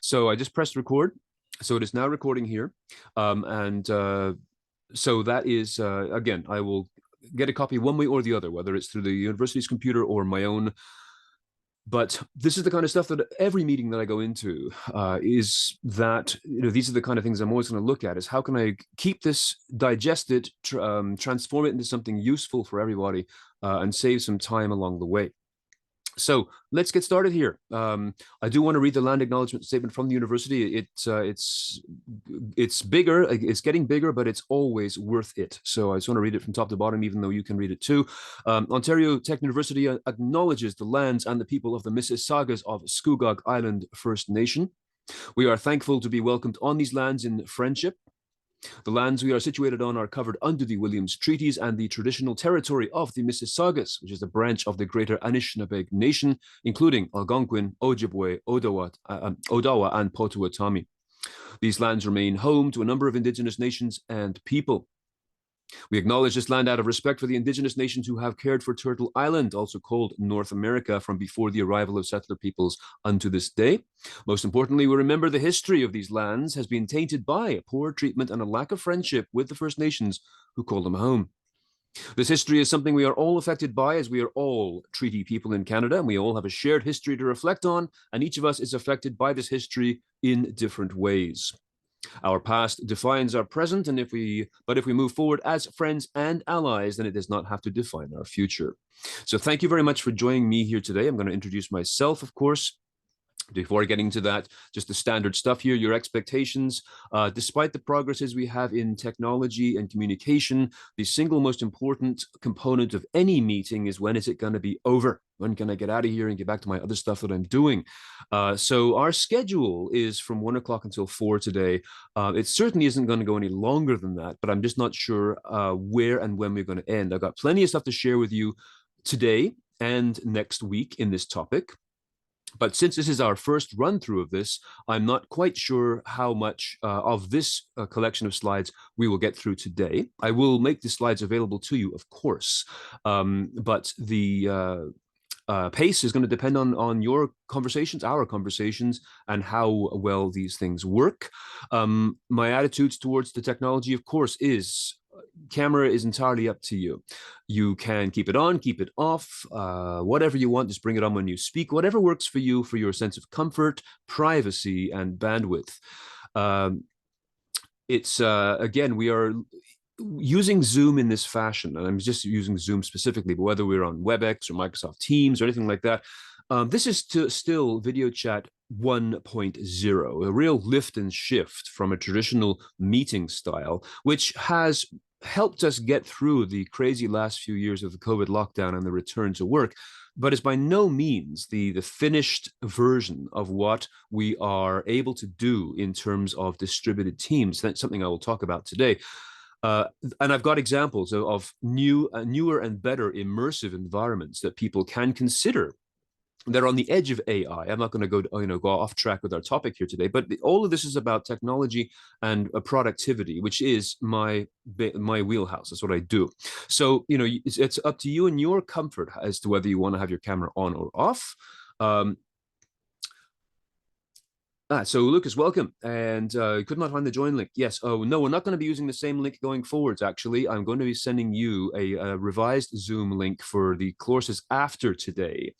So I just pressed record. So it is now recording here. So that is, again, I will get a copy one way or the other, whether it's through the university's computer or my own. But this is the kind of stuff that every meeting that I go into is that, these are the kind of things I'm always going to look at is how can I keep this digested, transform it into something useful for everybody, and save some time along the way. So let's get started here. I do want to read the land acknowledgement statement from the university. It's bigger, it's getting bigger, but it's always worth it. So I just want to read it from top to bottom, even though you can read it too. Ontario Tech University acknowledges the lands and the people of the Mississaugas of Scugog Island First Nation. We are thankful to be welcomed on these lands in friendship. The lands we are situated on are covered under the Williams Treaties and the traditional territory of the Mississaugas, which is a branch of the Greater Anishinaabe Nation, including Algonquin, Ojibwe, Odawa, and Potawatomi. These lands remain home to a number of Indigenous nations and people. We acknowledge this land out of respect for the Indigenous nations who have cared for Turtle Island, also called North America, from before the arrival of settler peoples unto this day. Most importantly, we remember the history of these lands has been tainted by poor treatment and a lack of friendship with the First Nations who call them home. This history is something we are all affected by, as we are all treaty people in Canada, and we all have a shared history to reflect on, and each of us is affected by this history in different ways. Our past defines our present, but if we move forward as friends and allies, then it does not have to define our future. So thank you very much for joining me here today. I'm going to introduce myself, of course. Before getting to that, just the standard stuff here, your expectations. Despite the progresses we have in technology and communication, the single most important component of any meeting is when is it going to be over? When can I get out of here and get back to my other stuff that I'm doing? So our schedule is from 1 o'clock until 4 today. It certainly isn't going to go any longer than that, but I'm just not sure where and when we're going to end. I've got plenty of stuff to share with you today and next week in this topic. But since this is our first run through of this, I'm not quite sure how much of this collection of slides we will get through today. I will make the slides available to you, of course, but the pace is going to depend on your conversations, our conversations, and how well these things work. My attitudes towards the technology, of course, is camera is entirely up to you. You can keep it on, keep it off, whatever you want. Just bring it on when you speak, whatever works for you, for your sense of comfort, privacy, and bandwidth. Again, we are using Zoom in this fashion, and I'm just using Zoom specifically, but whether we're on WebEx or Microsoft Teams or anything like that, this is still video chat 1.0, a real lift and shift from a traditional meeting style, which has helped us get through the crazy last few years of the COVID lockdown and the return to work, but is by no means the finished version of what we are able to do in terms of distributed teams. That's something I will talk about today. And I've got examples of newer and better immersive environments that people can consider. They're on the edge of AI. I'm not going to go off track with our topic here today, but all of this is about technology and productivity, which is my wheelhouse. That's what I do. So it's up to you and your comfort as to whether you want to have your camera on or off. So Lucas, welcome. And could not find the join link. Yes. Oh, no, we're not going to be using the same link going forwards, actually. I'm going to be sending you a revised Zoom link for the courses after today,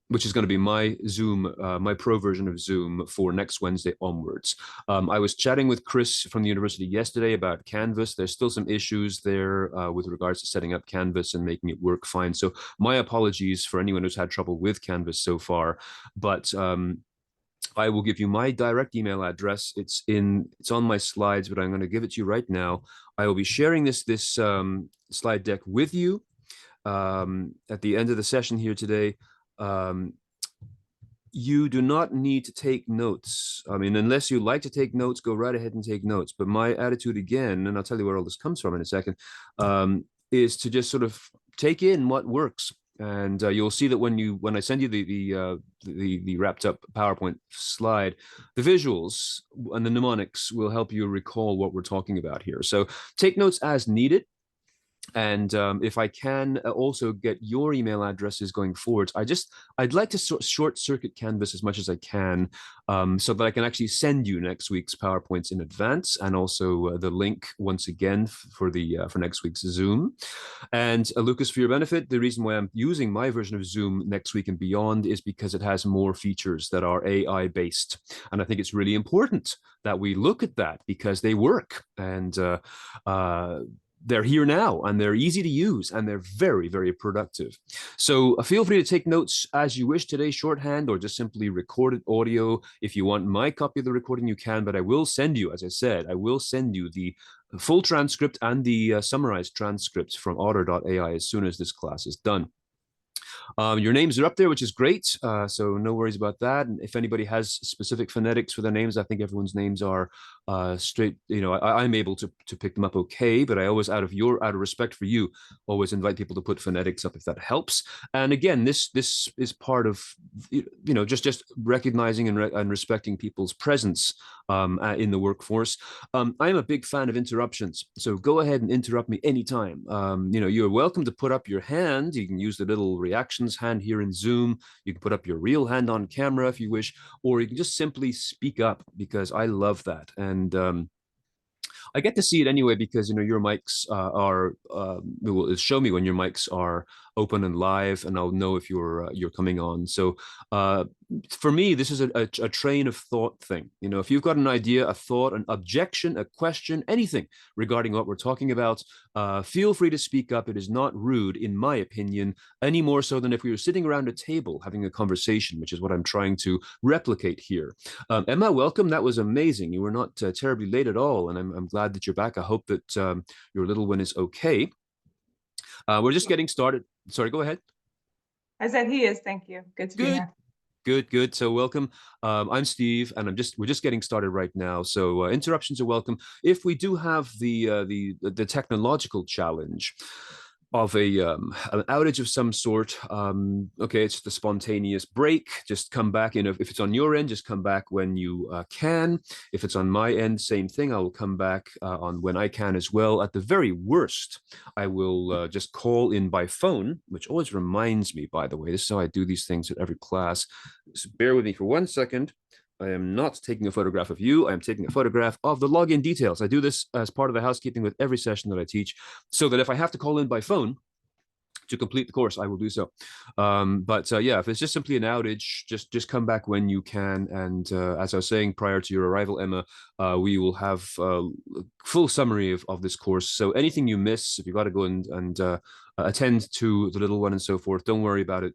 which is going to be my Zoom, my pro version of Zoom for next Wednesday onwards. I was chatting with Chris from the university yesterday about Canvas. There's still some issues there with regards to setting up Canvas and making it work fine. So my apologies for anyone who's had trouble with Canvas so far, but I will give you my direct email address. It's on my slides, but I'm going to give it to you right now. I will be sharing this slide deck with you at the end of the session here today. You do not need to take notes. I mean, unless you like to take notes, go right ahead and take notes. But my attitude, again, and I'll tell you where all this comes from in a second, is to just sort of take in what works. And you'll see that when I send you the wrapped up PowerPoint slide, the visuals and the mnemonics will help you recall what we're talking about here. So take notes as needed. And if I can also get your email addresses going forward, I'd like to short circuit Canvas as much as I can, so that I can actually send you next week's PowerPoints in advance, and also the link once again for next week's Zoom. And Lucas, for your benefit, the reason why I'm using my version of Zoom next week and beyond is because it has more features that are AI based, and I think it's really important that we look at that because they work, and they're here now, and they're easy to use, and they're very, very productive. So feel free to take notes as you wish today, shorthand or just simply recorded audio. If you want my copy of the recording, you can, but I will send you, as I said, I will send you the full transcript and the summarized transcripts from otter.ai as soon as this class is done. Your names are up there, which is great. So no worries about that. And if anybody has specific phonetics for their names, I think everyone's names are straight. You know, I'm able to pick them up okay. But I always, out of respect for you, always invite people to put phonetics up if that helps. And again, this is part of just recognizing and respecting people's presence in the workforce. I'm a big fan of interruptions, so go ahead and interrupt me anytime. You're welcome to put up your hand. You can use the little reactions hand here in Zoom. You can put up your real hand on camera if you wish, or you can just simply speak up, because I love that. And I get to see it anyway because your mics will show me when your mics are open and live, and I'll know if you're coming on. So for me, this is a train of thought thing. If you've got an idea, a thought, an objection, a question, anything regarding what we're talking about, feel free to speak up. It is not rude, in my opinion, any more so than if we were sitting around a table having a conversation, which is what I'm trying to replicate here. Emma, welcome. That was amazing. You were not terribly late at all, and I'm glad that you're back. I hope that your little one is okay. We're just getting started. Sorry, go ahead. I said he is. Thank you. Good to be here. Good. So welcome. I'm Steve, and we're just getting started right now. So interruptions are welcome. If we do have the technological challenge of an outage of some sort, okay, it's the spontaneous break. Just come back in. If it's on your end, just come back when you can. If it's on my end, same thing. I will come back on when I can as well. At the very worst, I will just call in by phone, which always reminds me, by the way, this is how I do these things at every class. So bear with me for 1 second. I am not taking a photograph of you. I am taking a photograph of the login details. I do this as part of the housekeeping with every session that I teach, so that if I have to call in by phone to complete the course, I will do so. Yeah, if it's just simply an outage, just come back when you can. And as I was saying prior to your arrival, Emma, we will have a full summary of this course. So anything you miss, if you got to go and attend to the little one and so forth, don't worry about it.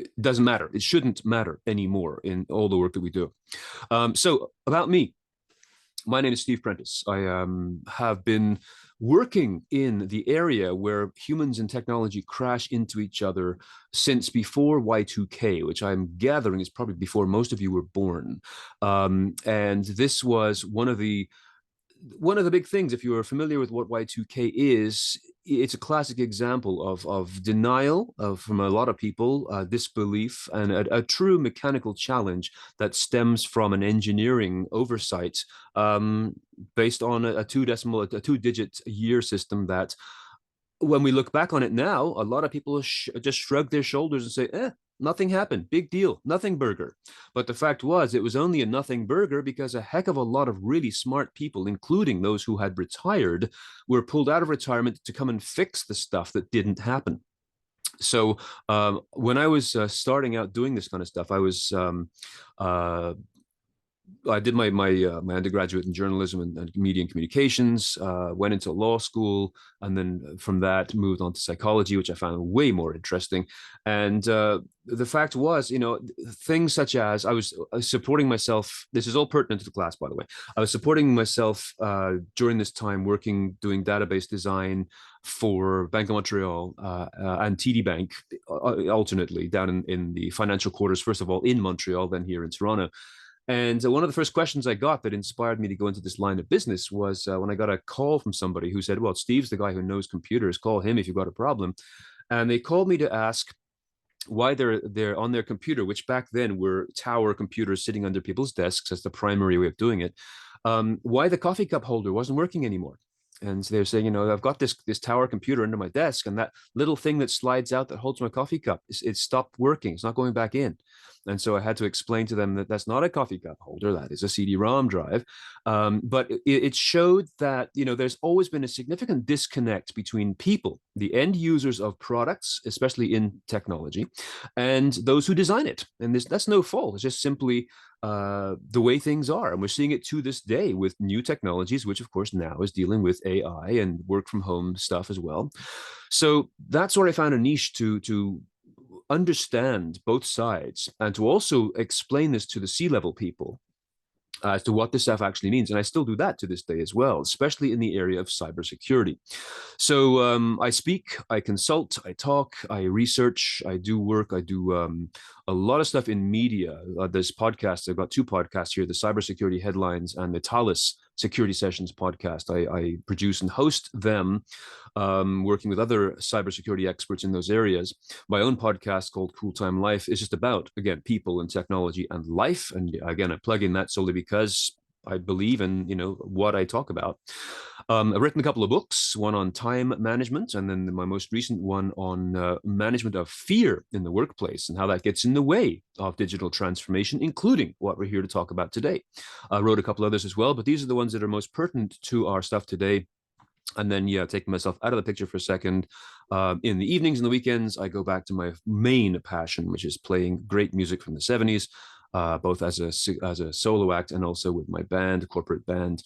It doesn't matter. It shouldn't matter anymore in all the work that we do. So about me, my name is Steve Prentice. I have been working in the area where humans and technology crash into each other since before Y2K, which I'm gathering is probably before most of you were born. And this was one of the big things. If you are familiar with what Y2K is, it's a classic example of denial from a lot of people, disbelief, and a true mechanical challenge that stems from an engineering oversight based on a two-digit year system that, when we look back on it now, a lot of people just shrug their shoulders and say, nothing happened, big deal, nothing burger. But the fact was, it was only a nothing burger because a heck of a lot of really smart people, including those who had retired, were pulled out of retirement to come and fix the stuff that didn't happen. So when I was starting out doing this kind of stuff, I did my undergraduate in journalism and media and communications, went into law school, and then from that moved on to psychology, which I found way more interesting. And the fact was, things such as I was supporting myself. This is all pertinent to the class, by the way. I was supporting myself during this time, doing database design for Bank of Montreal and TD Bank, alternately down in the financial quarters, first of all in Montreal, then here in Toronto. And one of the first questions I got that inspired me to go into this line of business was when I got a call from somebody who said, well, Steve's the guy who knows computers. Call him if you've got a problem. And they called me to ask why they're on their computer, which back then were tower computers sitting under people's desks as the primary way of doing it, why the coffee cup holder wasn't working anymore. And they're saying, I've got this tower computer under my desk, and that little thing that slides out that holds my coffee cup, it's stopped working. It's not going back in. And so I had to explain to them that that's not a coffee cup holder, that is a CD-ROM drive. But it showed that there's always been a significant disconnect between people, the end users of products, especially in technology, and those who design it. And that's no fault. It's just simply the way things are. And we're seeing it to this day with new technologies, which of course now is dealing with AI and work from home stuff as well. So that's where I found a niche to understand both sides and to also explain this to the C-level people as to what this stuff actually means. And I still do that to this day as well, especially in the area of cybersecurity. So I speak, I consult, I talk, I research, I do work, I do a lot of stuff in media. There's podcasts. I've got two podcasts here: the Cybersecurity Headlines and the Thales Security Sessions podcast. I produce and host them, working with other cybersecurity experts in those areas. My own podcast called Cool Time Life is just about, again, people and technology and life. And again, I plug in that solely because I believe in what I talk about. I've written a couple of books, one on time management, and then my most recent one on management of fear in the workplace and how that gets in the way of digital transformation, including what we're here to talk about today. I wrote a couple others as well, but these are the ones that are most pertinent to our stuff today. And then, taking myself out of the picture for a second, in the evenings and the weekends, I go back to my main passion, which is playing great music from the 70s, both as a solo act and also with my band, corporate band,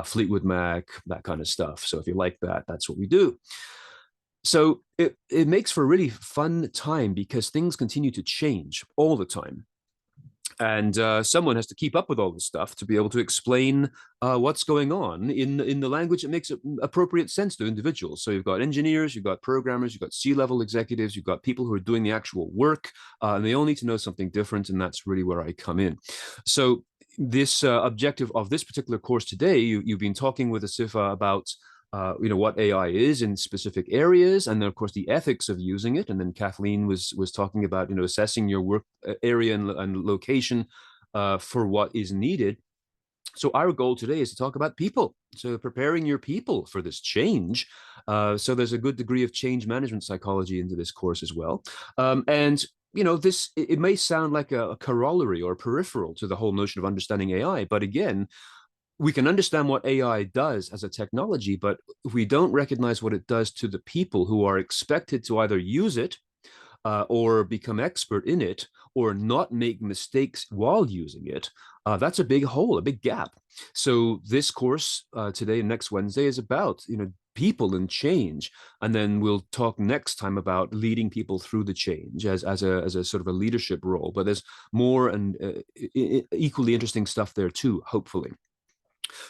Fleetwood Mac, that kind of stuff. So if you like that, that's what we do. So it makes for a really fun time because things continue to change all the time. And someone has to keep up with all this stuff to be able to explain what's going on in the language that makes appropriate sense to individuals. So you've got engineers, you've got programmers, you've got C-level executives, you've got people who are doing the actual work, and they all need to know something different, and that's really where I come in. So this objective of this particular course today, you've been talking with Asifa about what AI is in specific areas, and then of course the ethics of using it. And then Kathleen was talking about assessing your work area and location for what is needed. So our goal today is to talk about people, so preparing your people for this change. So there's a good degree of change management psychology into this course as well, and this, it may sound like a corollary or peripheral to the whole notion of understanding AI, but again, we can understand what AI does as a technology, but if we don't recognize what it does to the people who are expected to either use it or become expert in it or not make mistakes while using it, that's a big hole, a big gap. So this course today and next Wednesday is about people and change, and then we'll talk next time about leading people through the change as a sort of a leadership role. But there's more and equally interesting stuff there too, hopefully.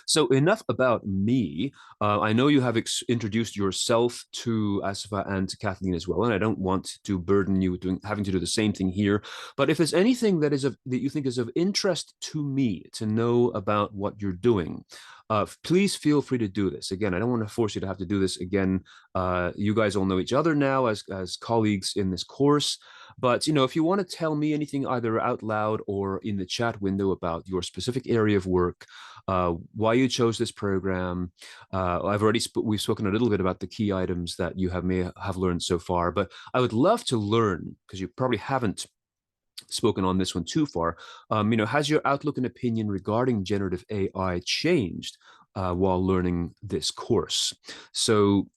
So enough about me. I know you have introduced yourself to Asifa and to Kathleen as well, and I don't want to burden you with having to do the same thing here. But if there's anything that you think is of interest to me to know about what you're doing, please feel free to do this. Again, I don't want to force you to have to do this again. You guys all know each other now as colleagues in this course. But if you want to tell me anything either out loud or in the chat window about your specific area of work, why you chose this program. We've spoken a little bit about the key items that you may have learned so far, but I would love to learn, because you probably haven't spoken on this one too far. Has your outlook and opinion regarding generative AI changed while learning this course? So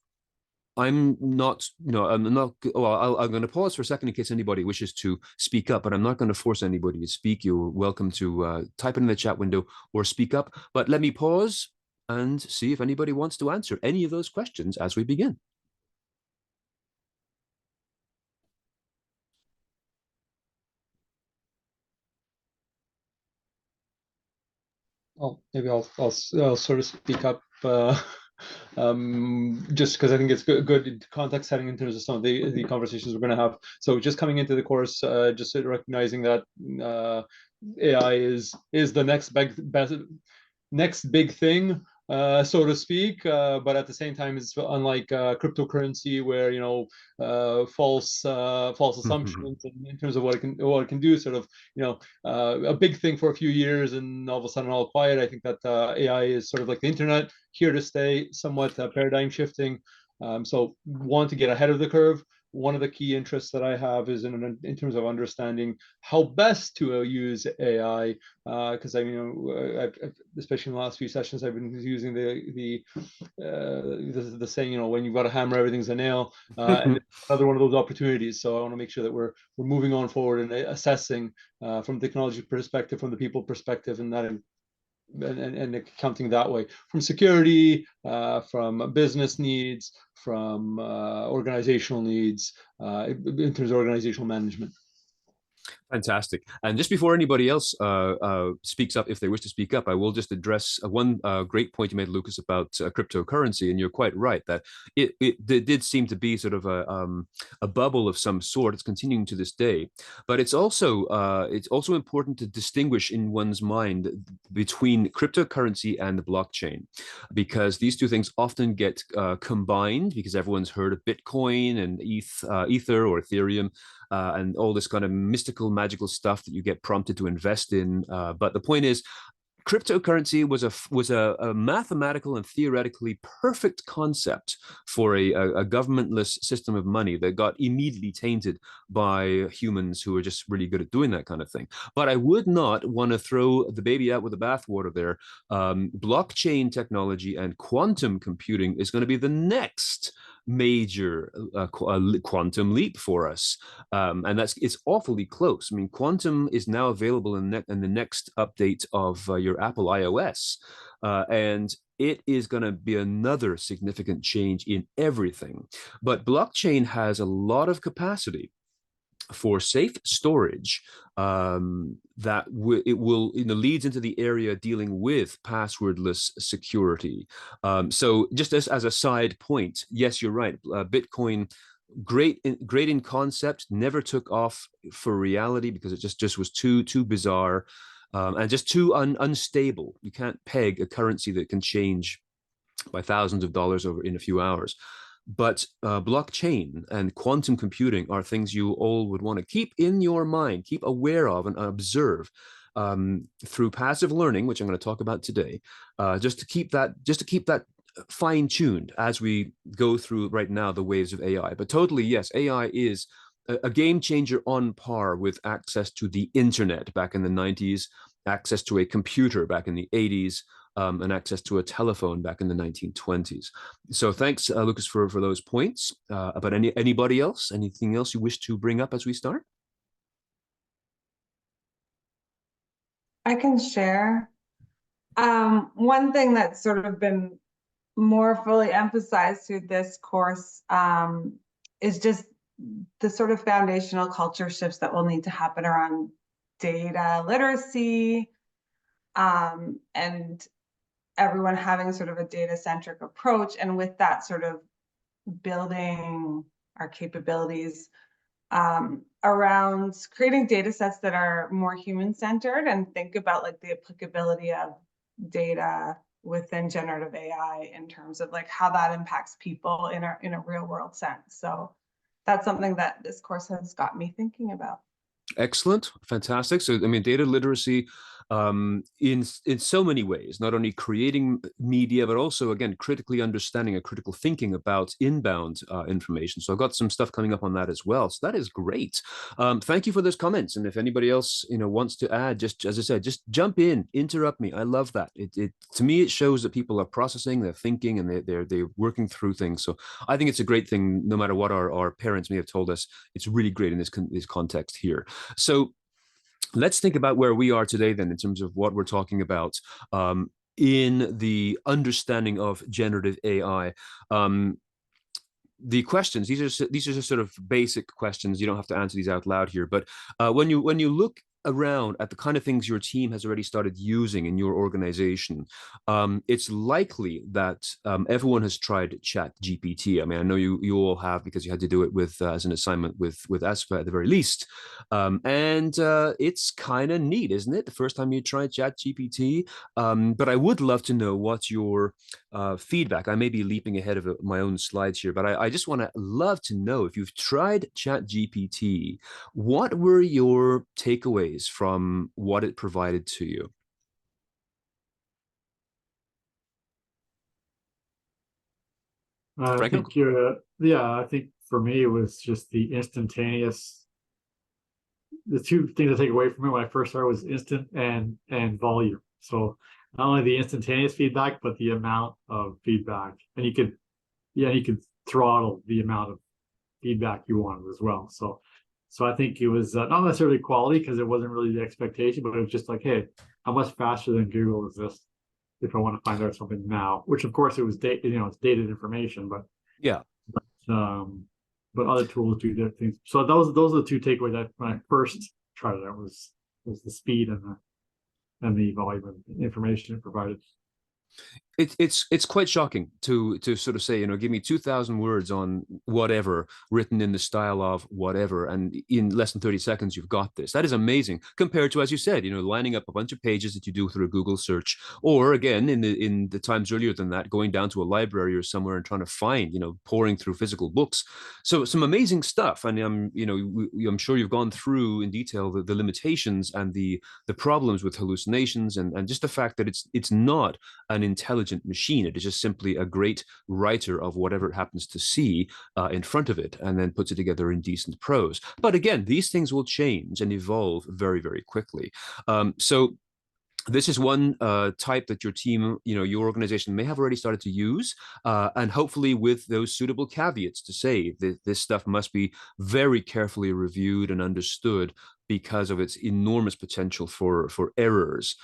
I'm not, well, I'm going to pause for a second in case anybody wishes to speak up, but I'm not going to force anybody to speak. You're welcome to type it in the chat window or speak up. But let me pause and see if anybody wants to answer any of those questions as we begin. Well, maybe I'll sort of speak up just because I think it's good context setting in terms of some of the conversations we're going to have. So just coming into the course, just recognizing that AI is the next big thing. so to speak. But at the same time, it's unlike cryptocurrency, where false assumptions in terms of what it can do. Sort of a big thing for a few years, and all of a sudden all quiet. I think that AI is sort of like the internet, here to stay, somewhat paradigm shifting. So want to get ahead of the curve. One of the key interests that I have is in terms of understanding how best to use AI, because especially in the last few sessions, I've been using the saying, when you've got a hammer, everything's a nail, and another one of those opportunities. So I want to make sure that we're moving on forward and assessing from the technology perspective, from the people perspective, and that. And accounting that way, from security, from business needs, from organizational needs, in terms of organizational management. Fantastic. And just before anybody else speaks up, if they wish to speak up, I will just address one great point you made, Lucas, about cryptocurrency. And you're quite right that it did seem to be sort of a bubble of some sort. It's continuing to this day. But it's also important to distinguish in one's mind between cryptocurrency and the blockchain, because these two things often get combined, because everyone's heard of Bitcoin and Ether or Ethereum. And all this kind of mystical, magical stuff that you get prompted to invest in. But the point is, cryptocurrency was a mathematical and theoretically perfect concept for a governmentless system of money that got immediately tainted by humans who are just really good at doing that kind of thing. But I would not want to throw the baby out with the bathwater there. Blockchain technology and quantum computing is going to be the next major quantum leap for us, and it's awfully close. I mean, quantum is now available in the next update of your Apple iOS, and it is going to be another significant change in everything. But blockchain has a lot of capacity for safe storage, that it will leads into the area dealing with passwordless security. So just as a side point, yes, you're right. Bitcoin, great in concept, never took off for reality because it just was too bizarre, and just too unstable. You can't peg a currency that can change by thousands of dollars over in a few hours. But blockchain and quantum computing are things you all would want to keep in your mind, keep aware of, and observe through passive learning, which I'm going to talk about today, just to keep that fine-tuned as we go through right now the waves of AI. But totally, yes, AI is a game changer on par with access to the internet back in the 90s, access to a computer back in the 80s, and access to a telephone back in the 1920s. So thanks, Lucas, for those points. But anybody else, anything else you wish to bring up as we start? I can share. One thing that's sort of been more fully emphasized through this course is just the sort of foundational culture shifts that will need to happen around data literacy, and everyone having sort of a data-centric approach, and with that sort of building our capabilities around creating data sets that are more human-centered, and think about like the applicability of data within generative AI in terms of like how that impacts people in a real world sense. So that's something that this course has got me thinking about. Excellent, fantastic. So, I mean, data literacy in so many ways, not only creating media, but also, again, critically understanding and critical thinking about inbound information. So I've got some stuff coming up on that as well. So that is great. Thank you for those comments. And if anybody else, wants to add, just as I said, just jump in, interrupt me. I love that. It to me, it shows that people are processing, they're thinking, and they're working through things. So I think it's a great thing, no matter what our parents may have told us. It's really great in this context here. So let's think about where we are today then in terms of what we're talking about in the understanding of generative AI. The questions, these are just sort of basic questions. You don't have to answer these out loud here, but when you look around at the kind of things your team has already started using in your organization, it's likely that everyone has tried Chat GPT. I mean, I know you all have because you had to do it with as an assignment with ASPA at the very least, and it's kind of neat, isn't it? The first time you tried Chat GPT, but I would love to know what your feedback. I may be leaping ahead of my own slides here, but I just want to love to know if you've tried Chat GPT. What were your takeaways from what it provided to you? I Franco? think you're, yeah, I think for me, it was just the instantaneous. The two things I take away from it when I first started was instant and volume. So not only the instantaneous feedback, but the amount of feedback, and you could throttle the amount of feedback you wanted as well. So I think it was not necessarily quality because it wasn't really the expectation, but it was just like, hey, how much faster than Google is this if I want to find out something now? Which of course it was it's dated information, Yeah. um, but other tools do different things. So those are the two takeaways that when I first tried it out was the speed and the volume of information it provided. It's quite shocking to sort of say, give me 2,000 words on whatever written in the style of whatever, and in less than 30 seconds you've got this. That is amazing compared to, as you said, lining up a bunch of pages that you do through a Google search, or again in the times earlier than that, going down to a library or somewhere and trying to find, pouring through physical books. So some amazing stuff, and I'm sure you've gone through in detail the limitations and the problems with hallucinations, and just the fact that it's not an intelligent machine. It is just simply a great writer of whatever it happens to see in front of it, and then puts it together in decent prose. But again, these things will change and evolve very, very quickly. So this is one type that your team, your organization may have already started to use, and hopefully with those suitable caveats to say that this stuff must be very carefully reviewed and understood because of its enormous potential for errors.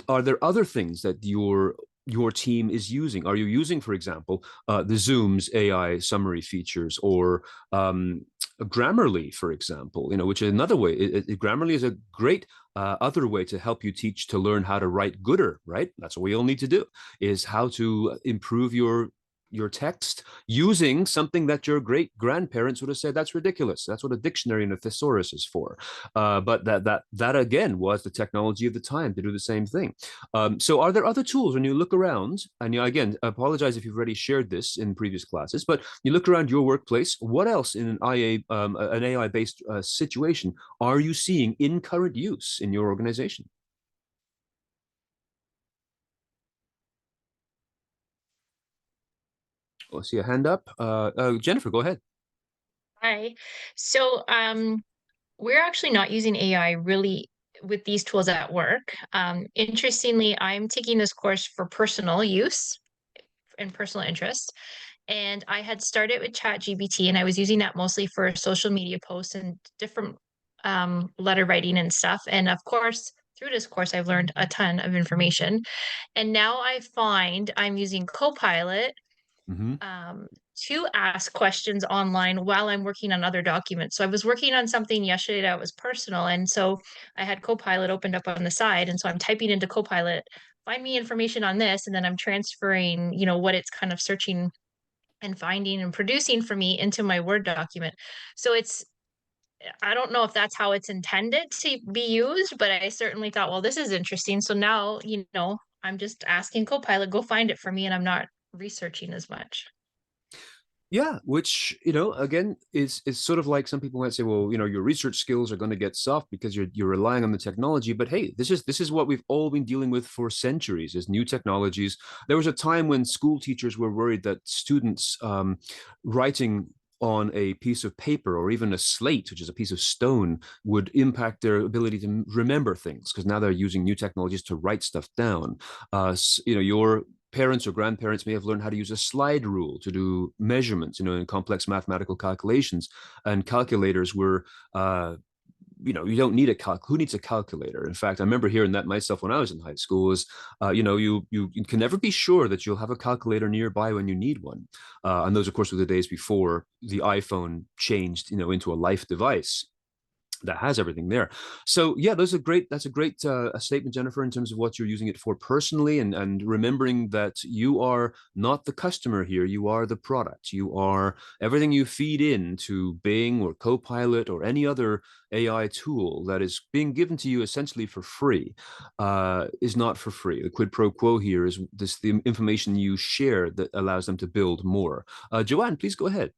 Are there other things that your team is using? Are you using, for example, the Zoom's AI summary features, or Grammarly, for example, which is another way. Grammarly is a great other way to help you teach to learn how to write gooder, right? That's what we all need to do, is how to improve your text using something that your great grandparents would have said that's ridiculous. That's what a dictionary and a thesaurus is for. But that again was the technology of the time to do the same thing. So are there other tools when you look around? And again, I apologize if you've already shared this in previous classes, but you look around your workplace. What else in an AI based situation are you seeing in current use in your organization? I see a hand up. Jennifer, go ahead. Hi. So we're actually not using AI really with these tools at work. Interestingly, I'm taking this course for personal use and personal interest. And I had started with ChatGPT, and I was using that mostly for social media posts and different letter writing and stuff. And of course, through this course, I've learned a ton of information. And now I find I'm using Copilot Mm-hmm. to ask questions online while I'm working on other documents. So I was working on something yesterday that was personal. And so I had Copilot opened up on the side. And so I'm typing into Copilot, find me information on this. And then I'm transferring, what it's kind of searching and finding and producing for me into my Word document. So I don't know if that's how it's intended to be used, but I certainly thought, well, this is interesting. So now, I'm just asking Copilot, go find it for me, and I'm not researching as much. Yeah, which again is sort of like some people might say, well, your research skills are going to get soft because you're relying on the technology. But hey, this is what we've all been dealing with for centuries: is new technologies. There was a time when school teachers were worried that students writing on a piece of paper or even a slate, which is a piece of stone, would impact their ability to remember things, because now they're using new technologies to write stuff down. Your parents or grandparents may have learned how to use a slide rule to do measurements, in complex mathematical calculations. And calculators were, you don't need who needs a calculator? In fact, I remember hearing that myself when I was in high school. Is you can never be sure that you'll have a calculator nearby when you need one. And those, of course, were the days before the iPhone changed, into a life device. that has everything there. So yeah, that's a great statement, Jennifer, in terms of what you're using it for personally, and remembering that you are not the customer here, you are the product. You are everything you feed into Bing or Copilot or any other AI tool that is being given to you essentially for free, is not for free. The quid pro quo here is the information you share that allows them to build more. Joanne, please go ahead.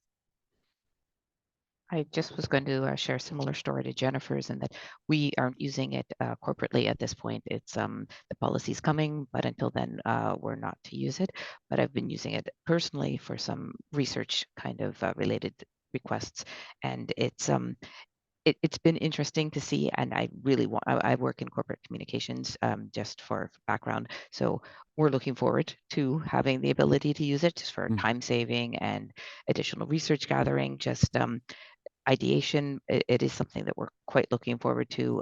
I just was going to share a similar story to Jennifer's, in that we aren't using it corporately at this point. It's the policy's coming, but until then, we're not to use it. But I've been using it personally for some research kind of related requests, and it's been interesting to see. And I really want, I work in corporate communications, just for background. So we're looking forward to having the ability to use it just for time saving and additional research gathering, just ideation. It is something that we're quite looking forward to.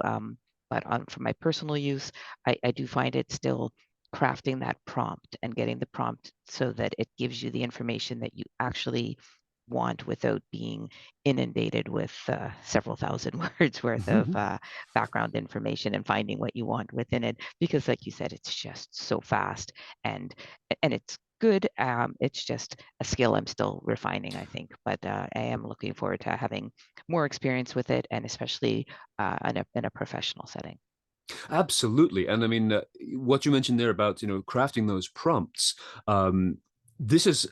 But for my personal use, I do find it still crafting that prompt and getting the prompt so that it gives you the information that you actually want without being inundated with several thousand words worth of background information and finding what you want within it. Because like you said, it's just so fast, and it's good. It's just a skill I'm still refining, I think, but I am looking forward to having more experience with it, and especially in a professional setting. Absolutely. And I mean, what you mentioned there about, crafting those prompts, this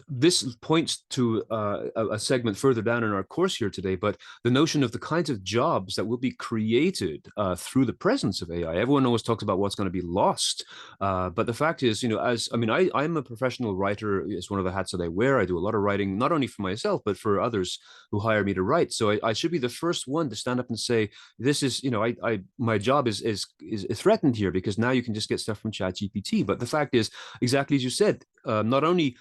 points to a segment further down in our course here today, but the notion of the kinds of jobs that will be created through the presence of AI. Everyone always talks about what's going to be lost, but the fact is, I'm a professional writer. It's one of the hats that I wear. I do a lot of writing, not only for myself, but for others who hire me to write. So I should be the first one to stand up and say, this is, my job is threatened here, because now you can just get stuff from ChatGPT. But the fact is, exactly as you said, not only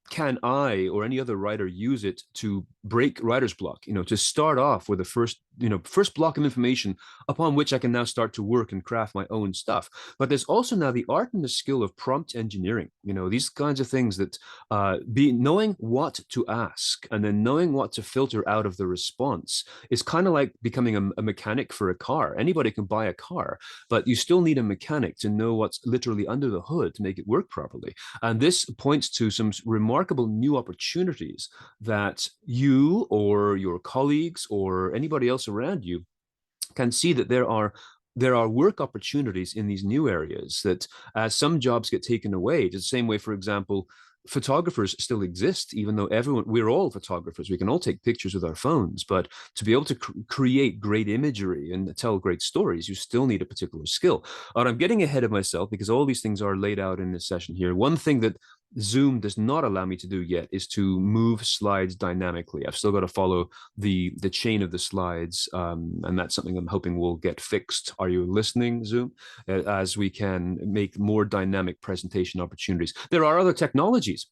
can I or any other writer use it to break writer's block, to start off with the first block of information upon which I can now start to work and craft my own stuff. But there's also now the art and the skill of prompt engineering, these kinds of things that knowing what to ask and then knowing what to filter out of the response is kind of like becoming a mechanic for a car. Anybody can buy a car, but you still need a mechanic to know what's literally under the hood to make it work properly. And this points to some remarkable new opportunities that you or your colleagues or anybody else around you can see, that there are work opportunities in these new areas, that as some jobs get taken away, the same way, for example, photographers still exist, even though we're all photographers. We can all take pictures with our phones, but to be able to create great imagery and tell great stories, you still need a particular skill. And I'm getting ahead of myself because all these things are laid out in this session here. One thing that Zoom does not allow me to do yet is to move slides dynamically. I've still got to follow the chain of the slides, and that's something I'm hoping will get fixed. Are you listening, Zoom? As we can make more dynamic presentation opportunities. There are other technologies.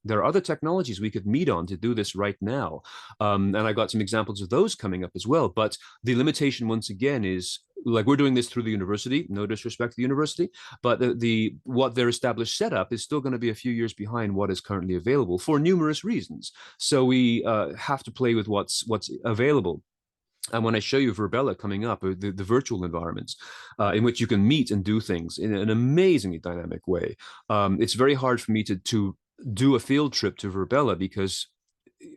We could meet on to do this right now, and I got some examples of those coming up as well. But the limitation, once again, is, like, we're doing this through the university, no disrespect to the university, but what their established setup is still going to be a few years behind what is currently available for numerous reasons. So we have to play with what's available. And when I show you Verbella coming up, the virtual environments in which you can meet and do things in an amazingly dynamic way, it's very hard for me to do a field trip to Verbella, because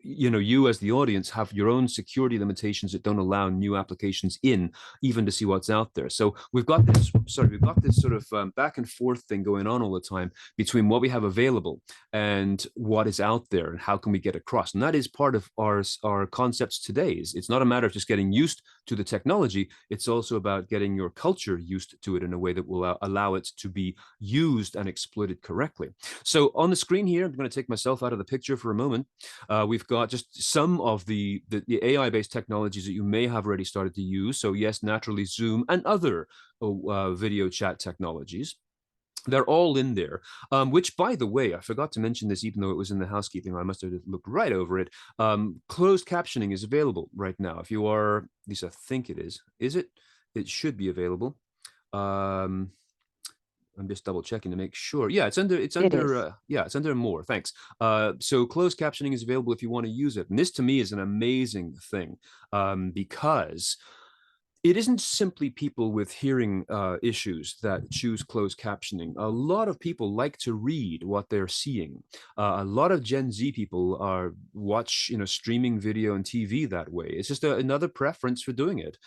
you as the audience have your own security limitations that don't allow new applications in, even to see what's out there. So we've got this sort of back and forth thing going on all the time between what we have available and what is out there, and how can we get across. And that is part of our concepts today. It's not a matter of just getting used to the technology. It's also about getting your culture used to it in a way that will allow it to be used and exploited correctly. So on the screen here, I'm going to take myself out of the picture for a moment. We've got just some of the AI-based technologies that you may have already started to use. So yes, naturally, Zoom and other video chat technologies. They're all in there, which, by the way, I forgot to mention this, even though it was in the housekeeping. I must have looked right over it. Closed captioning is available right now. If you are, at least I think it is. Is it? It should be available. I'm just double checking to make sure. Yeah, it's under more. Thanks. So closed captioning is available if you want to use it. And this to me is an amazing thing, because it isn't simply people with hearing issues that choose closed captioning. A lot of people like to read what they're seeing. A lot of Gen Z people are watch, streaming video and TV that way. It's just another preference for doing it.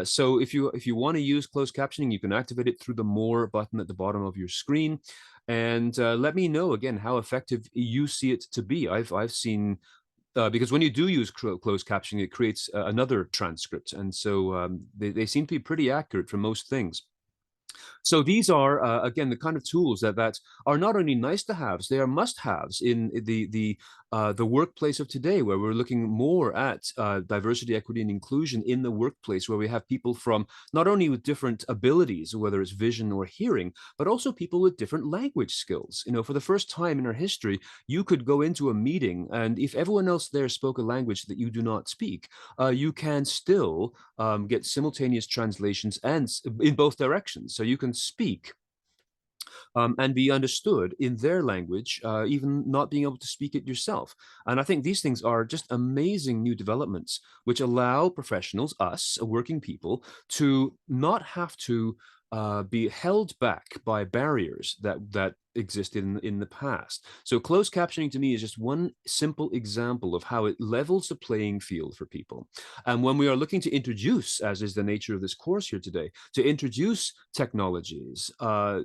So if you want to use closed captioning, you can activate it through the More button at the bottom of your screen. And let me know again how effective you see it to be. I've seen because when you do use closed captioning, it creates another transcript. And so they seem to be pretty accurate for most things. So these are again the kind of tools that are not only nice to haves, they are must haves in the workplace of today, where we're looking more at diversity, equity, and inclusion in the workplace, where we have people from not only with different abilities, whether it's vision or hearing, but also people with different language skills. For the first time in our history, you could go into a meeting, and if everyone else there spoke a language that you do not speak, you can still get simultaneous translations and in both directions. So you can speak and be understood in their language, even not being able to speak it yourself. And I think these things are just amazing new developments, which allow professionals, us, working people, to not have to be held back by barriers that existed in the past. So closed captioning to me is just one simple example of how it levels the playing field for people. And when we are looking to introduce, as is the nature of this course here today, to introduce technologies,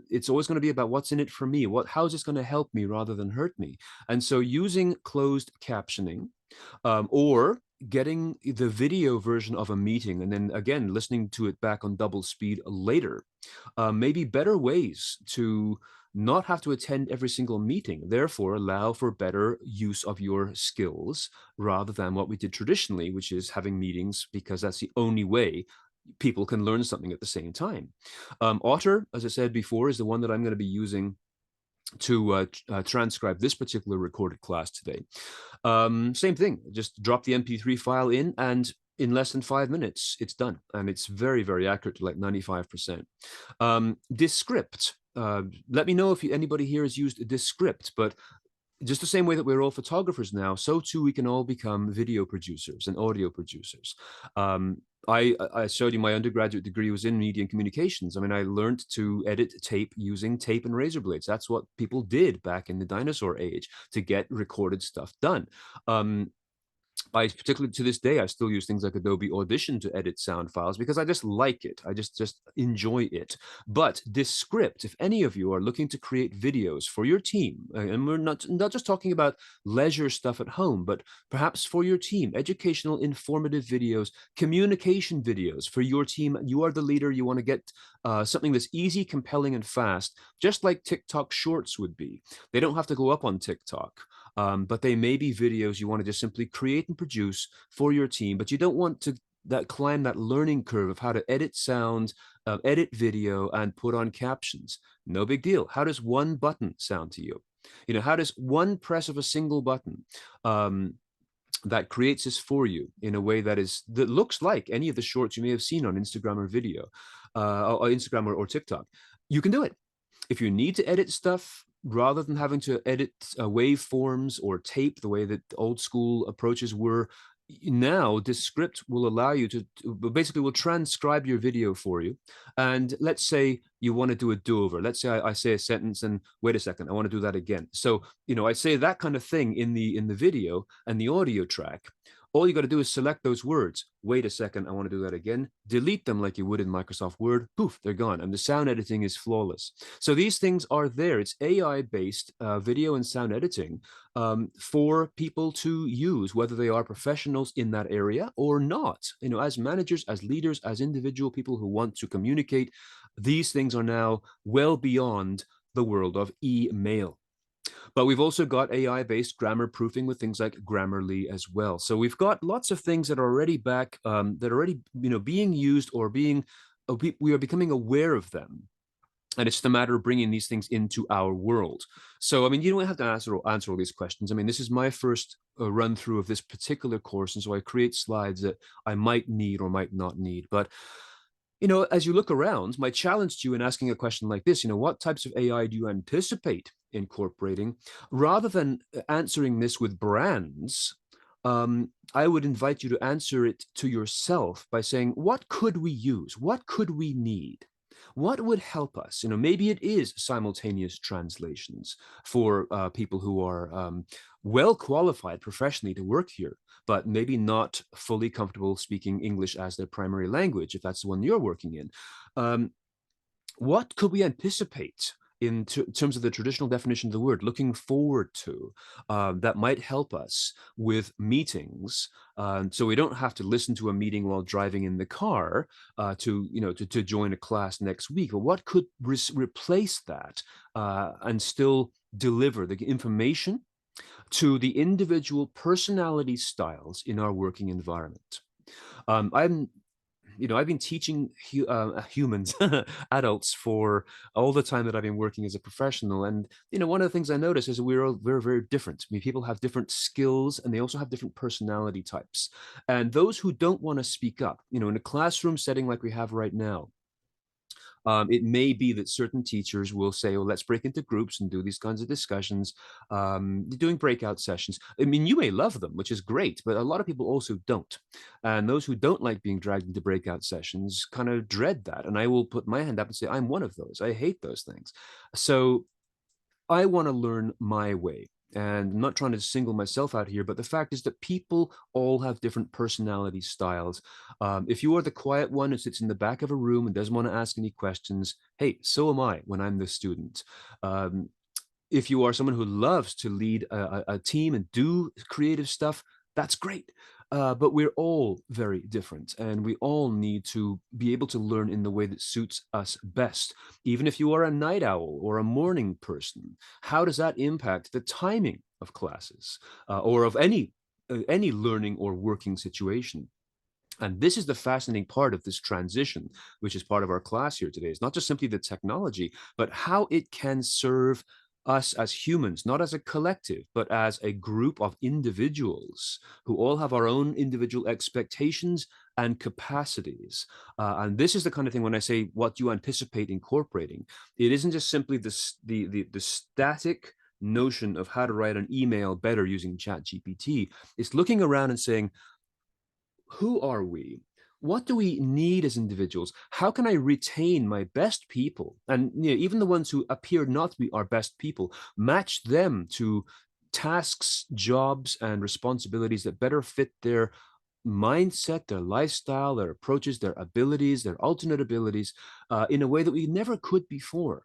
it's always going to be about what's in it for me. How is this going to help me rather than hurt me? And so using closed captioning or getting the video version of a meeting and then again listening to it back on double speed later, maybe better ways to not have to attend every single meeting, therefore allow for better use of your skills rather than what we did traditionally, which is having meetings because that's the only way people can learn something at the same time. Otter, as I said before, is the one that I'm going to be using to transcribe this particular recorded class today. Same thing, just drop the MP3 file in, and in less than 5 minutes, it's done. And it's very, very accurate, like 95%. Descript. Let me know if anybody here has used Descript, but just the same way that we're all photographers now, so too we can all become video producers and audio producers. I showed you my undergraduate degree was in media and communications. I mean, I learned to edit tape using tape and razor blades. That's what people did back in the dinosaur age to get recorded stuff done. I particularly to this day, I still use things like Adobe Audition to edit sound files because I just like it. I just enjoy it. But Descript, if any of you are looking to create videos for your team, and we're not just talking about leisure stuff at home, but perhaps for your team, educational, informative videos, communication videos for your team. You are the leader. You want to get something that's easy, compelling, and fast, just like TikTok Shorts would be. They don't have to go up on TikTok. But they may be videos you want to just simply create and produce for your team, but you don't want to climb that learning curve of how to edit sound, edit video, and put on captions. No big deal. How does one button sound to you? How does one press of a single button that creates this for you in a way that looks like any of the shorts you may have seen on Instagram or video, or Instagram or TikTok? You can do it. If you need to edit stuff, rather than having to edit waveforms or tape the way that old school approaches were, now Descript will allow you to basically will transcribe your video for you. And let's say you want to do a do-over. Let's say I say a sentence and wait a second, I want to do that again. So, I say that kind of thing in the video and the audio track. All you got to do is select those words. Wait a second, I want to do that again. Delete them like you would in Microsoft Word. Poof, they're gone. And the sound editing is flawless. So these things are there. It's AI-based video and sound editing for people to use, whether they are professionals in that area or not. As managers, as leaders, as individual people who want to communicate, these things are now well beyond the world of email. But we've also got AI-based grammar proofing with things like Grammarly as well. So we've got lots of things that are already back, that are already being used or we are becoming aware of them. And it's the matter of bringing these things into our world. So, I mean, you don't have to answer all these questions. I mean, this is my first run through of this particular course. And so I create slides that I might need or might not need. But as you look around, my challenge to you in asking a question like this, what types of AI do you anticipate incorporating? Rather than answering this with brands, I would invite you to answer it to yourself by saying, what could we use? What could we need? What would help us? Maybe it is simultaneous translations for people who are well qualified professionally to work here, but maybe not fully comfortable speaking English as their primary language, if that's the one you're working in. What could we anticipate in terms of the traditional definition of the word, looking forward to, that might help us with meetings, so we don't have to listen to a meeting while driving in the car to join a class next week? But what could replace that and still deliver the information to the individual personality styles in our working environment? I've been teaching humans, adults, for all the time that I've been working as a professional. And, one of the things I notice is we're very different. I mean, people have different skills and they also have different personality types. And those who don't want to speak up, in a classroom setting like we have right now, it may be that certain teachers will say, well, let's break into groups and do these kinds of discussions, doing breakout sessions. I mean, you may love them, which is great, but a lot of people also don't. And those who don't like being dragged into breakout sessions kind of dread that. And I will put my hand up and say, I'm one of those. I hate those things. So I want to learn my way. And I'm not trying to single myself out here, but the fact is that people all have different personality styles. If you are the quiet one who sits in the back of a room and doesn't want to ask any questions, hey, so am I when I'm the student. If you are someone who loves to lead a team and do creative stuff, that's great. But we're all very different, and we all need to be able to learn in the way that suits us best. Even if you are a night owl or a morning person, how does that impact the timing of classes or of any learning or working situation? And this is the fascinating part of this transition, which is part of our class here today. It's not just simply the technology, but how it can serve us as humans, not as a collective, but as a group of individuals who all have our own individual expectations and capacities. And this is the kind of thing, when I say what you anticipate incorporating, it isn't just simply the static notion of how to write an email better using ChatGPT. It's looking around and saying, who are we? What do we need as individuals? How can I retain my best people? And even the ones who appear not to be our best people, match them to tasks, jobs, and responsibilities that better fit their mindset, their lifestyle, their approaches, their abilities, their alternate abilities, in a way that we never could before.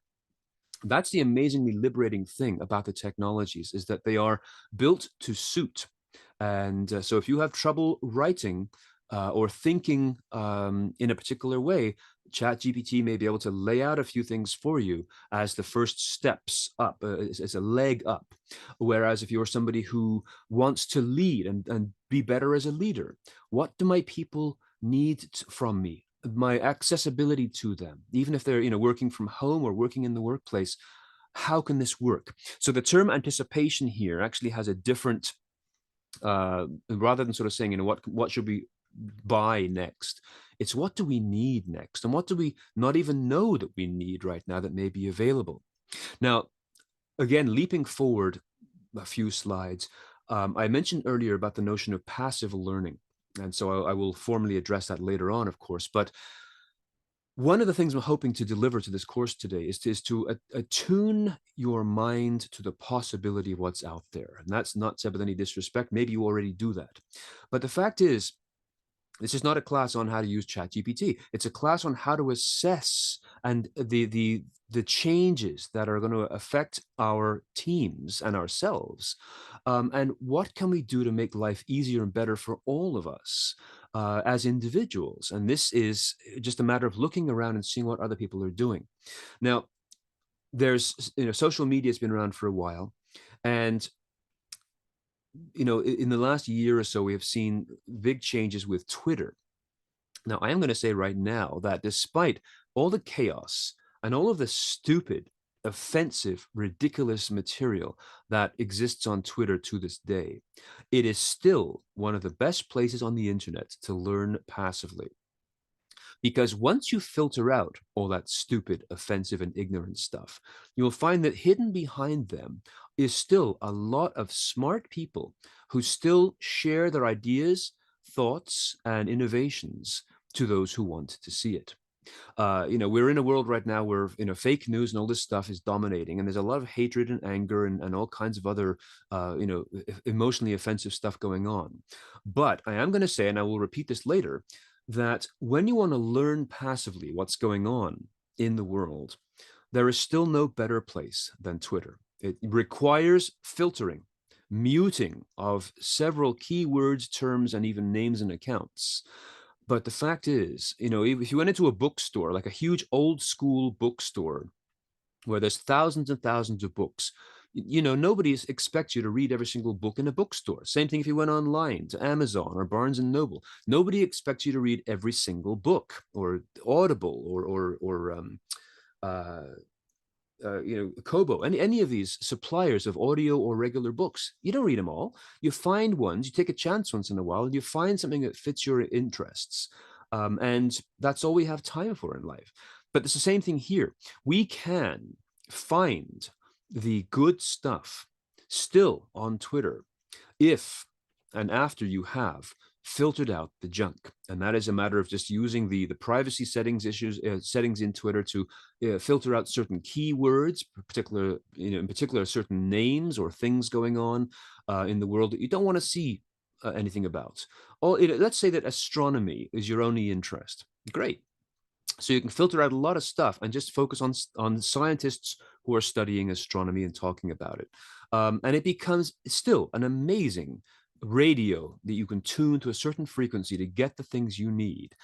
That's the amazingly liberating thing about the technologies, is that they are built to suit. And so if you have trouble writing or thinking in a particular way, ChatGPT may be able to lay out a few things for you as the first steps up, as a leg up. Whereas if you're somebody who wants to lead and be better as a leader, what do my people need from me? My accessibility to them, even if they're working from home or working in the workplace, how can this work? So the term anticipation here actually has a different, rather than sort of saying, what should we buy next, it's what do we need next, and what do we not even know that we need right now that may be available. Now, again, leaping forward a few slides, I mentioned earlier about the notion of passive learning, and so I will formally address that later on, of course. But one of the things I'm hoping to deliver to this course today is to attune your mind to the possibility of what's out there. And that's not said with any disrespect. Maybe you already do that. But the fact is, this is not a class on how to use ChatGPT. It's a class on how to assess and the changes that are going to affect our teams and ourselves. And what can we do to make life easier and better for all of us as individuals? And this is just a matter of looking around and seeing what other people are doing. Now, there's, social media has been around for a while. And in the last year or so, we have seen big changes with Twitter. Now, I am going to say right now that despite all the chaos and all of the stupid, offensive, ridiculous material that exists on Twitter to this day, it is still one of the best places on the internet to learn passively. Because once you filter out all that stupid, offensive, and ignorant stuff, you'll find that hidden behind them is still a lot of smart people who still share their ideas, thoughts, and innovations to those who want to see it. We're in a world right now where, fake news and all this stuff is dominating, and there's a lot of hatred and anger and all kinds of other, emotionally offensive stuff going on. But I am going to say, and I will repeat this later, that when you want to learn passively what's going on in the world, there is still no better place than Twitter. It requires filtering, muting of several keywords, terms, and even names and accounts. But the fact is, if you went into a bookstore, like a huge old school bookstore, where there's thousands and thousands of books, nobody expects you to read every single book in a bookstore. Same thing if you went online to Amazon or Barnes and Noble. Nobody expects you to read every single book, or Audible, uh, Kobo, any of these suppliers of audio or regular books. You don't read them all. You find ones, you take a chance once in a while, and you find something that fits your interests. And that's all we have time for in life. But it's the same thing here. We can find the good stuff still on Twitter if and after you have filtered out the junk. And that is a matter of just using the privacy settings in Twitter to filter out certain keywords, in particular certain names or things going on in the world that you don't want to see anything about. Let's say that astronomy is your only interest. Great. So you can filter out a lot of stuff and just focus on scientists who are studying astronomy and talking about it. And it becomes still an amazing radio that you can tune to a certain frequency to get the things you need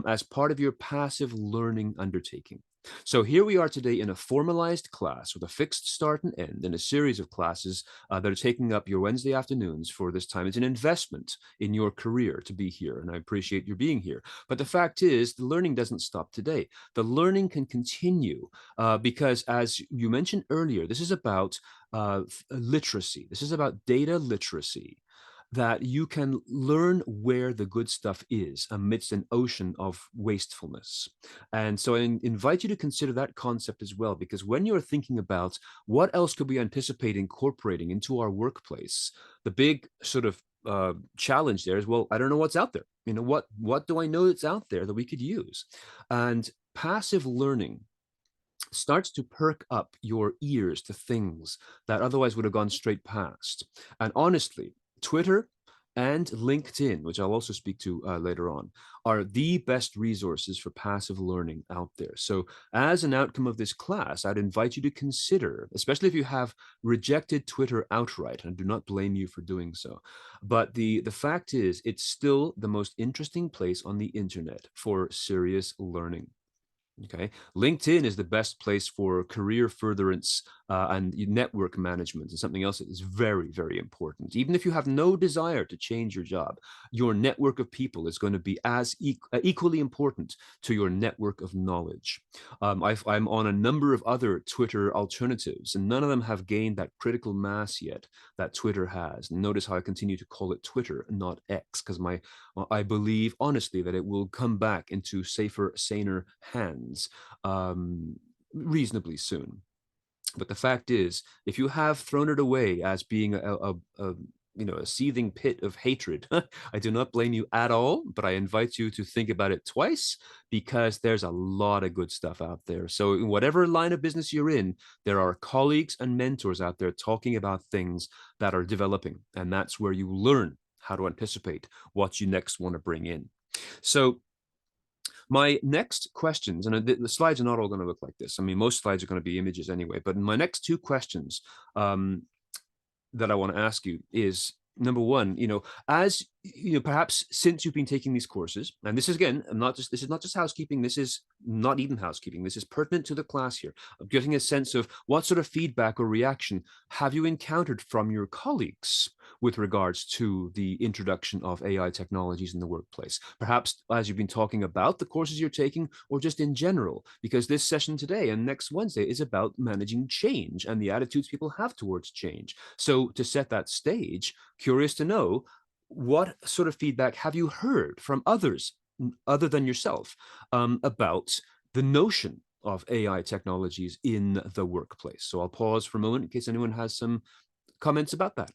as part of your passive learning undertaking. So here we are today in a formalized class with a fixed start and end in a series of classes that are taking up your Wednesday afternoons for this time. It's an investment in your career to be here, and I appreciate your being here. But the fact is, the learning doesn't stop today. The learning can continue because, as you mentioned earlier, this is about literacy. This is about data literacy, that you can learn where the good stuff is amidst an ocean of wastefulness. And so I invite you to consider that concept as well, because when you're thinking about what else could we anticipate incorporating into our workplace, the big sort of challenge there is, well, I don't know what's out there. What do I know that's out there that we could use? And passive learning starts to perk up your ears to things that otherwise would have gone straight past. And honestly, Twitter and LinkedIn, which I'll also speak to later on, are the best resources for passive learning out there. So as an outcome of this class, I'd invite you to consider, especially if you have rejected Twitter outright, and I do not blame you for doing so. But the fact is, it's still the most interesting place on the internet for serious learning. Okay, LinkedIn is the best place for career furtherance and network management, and something else that is very, very important. Even if you have no desire to change your job, your network of people is going to be as equally important to your network of knowledge. I'm on a number of other Twitter alternatives, and none of them have gained that critical mass yet that Twitter has. And notice how I continue to call it Twitter, not X, because I believe honestly that it will come back into safer, saner hands reasonably soon. But the fact is, if you have thrown it away as being a seething pit of hatred, I do not blame you at all, but I invite you to think about it twice, because there's a lot of good stuff out there. So in whatever line of business you're in, there are colleagues and mentors out there talking about things that are developing, and that's where you learn how to anticipate what you next want to bring in. So my next questions, and the slides are not all going to look like this. I mean, most slides are going to be images anyway, but my next two questions that I want to ask you is, number one, as perhaps since you've been taking these courses, and this is again, this is not just housekeeping, this is not even housekeeping, this is pertinent to the class here, of getting a sense of what sort of feedback or reaction have you encountered from your colleagues with regards to the introduction of AI technologies in the workplace. Perhaps as you've been talking about the courses you're taking, or just in general, because this session today and next Wednesday is about managing change and the attitudes people have towards change. So to set that stage, curious to know, what sort of feedback have you heard from others other than yourself about the notion of AI technologies in the workplace. So I'll pause for a moment in case anyone has some comments about that.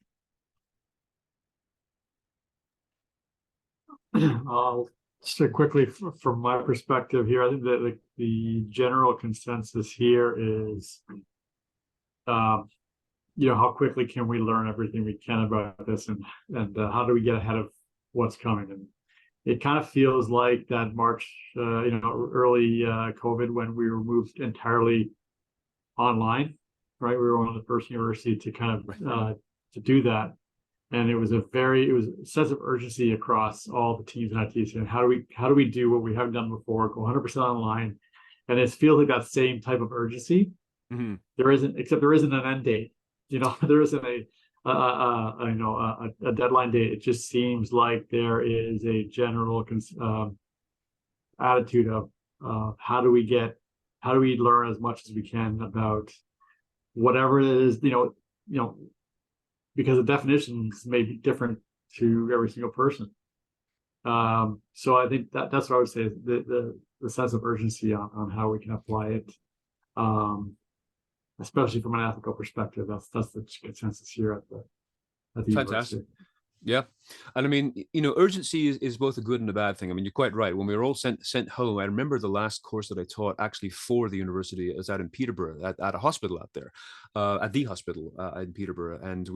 I'll just quickly from my perspective here, I think that the general consensus here is, how quickly can we learn everything we can about this, and how do we get ahead of what's coming? And it kind of feels like that March, early COVID, when we were moved entirely online, right? We were one of the first university to kind of to do that. And it was a sense of urgency across all the teams in IT saying, how do we do what we haven't done before, go 100% online? And it feels like that same type of urgency. Mm-hmm. There isn't an end date. There isn't a deadline date. It just seems like there is a general attitude of how do we learn as much as we can about whatever it is, because the definitions may be different to every single person. So I think that's what I would say is the sense of urgency on how we can apply it, especially from an ethical perspective. That's the consensus here at the Fantastic. university. Yeah. And I mean, urgency is both a good and a bad thing. I mean, you're quite right. When we were all sent home, I remember the last course that I taught actually for the university is out in Peterborough at a hospital out there, at the hospital in Peterborough. And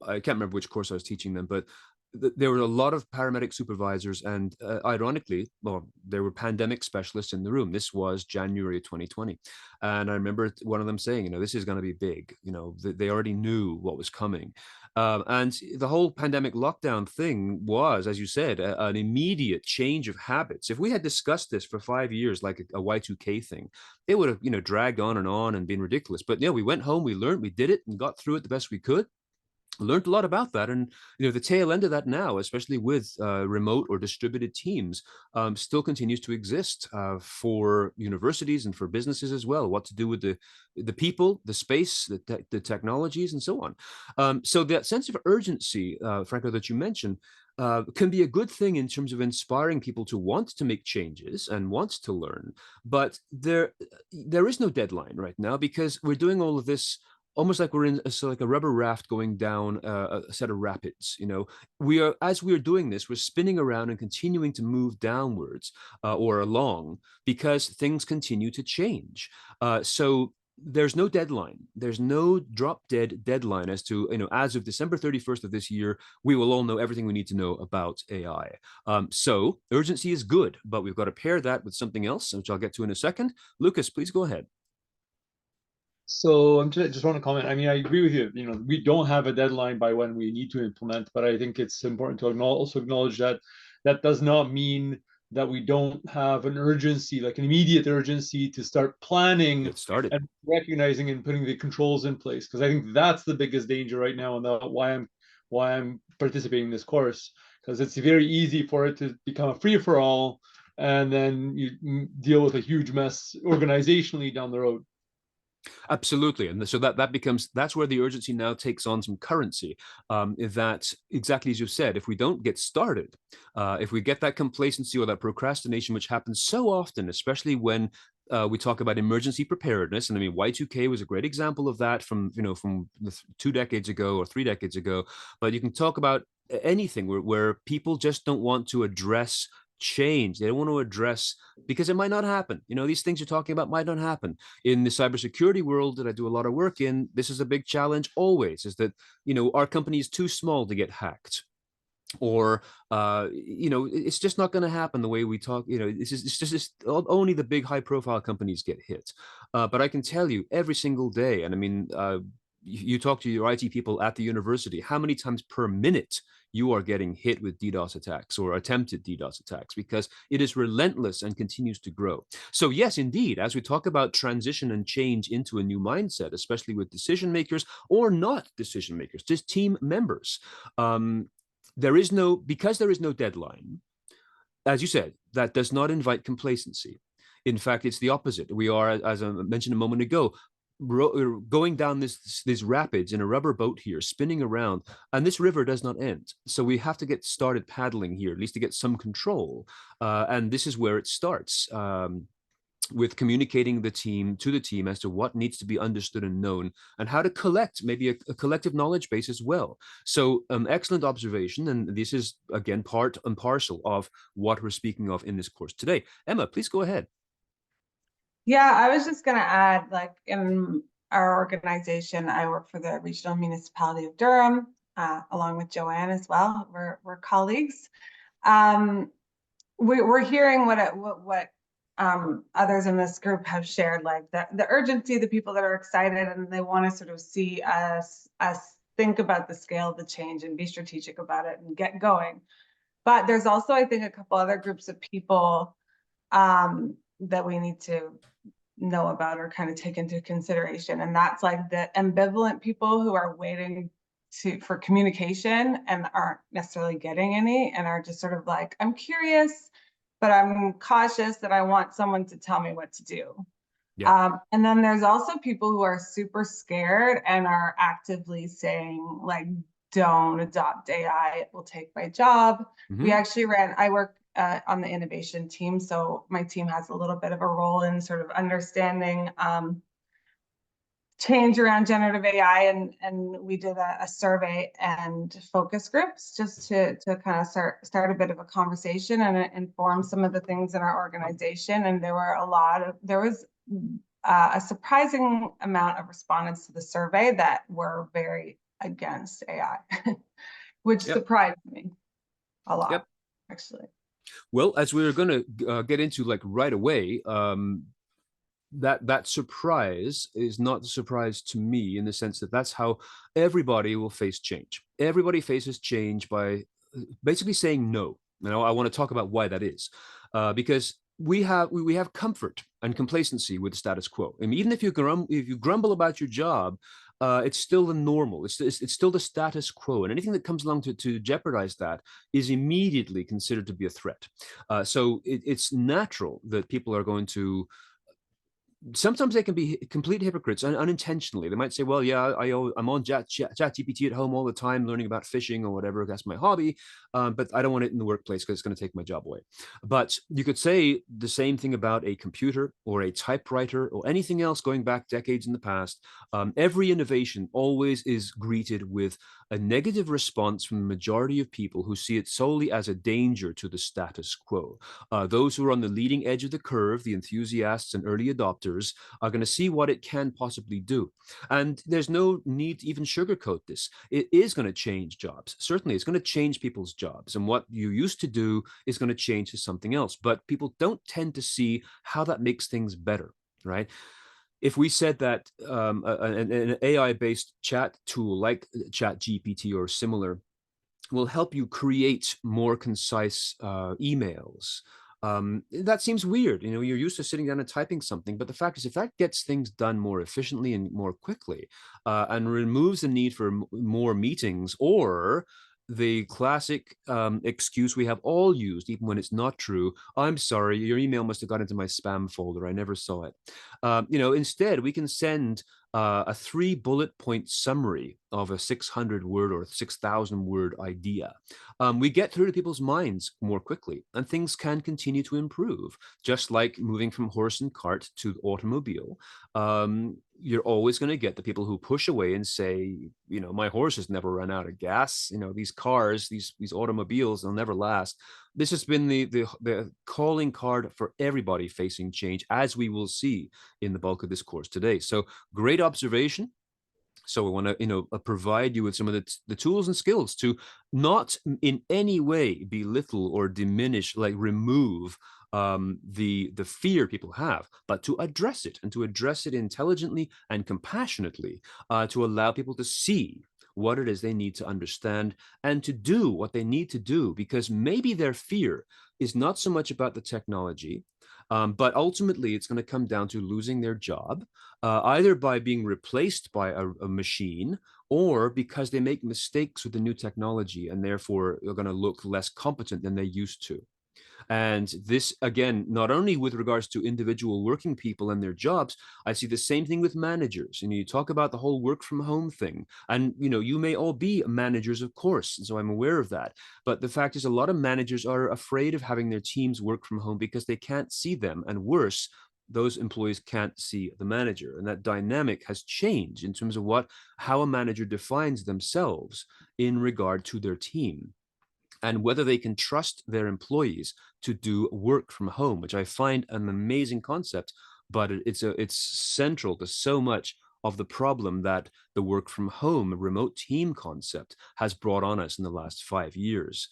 I can't remember which course I was teaching them, but there were a lot of paramedic supervisors, and ironically, well, there were pandemic specialists in the room. This was January 2020, and I remember one of them saying, this is going to be big. They already knew what was coming, and the whole pandemic lockdown thing was, as you said, an immediate change of habits. If we had discussed this for 5 years, like a Y2K thing, it would have dragged on and been ridiculous. But yeah, we went home, we learned, we did it, and got through it the best we could. Learned a lot about that, and the tail end of that now, especially with remote or distributed teams, still continues to exist for universities and for businesses as well. What to do with the people, the space, the technologies, and so on. So that sense of urgency, Franco, that you mentioned, can be a good thing in terms of inspiring people to want to make changes and want to learn. But there is no deadline right now, because we're doing all of this almost like we're in like a rubber raft going down a set of rapids. As we are doing this, we're spinning around and continuing to move downwards or along, because things continue to change. So there's no deadline. There's no drop dead deadline as to, as of December 31st of this year, we will all know everything we need to know about AI. So urgency is good, but we've got to pair that with something else, which I'll get to in a second. Lucas, please go ahead. So I just want to comment. I mean, I agree with you. We don't have a deadline by when we need to implement, but I think it's important to also acknowledge that that does not mean that we don't have an urgency, like an immediate urgency to start planning Get started. and recognizing and putting the controls in place. Because I think that's the biggest danger right now, and why I'm participating in this course, because it's very easy for it to become a free for all, and then you deal with a huge mess organizationally down the road. Absolutely. And so that's where the urgency now takes on some currency. That exactly as you said, if we don't get started, if we get that complacency or that procrastination, which happens so often, especially when we talk about emergency preparedness. And I mean, Y2K was a great example of that from 2 decades ago or 3 decades ago. But you can talk about anything where people just don't want to address change. They don't want to address, because it might not happen. These things you're talking about might not happen. In the cybersecurity world that I do a lot of work in, this is a big challenge always, is that, our company is too small to get hacked. Or it's just not going to happen the way we talk. It's just only the big high profile companies get hit. But I can tell you every single day, and I mean, you talk to your IT people at the university, how many times per minute you are getting hit with DDoS attacks or attempted DDoS attacks, because it is relentless and continues to grow. So yes, indeed, as we talk about transition and change into a new mindset, especially with decision makers or not decision makers, just team members, because there is no deadline, as you said, that does not invite complacency. In fact, it's the opposite. We are, as I mentioned a moment ago, going down these rapids in a rubber boat here, spinning around, and this river does not end. So we have to get started paddling here, at least to get some control. And this is where it starts. with communicating the team as to what needs to be understood and known, and how to collect maybe a collective knowledge base as well. So excellent observation, and this is again part and parcel of what we're speaking of in this course today. Emma, please go ahead. Yeah, I was just going to add, like in our organization, I work for the Regional Municipality of Durham, along with Joanne as well. We're colleagues. We're hearing what others in this group have shared, like the urgency, the people that are excited, and they want to sort of see us think about the scale of the change and be strategic about it and get going. But there's also, I think, a couple other groups of people that we need to know about or kind of take into consideration, and that's like the ambivalent people who are waiting for communication and aren't necessarily getting any, and are just sort of like, I'm curious, but I'm cautious that I want someone to tell me what to do. Yeah. And then there's also people who are super scared and are actively saying, like, don't adopt AI, it will take my job. We actually I work on the innovation team, so my team has a little bit of a role in sort of understanding change around generative AI, and we did a survey and focus groups just to kind of start a bit of a conversation and inform some of the things in our organization. And there was a surprising amount of respondents to the survey that were very against AI, which surprised me a lot, actually. Well, as we're going to get into like right away, that surprise is not a surprise to me, in the sense that that's how everybody will face change. Everybody faces change by basically saying no. Now, I want to talk about why that is, because we have comfort and complacency with the status quo. I mean, even if you grumble about your job, it's still the normal. It's still the status quo, and anything that comes along to jeopardize that is immediately considered to be a threat. So it's natural that people are going to. Sometimes they can be complete hypocrites unintentionally. They might say, well, yeah, I'm on ChatGPT at home all the time, learning about fishing or whatever. That's my hobby. But I don't want it in the workplace because it's going to take my job away. But you could say the same thing about a computer or a typewriter or anything else going back decades in the past. Every innovation always is greeted with a negative response from the majority of people who see it solely as a danger to the status quo. Those who are on the leading edge of the curve, the enthusiasts and early adopters, are going to see what it can possibly do. And there's no need to even sugarcoat this. It is going to change jobs. Certainly, it's going to change people's jobs. And what you used to do is going to change to something else. But people don't tend to see how that makes things better, right? If we said that an AI-based chat tool like ChatGPT or similar will help you create more concise emails, that seems weird. You know, you're used to sitting down and typing something, but the fact is, if that gets things done more efficiently and more quickly, and removes the need for more meetings, or the classic excuse we have all used, even when it's not true, I'm sorry, your email must have got into my spam folder, I never saw it. Instead, we can send a 3 bullet point summary of a 600 word or 6,000 word idea. We get through to people's minds more quickly, and things can continue to improve. Just like moving from horse and cart to automobile, you're always going to get the people who push away and say, my horse has never run out of gas. These cars, these automobiles, they'll never last. This has been the calling card for everybody facing change, as we will see in the bulk of this course today. So great observation. So we want to, provide you with some of the tools and skills to not in any way belittle or diminish, like remove the fear people have, but to address it, and to address it intelligently and compassionately, to allow people to see what it is they need to understand and to do what they need to do, because maybe their fear is not so much about the technology, but ultimately it's going to come down to losing their job, either by being replaced by a machine, or because they make mistakes with the new technology and therefore are going to look less competent than they used to. And this, again, not only with regards to individual working people and their jobs, I see the same thing with managers. You talk about the whole work from home thing, and you may all be managers, of course, and so I'm aware of that. But the fact is, a lot of managers are afraid of having their teams work from home because they can't see them, and worse, those employees can't see the manager. And that dynamic has changed in terms of how a manager defines themselves in regard to their team, and whether they can trust their employees to do work from home, which I find an amazing concept, but it's central to so much of the problem that the work from home remote team concept has brought on us in the last 5 years.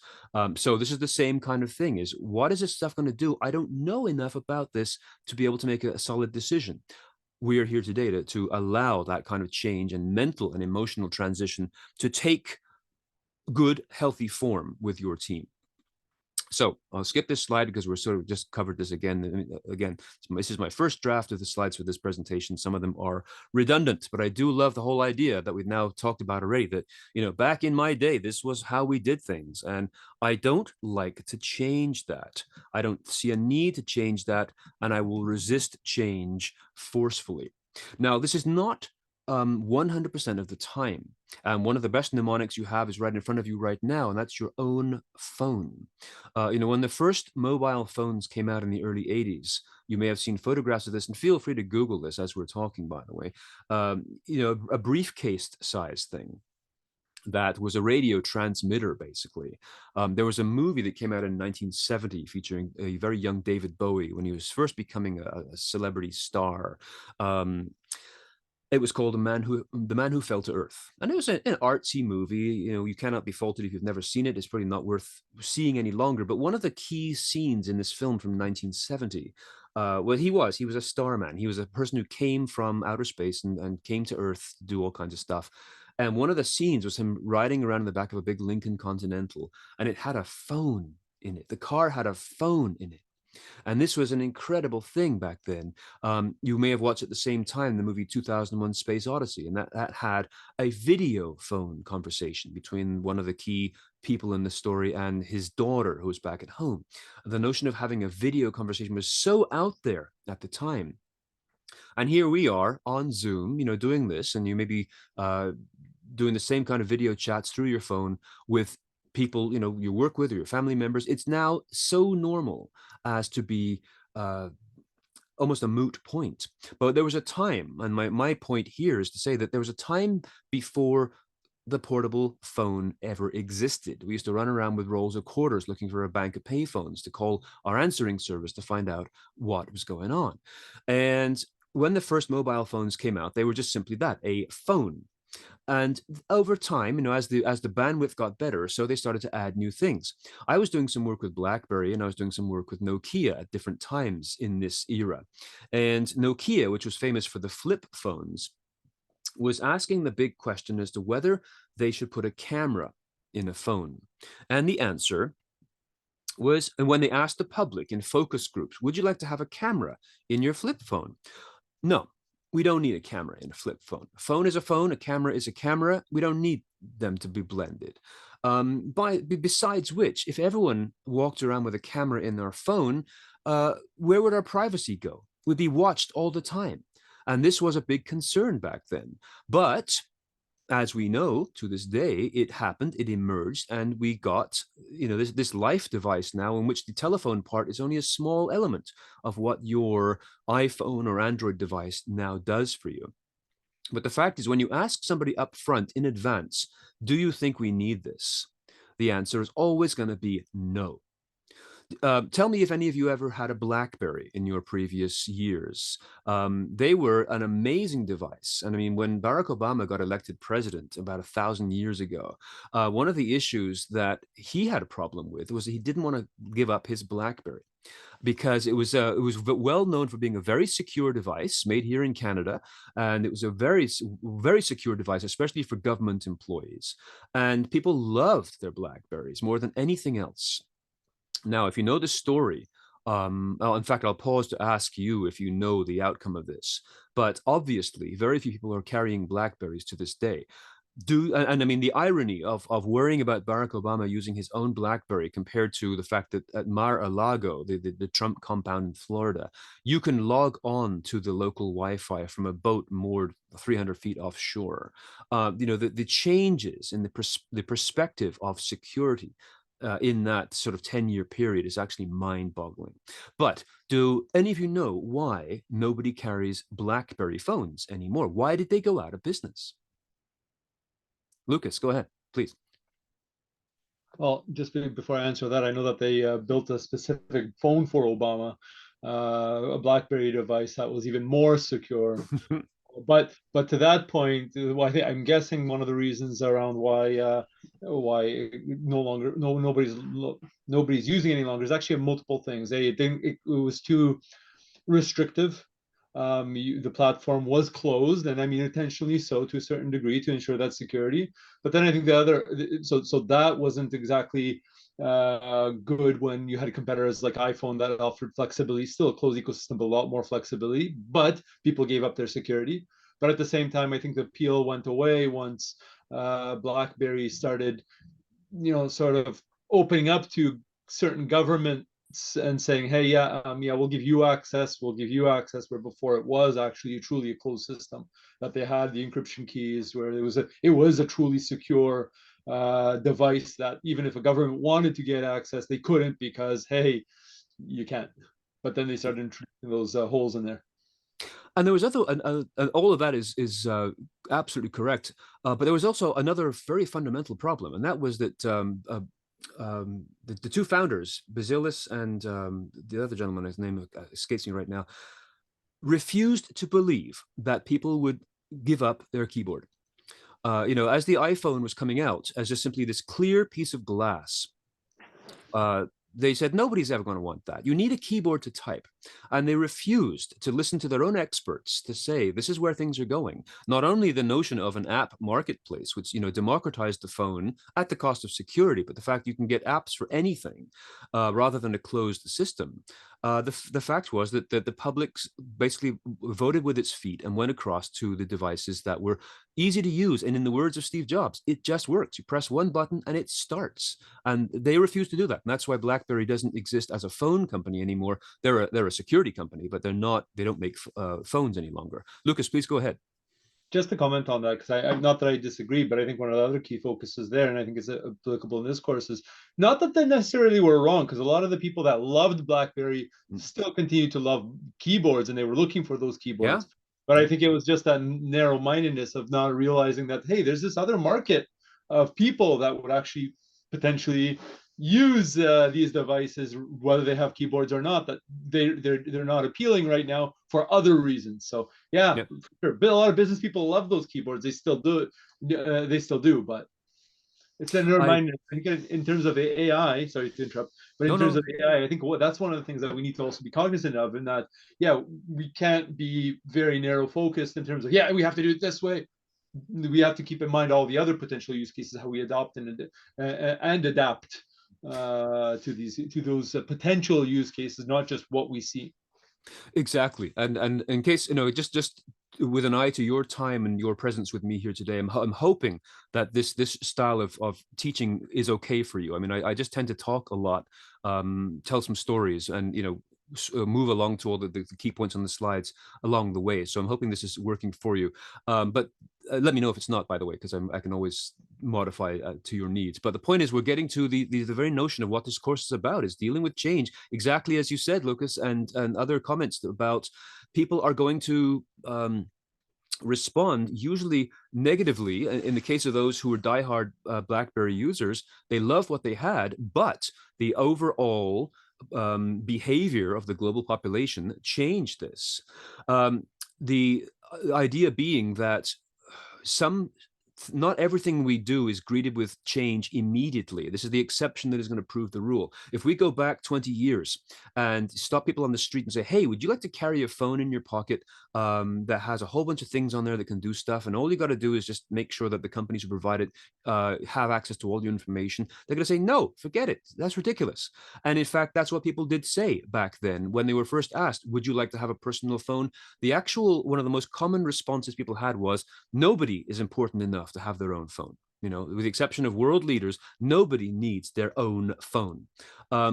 So this is the same kind of thing: is what is this stuff going to do? I don't know enough about this to be able to make a solid decision. We are here today to allow that kind of change and mental and emotional transition to take good, healthy form with your team. So I'll skip this slide because we're sort of just covered this again. Again, this is my first draft of the slides for this presentation. Some of them are redundant, but I do love the whole idea that we've now talked about already, that, back in my day, this was how we did things. And I don't like to change that. I don't see a need to change that, and I will resist change forcefully. Now, this is not 100% of the time. And one of the best mnemonics you have is right in front of you right now, and that's your own phone. When the first mobile phones came out in the early 80s, you may have seen photographs of this, and feel free to Google this as we're talking, by the way. A briefcase size thing that was a radio transmitter, basically. There was a movie that came out in 1970 featuring a very young David Bowie when he was first becoming a celebrity star. It was called The Man Who Fell to Earth. And it was an artsy movie. You cannot be faulted if you've never seen it. It's probably not worth seeing any longer. But one of the key scenes in this film from 1970, he was a starman. He was a person who came from outer space and came to Earth to do all kinds of stuff. And one of the scenes was him riding around in the back of a big Lincoln Continental, and it had a phone in it. The car had a phone in it. And this was an incredible thing back then. You may have watched at the same time the movie 2001: Space Odyssey, and that had a video phone conversation between one of the key people in the story and his daughter, who was back at home. The notion of having a video conversation was so out there at the time. And here we are on Zoom, doing this, and you may be doing the same kind of video chats through your phone with people you work with or your family members. It's now so normal as to be almost a moot point. But there was a time, and my point here is to say that there was a time before the portable phone ever existed. We used to run around with rolls of quarters looking for a bank of payphones to call our answering service to find out what was going on. And when the first mobile phones came out, they were just simply that, a phone. And over time, as the bandwidth got better, so they started to add new things. I was doing some work with BlackBerry, and I was doing some work with Nokia at different times in this era. And Nokia, which was famous for the flip phones, was asking the big question as to whether they should put a camera in a phone. And the answer was, and when they asked the public in focus groups, would you like to have a camera in your flip phone? No, we don't need a camera in a flip phone. A phone is a phone, a camera is a camera. We don't need them to be blended. Besides which, if everyone walked around with a camera in their phone, where would our privacy go? We'd be watched all the time. And this was a big concern back then. But as we know, to this day, it happened, it emerged, and we got, this life device now, in which the telephone part is only a small element of what your iPhone or Android device now does for you. But the fact is, when you ask somebody up front in advance, do you think we need this? The answer is always going to be no. Tell me if any of you ever had a BlackBerry in your previous years. They were an amazing device. And I mean, when Barack Obama got elected president about 1,000 years ago, one of the issues that he had a problem with was that he didn't want to give up his BlackBerry, because it was well known for being a very secure device made here in Canada, and it was a very, very secure device, especially for government employees. And people loved their BlackBerries more than anything else. Now, if you know the story, in fact, I'll pause to ask you if you know the outcome of this. But obviously, very few people are carrying BlackBerries to this day. And I mean, the irony of worrying about Barack Obama using his own BlackBerry compared to the fact that at Mar-a-Lago, the Trump compound in Florida, you can log on to the local Wi-Fi from a boat moored 300 feet offshore. The changes in the perspective of security in that sort of 10-year period is actually mind-boggling. But do any of you know why nobody carries BlackBerry phones anymore? Why did they go out of business? Lucas, go ahead, please. Well, just before I answer that, I know that they built a specific phone for Obama, a BlackBerry device that was even more secure. But to that point, I'm guessing one of the reasons around why nobody's using it any longer is actually multiple things. It was too restrictive. The platform was closed, and I mean intentionally so to a certain degree to ensure that security. But then I think so that wasn't exactly good when you had competitors like iPhone that offered flexibility, still a closed ecosystem, but a lot more flexibility, but people gave up their security. But at the same time, I think the appeal went away once BlackBerry started, sort of opening up to certain governments and saying, hey, yeah, we'll give you access, where before it was actually truly a closed system, that they had the encryption keys, where it was a truly secure device that even if a government wanted to get access, they couldn't because, hey, you can't. But then they started introducing those holes in there. And there was all of that is absolutely correct. But there was also another very fundamental problem, and that was that the two founders, Basilis and the other gentleman, his name escapes me right now, refused to believe that people would give up their keyboard. As the iPhone was coming out as just simply this clear piece of glass, they said, nobody's ever going to want that. You need a keyboard to type. And they refused to listen to their own experts to say, this is where things are going. Not only the notion of an app marketplace, which, democratized the phone at the cost of security, but the fact you can get apps for anything rather than a closed system. The fact was that the public basically voted with its feet and went across to the devices that were easy to use. And in the words of Steve Jobs, it just works. You press one button and it starts. And they refuse to do that. And that's why BlackBerry doesn't exist as a phone company anymore. They're a security company, but they don't make phones any longer. Lucas, please go ahead. Just to comment on that, because I'm not that I disagree, but I think one of the other key focuses there, and I think it's applicable in this course, is not that they necessarily were wrong, because a lot of the people that loved BlackBerry still continue to love keyboards, and they were looking for those keyboards. Yeah. But I think it was just that narrow-mindedness of not realizing that, hey, there's this other market of people that would actually potentially use these devices, whether they have keyboards or not, that they're not appealing right now for other reasons. So yeah, sure. A lot of business people love those keyboards. They still do it. But it's a reminder. I think in terms of AI, sorry to interrupt, but in terms of AI, I think that's one of the things that we need to also be cognizant of, in that, we can't be very narrow focused in terms of, we have to do it this way. We have to keep in mind all the other potential use cases, how we adopt and adapt to those potential use cases, not just what we see. Exactly. And in case, just with an eye to your time and your presence with me here today, I'm hoping that this style of teaching is okay for you. I mean, I just tend to talk a lot, tell some stories, and move along to all the key points on the slides along the way. So I'm hoping this is working for you. But let me know if it's not, by the way, because I can always modify to your needs. But the point is, we're getting to the very notion of what this course is about, is dealing with change, exactly as you said, Lucas, and other comments about people are going to respond usually negatively. In the case of those who are diehard BlackBerry users, they love what they had, but the overall behavior of the global population changed this. The idea being that not everything we do is greeted with change immediately. This is the exception that is going to prove the rule. If we go back 20 years and stop people on the street and say, hey, would you like to carry a phone in your pocket that has a whole bunch of things on there that can do stuff, and all you got to do is just make sure that the companies who provide it have access to all your information, they're going to say, no, forget it. That's ridiculous. And in fact, that's what people did say back then when they were first asked, would you like to have a personal phone? One of the most common responses people had was, nobody is important enough to have their own phone. With the exception of world leaders, nobody needs their own phone.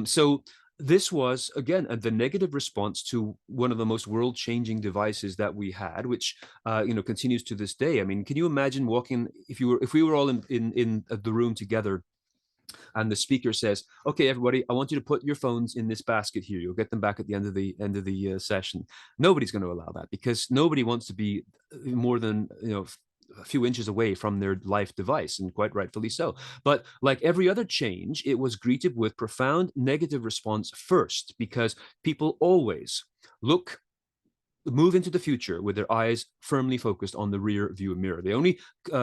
So this was, again, the negative response to one of the most world-changing devices that we had, which continues to this day. I mean, can you imagine walking, if we were all in the room together and the speaker says, "Okay, everybody, I want you to put your phones in this basket here. You'll get them back at the end of the session." Nobody's going to allow that, because nobody wants to be more than a few inches away from their life device, and quite rightfully so. But like every other change, it was greeted with profound negative response first, because people always move into the future with their eyes firmly focused on the rear view mirror. They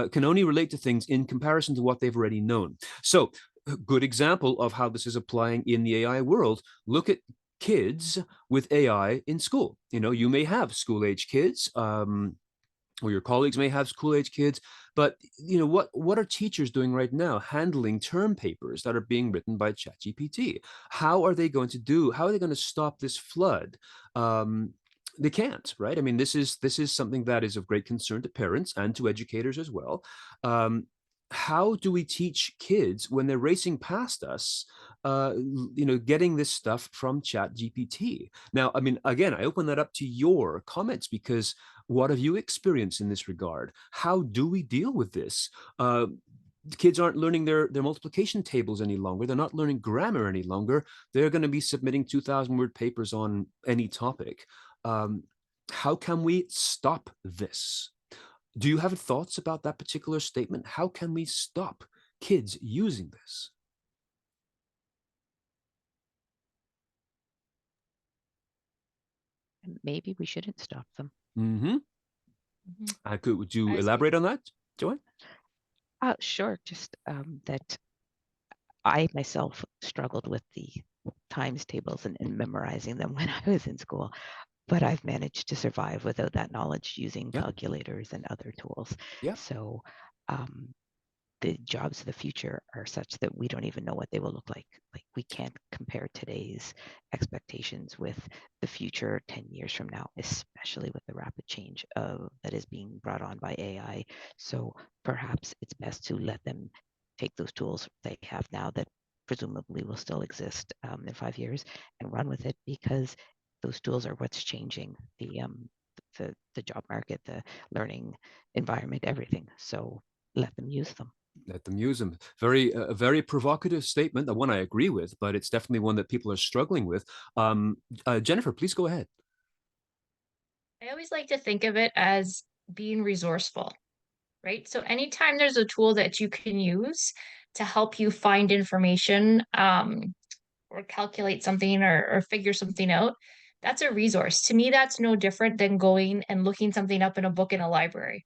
can only relate to things in comparison to what they've already known. So, a good example of how this is applying in the AI world: look at kids with AI in school. You may have school-age kids, or your colleagues may have school-age kids, but what are teachers doing right now? Handling term papers that are being written by ChatGPT. How are they going to stop this flood? They can't, right? I mean, this is something that is of great concern to parents and to educators as well. How do we teach kids when they're racing past us, getting this stuff from ChatGPT? Now, I mean, again, I open that up to your comments, because what have you experienced in this regard? How do we deal with this? Kids aren't learning their multiplication tables any longer. They're not learning grammar any longer. They're going to be submitting 2,000-word papers on any topic. How can we stop this? Do you have thoughts about that particular statement? How can we stop kids using this? Maybe we shouldn't stop them. Mm-hmm. Would you elaborate on that, Joanne? Sure. Just that I myself struggled with the times tables and memorizing them when I was in school, but I've managed to survive without that knowledge using calculators and other tools. Yeah. So the jobs of the future are such that we don't even know what they will look like. Like, we can't compare today's expectations with the future 10 years from now, especially with the rapid change that is being brought on by AI. So perhaps it's best to let them take those tools they have now that presumably will still exist in 5 years, and run with it, because those tools are what's changing the job market, the learning environment, everything. So let them use them. Let them use them. A very provocative statement, the one I agree with, but it's definitely one that people are struggling with. Jennifer, please go ahead. I always like to think of it as being resourceful, right? So anytime there's a tool that you can use to help you find information, or calculate something, or figure something out, that's a resource. To me, that's no different than going and looking something up in a book in a library.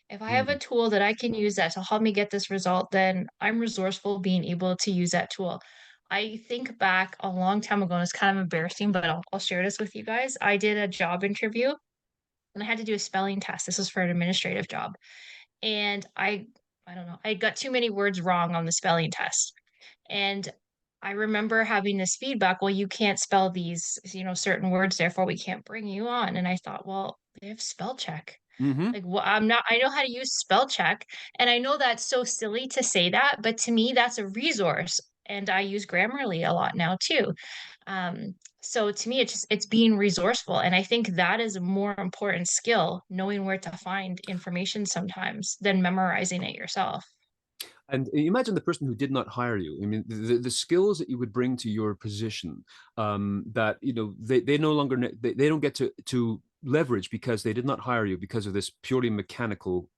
If I have a tool that I can use that to help me get this result, then I'm resourceful being able to use that tool. I think back a long time ago, and it's kind of embarrassing, but I'll share this with you guys. I did a job interview and I had to do a spelling test. This was for an administrative job. And I don't know, I got too many words wrong on the spelling test. And I remember having this feedback, well, you can't spell these, certain words, therefore we can't bring you on. And I thought, well, they have spell check. Like, well, I know how to use spell check. And I know that's so silly to say that, but to me, that's a resource. And I use Grammarly a lot now too. Um, so to me, it's being resourceful. And I think that is a more important skill, knowing where to find information sometimes than memorizing it yourself. And imagine the person who did not hire you. I mean, the skills that you would bring to your position, that they no longer they don't get to leverage, because they did not hire you because of this purely mechanical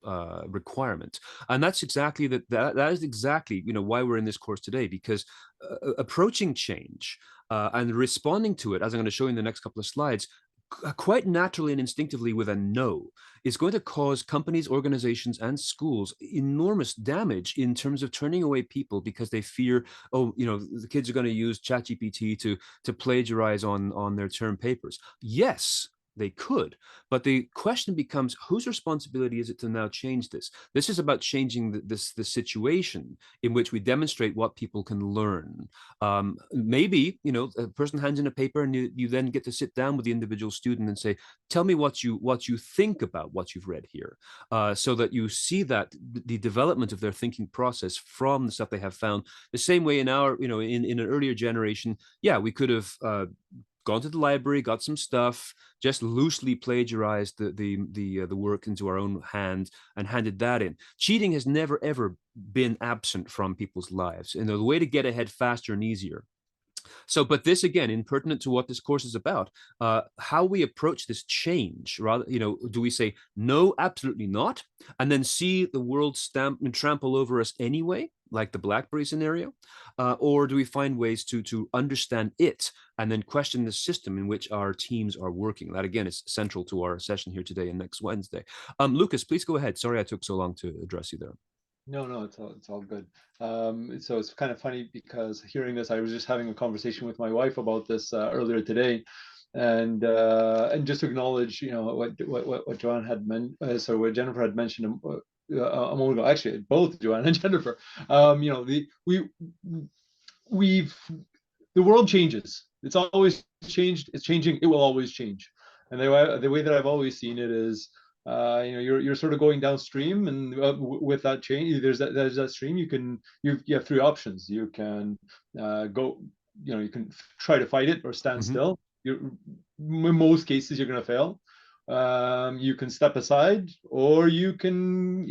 requirement. And that's exactly that is exactly why we're in this course today, because approaching change and responding to it, as I'm going to show you in the next couple of slides, quite naturally and instinctively with a no, is going to cause companies, organizations, and schools enormous damage in terms of turning away people because they fear, oh, the kids are going to use ChatGPT to plagiarize on their term papers. Yes, they could, but the question becomes, whose responsibility is it to now change this? This is about changing the situation in which we demonstrate what people can learn. Maybe a person hands in a paper, and you then get to sit down with the individual student and say, tell me what you think about what you've read here, so that you see that the development of their thinking process from the stuff they have found. The same way in our in an earlier generation, yeah, we could have gone to the library, got some stuff, just loosely plagiarized the work into our own hand and handed that in. Cheating has never ever been absent from people's lives. And the way to get ahead faster and easier. So, but this again, impertinent to what this course is about, how we approach this change, rather, do we say, no, absolutely not, and then see the world stamp and trample over us anyway, like the BlackBerry scenario? Or do we find ways to understand it and then question the system in which our teams are working? That again is central to our session here today and next Wednesday. Lucas, please go ahead. Sorry I took so long to address you there. No, it's all good. So it's kind of funny because hearing this, I was just having a conversation with my wife about this earlier today, and just to acknowledge, what Joanne had what Jennifer had mentioned a moment ago. Actually, both Joanne and Jennifer. The world changes. It's always changed. It's changing. It will always change. And the way that I've always seen it is, you're sort of going downstream, and with that change, there's that stream. You have three options. You can go, you can try to fight it or stand still. In most cases, you're going to fail. You can step aside, or you can,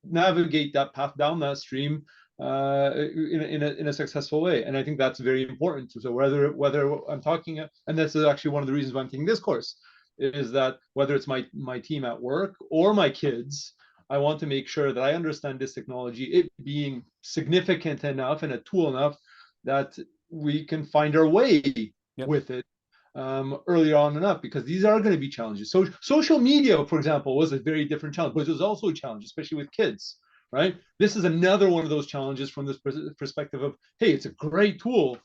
navigate that path down that stream in a successful way. And I think that's very important. So whether I'm talking, and that's actually one of the reasons why I'm taking this course, is that whether it's my team at work or my kids, I want to make sure that I understand this technology, it being significant enough and a tool enough that we can find our way with it early on enough, because these are going to be challenges. So social media, for example, was a very different challenge, but it was also a challenge, especially with kids, right? This is another one of those challenges from this perspective of, hey, it's a great tool,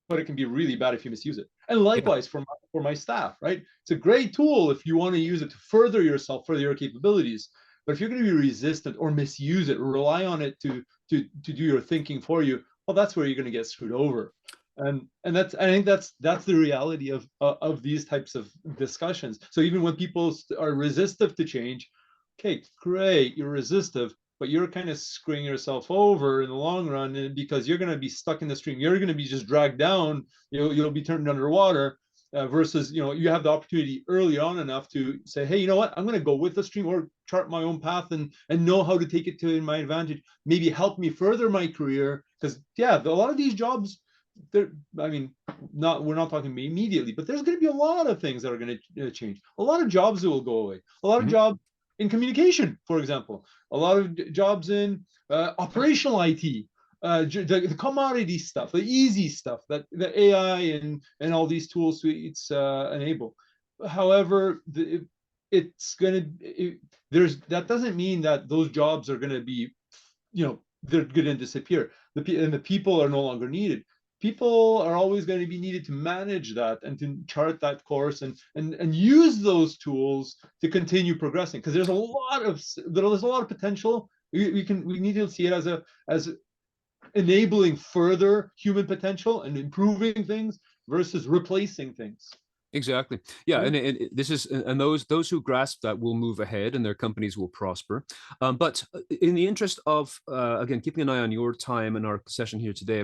but it can be really bad if you misuse it. And likewise for my staff, right? It's a great tool if you want to use it to further yourself, further your capabilities. But if you're going to be resistant or misuse it, or rely on it to do your thinking for you, well, that's where you're going to get screwed over. And I think that's the reality of these types of discussions. So even when people are resistive to change, okay, great, you're resistive, but you're kind of screwing yourself over in the long run, because you're going to be stuck in the stream. You're going to be just dragged down. You'll be turned underwater. Versus, you have the opportunity early on enough to say, hey, you know what? I'm going to go with the stream, or chart my own path and know how to take it to my advantage. Maybe help me further my career, because a lot of these jobs, we're not talking immediately, but there's going to be a lot of things that are going to change. A lot of jobs that will go away. A lot of jobs in communication, for example. A lot of jobs in operational IT. The commodity stuff, the easy stuff that the AI and all these tool suites enable. However, that doesn't mean that those jobs are going to be, they're going to disappear. The people are no longer needed. People are always going to be needed to manage that and to chart that course and use those tools to continue progressing, because there's a lot of potential. We need to see it as enabling further human potential and improving things versus replacing things. Exactly. Yeah, and this is, and those who grasp that will move ahead, and their companies will prosper. But in the interest of again keeping an eye on your time and our session here today,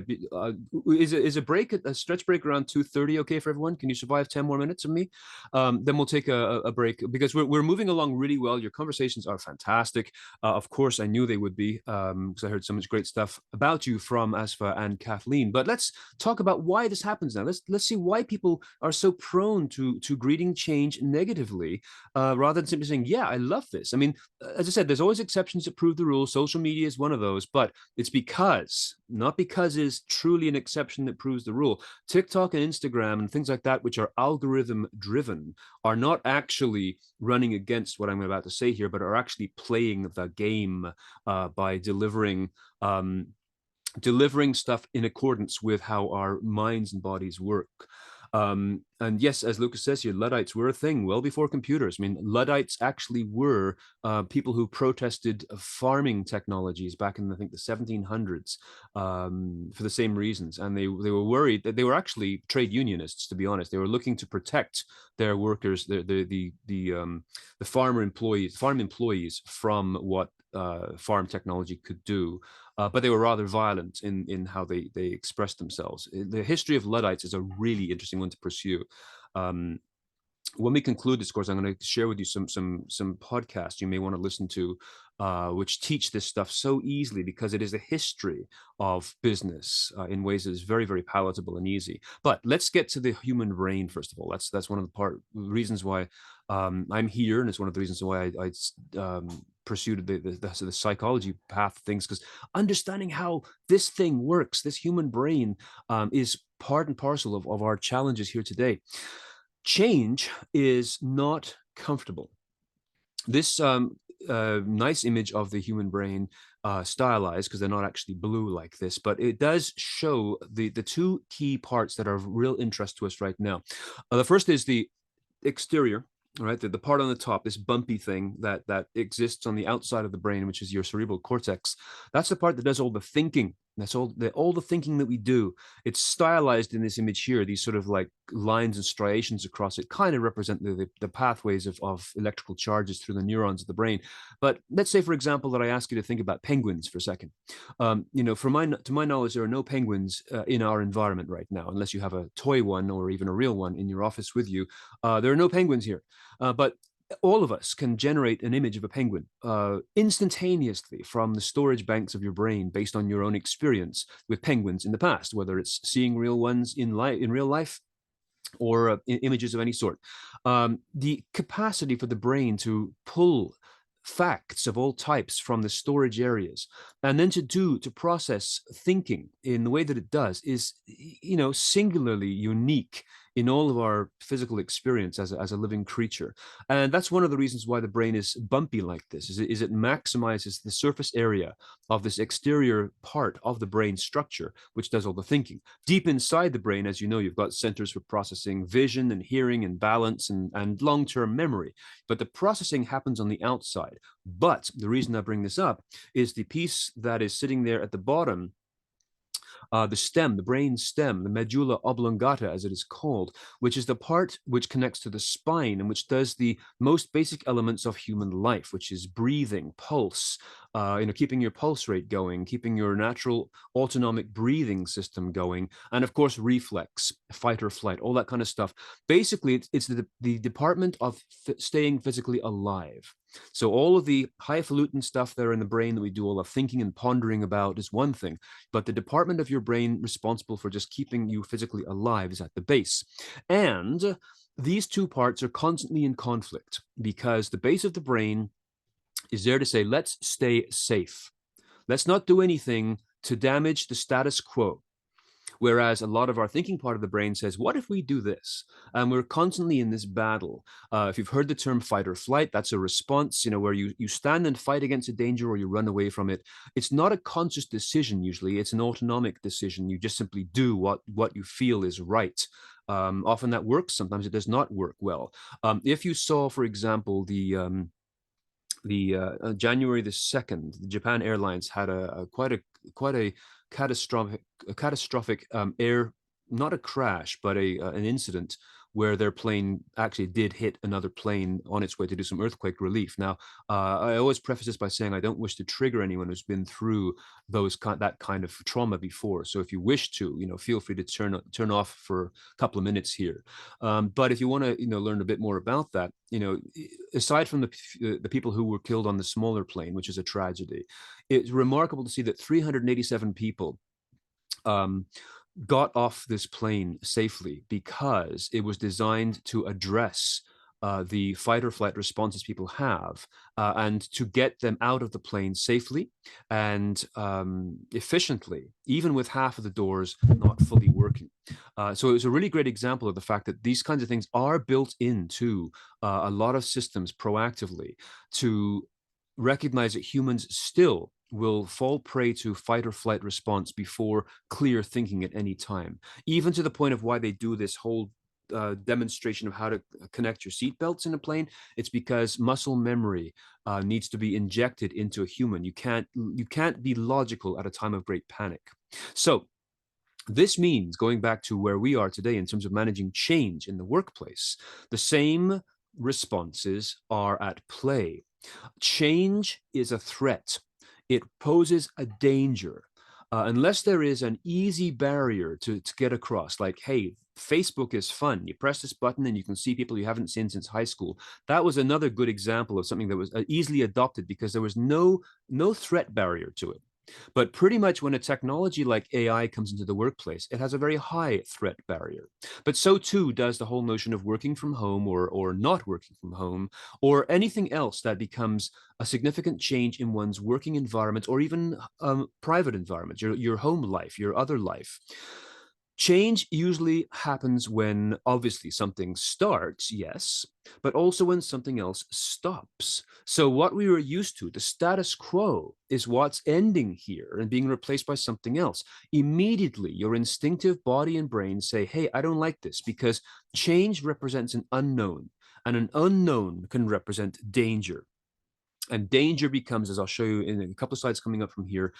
is a stretch break around 2:30 okay for everyone? Can you survive 10 more minutes of me? Then we'll take a break, because we're moving along really well. Your conversations are fantastic. Of course, I knew they would be, because I heard so much great stuff about you from Asfa and Kathleen. But let's talk about why this happens now. Let's see why people are so prone to greeting change negatively, rather than simply saying, yeah, I love this. I mean, as I said, there's always exceptions that prove the rule. Social media is one of those, but it's not because it's truly an exception that proves the rule. TikTok and Instagram and things like that, which are algorithm driven, are not actually running against what I'm about to say here, but are actually playing the game by delivering stuff in accordance with how our minds and bodies work. And yes, as Lucas says here, Luddites were a thing well before computers. I mean, Luddites actually were people who protested farming technologies back in, I think, the 1700s for the same reasons. And they were worried that they were actually trade unionists, to be honest. They were looking to protect their workers, the farm employees from what farm technology could do, but they were rather violent in how they expressed themselves. The history of Luddites is a really interesting one to pursue. When we conclude this course, I'm going to share with you some podcasts you may want to listen to, which teach this stuff so easily, because it is a history of business in ways that is very, very palatable and easy. But let's get to the human brain first of all. That's one of the reasons why I'm here, and it's one of the reasons why I pursued the psychology path of things, because understanding how this thing works, this human brain, is part and parcel of our challenges here today. Change is not comfortable. This nice image of the human brain, stylized, because they're not actually blue like this, but it does show the two key parts that are of real interest to us right now. The first is the exterior, right? The part on the top, this bumpy thing that exists on the outside of the brain, which is your cerebral cortex. That's the part that does all the thinking. That's all the thinking that we do. It's stylized in this image here. These sort of like lines and striations across it kind of represent the pathways of electrical charges through the neurons of the brain. But let's say, for example, that I ask you to think about penguins for a second. You know, to my knowledge, there are no penguins in our environment right now, unless you have a toy one or even a real one in your office with you. There are no penguins here, but all of us can generate an image of a penguin instantaneously from the storage banks of your brain based on your own experience with penguins in the past, whether it's seeing real ones in real life or images of any sort. The capacity for the brain to pull facts of all types from the storage areas and then to process thinking in the way that it does is, you know, singularly unique in all of our physical experience as a living creature. And that's one of the reasons why the brain is bumpy like this, is it maximizes the surface area of this exterior part of the brain structure, which does all the thinking. Deep inside the brain, as you know, you've got centers for processing vision and hearing and balance and long-term memory. But the processing happens on the outside. But the reason I bring this up is the piece that is sitting there at the bottom, the stem, the brain stem, the medulla oblongata, as it is called, which is the part which connects to the spine and which does the most basic elements of human life, which is breathing, pulse, keeping your pulse rate going, keeping your natural autonomic breathing system going, and of course, reflex, fight or flight, all that kind of stuff. Basically, it's the department of staying physically alive. So all of the highfalutin stuff there in the brain that we do all the thinking and pondering about is one thing, but the department of your brain responsible for just keeping you physically alive is at the base. And these two parts are constantly in conflict because the base of the brain is there to say, let's stay safe. Let's not do anything to damage the status quo. Whereas a lot of our thinking part of the brain says, what if we do this? And we're constantly in this battle. If you've heard the term fight or flight, that's a response, where you stand and fight against a danger or you run away from it. It's not a conscious decision usually. It's an autonomic decision. You just simply do what you feel is right. Often that works. Sometimes it does not work well. If you saw, for example, the January the 2nd, the Japan Airlines had quite a catastrophic air, not a crash, but an incident where their plane actually did hit another plane on its way to do some earthquake relief. Now, I always preface this by saying I don't wish to trigger anyone who's been through that kind of trauma before. So if you wish to, feel free to turn off for a couple of minutes here. But if you want to, learn a bit more about that, aside from the people who were killed on the smaller plane, which is a tragedy, it's remarkable to see that 387 people got off this plane safely because it was designed to address the fight or flight responses people have and to get them out of the plane safely and efficiently, even with half of the doors not fully working. So it was a really great example of the fact that these kinds of things are built into a lot of systems proactively to recognize that humans still will fall prey to fight or flight response before clear thinking at any time, even to the point of why they do this whole demonstration of how to connect your seatbelts in a plane. It's because muscle memory needs to be injected into a human. You can't be logical at a time of great panic. So this means, going back to where we are today in terms of managing change in the workplace, the same responses are at play. Change is a threat. It poses a danger. Unless there is an easy barrier to get across, like, hey, Facebook is fun. You press this button and you can see people you haven't seen since high school. That was another good example of something that was easily adopted because there was no threat barrier to it. But pretty much when a technology like AI comes into the workplace, it has a very high threat barrier. But so too does the whole notion of working from home or not working from home, or anything else that becomes a significant change in one's working environment or even private environment, your home life, your other life. Change usually happens when obviously something starts, yes, but also when something else stops. So what we were used to, the status quo, is what's ending here and being replaced by something else. Immediately, your instinctive body and brain say, hey, I don't like this, because change represents an unknown, and an unknown can represent danger. And danger becomes, as I'll show you in a couple of slides coming up from here,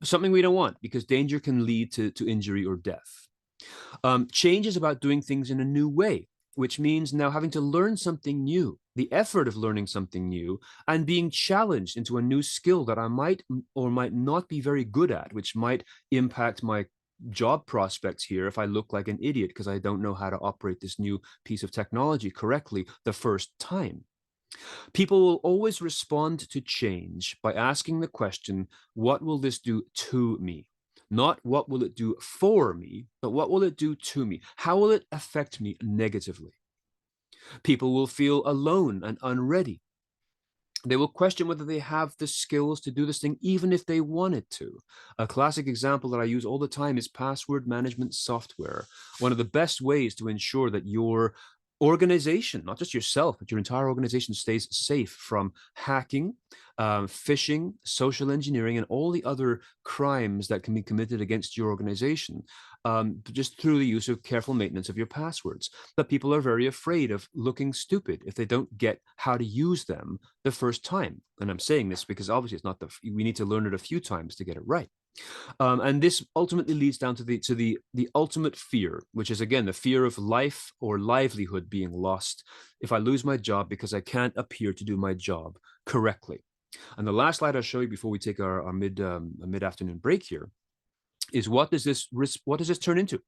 something we don't want, because danger can lead to injury or death. Change is about doing things in a new way, which means now having to learn something new, the effort of learning something new, and being challenged into a new skill that I might or might not be very good at, which might impact my job prospects here if I look like an idiot because I don't know how to operate this new piece of technology correctly the first time. People will always respond to change by asking the question, what will this do to me? Not what will it do for me, but what will it do to me? How will it affect me negatively? People will feel alone and unready. They will question whether they have the skills to do this thing, even if they wanted to. A classic example that I use all the time is password management software. One of the best ways to ensure that your organization, not just yourself, but your entire organization stays safe from hacking, phishing, social engineering, and all the other crimes that can be committed against your organization, just through the use of careful maintenance of your passwords. But people are very afraid of looking stupid if they don't get how to use them the first time. And I'm saying this because obviously it's not we need to learn it a few times to get it right. And this ultimately leads down to the ultimate fear, which is, again, the fear of life or livelihood being lost if I lose my job because I can't appear to do my job correctly. And the last slide I'll show you before we take our mid-afternoon break here is, what does this turn into?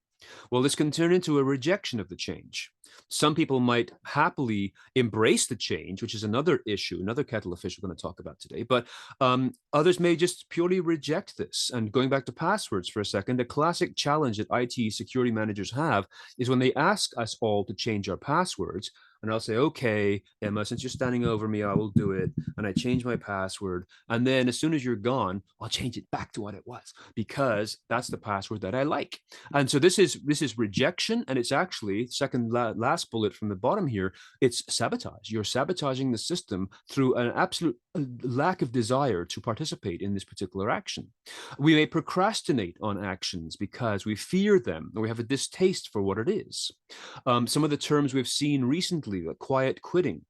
Well, this can turn into a rejection of the change. Some people might happily embrace the change, which is another issue, another kettle of fish we're going to talk about today. But others may just purely reject this. And going back to passwords for a second, the classic challenge that IT security managers have is when they ask us all to change our passwords. And I'll say, okay, Emma, since you're standing over me, I will do it. And I change my password. And then as soon as you're gone, I'll change it back to what it was, because that's the password that I like. And so this is rejection. And it's actually, second last bullet from the bottom here, it's sabotage. You're sabotaging the system through an absolute lack of desire to participate in this particular action. We may procrastinate on actions because we fear them or we have a distaste for what it is. Some of the terms we've seen recently, like quiet quitting,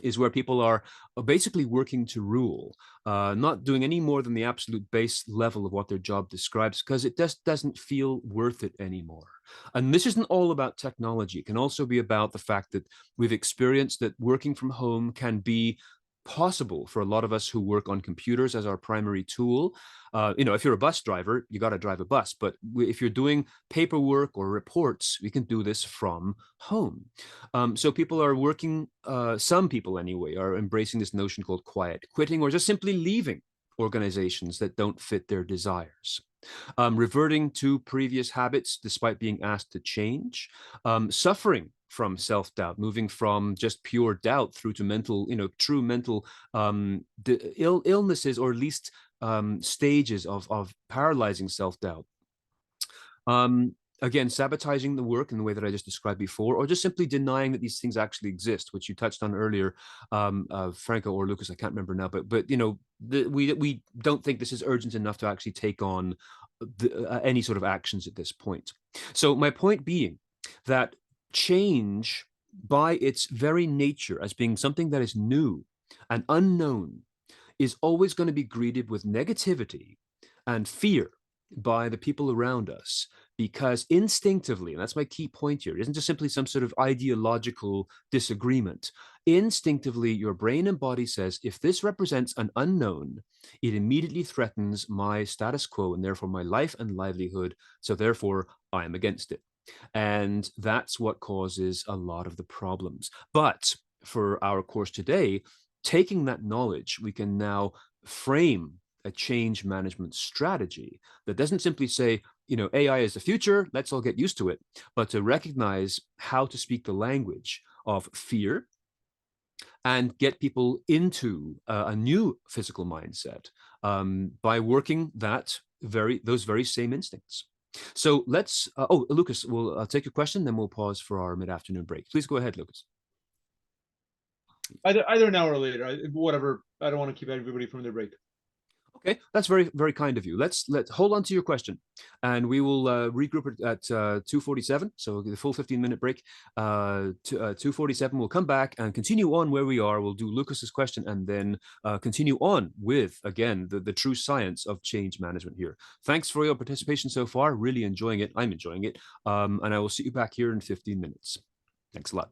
is where people are basically working to rule, not doing any more than the absolute base level of what their job describes, because it just doesn't feel worth it anymore. And this isn't all about technology. It can also be about the fact that we've experienced that working from home can be possible for a lot of us who work on computers as our primary tool. If you're a bus driver, you got to drive a bus. But if you're doing paperwork or reports, we can do this from home. So people are working, some people anyway, are embracing this notion called quiet quitting, or just simply leaving organizations that don't fit their desires. Reverting to previous habits despite being asked to change, suffering from self-doubt, moving from just pure doubt through to mental, true mental illnesses, or at least stages of paralyzing self-doubt. Again, sabotaging the work in the way that I just described before, or just simply denying that these things actually exist, which you touched on earlier, Franco or Lucas, I can't remember now, but we don't think this is urgent enough to actually take on any sort of actions at this point. So my point being that change, by its very nature as being something that is new and unknown, is always going to be greeted with negativity and fear. by the people around us, because instinctively, and that's my key point here, it isn't just simply some sort of ideological disagreement. Instinctively, your brain and body says, if this represents an unknown, it immediately threatens my status quo and therefore my life and livelihood. So therefore, I am against it. And that's what causes a lot of the problems. But for our course today, taking that knowledge, we can now frame a change management strategy that doesn't simply say, AI is the future, let's all get used to it, but to recognize how to speak the language of fear and get people into a new physical mindset by working those very same instincts. So let's, Lucas, we'll take your question, then we'll pause for our mid-afternoon break. Please go ahead, Lucas. Either now or later, whatever. I don't want to keep everybody from their break. Okay, that's very, very kind of you. Let's hold on to your question, and we will regroup it at 2:47. So the full 15-minute break. 2:47. We'll come back and continue on where we are. We'll do Lucas's question and then continue on with again the true science of change management here. Thanks for your participation so far. Really enjoying it. I'm enjoying it. And I will see you back here in 15 minutes. Thanks a lot.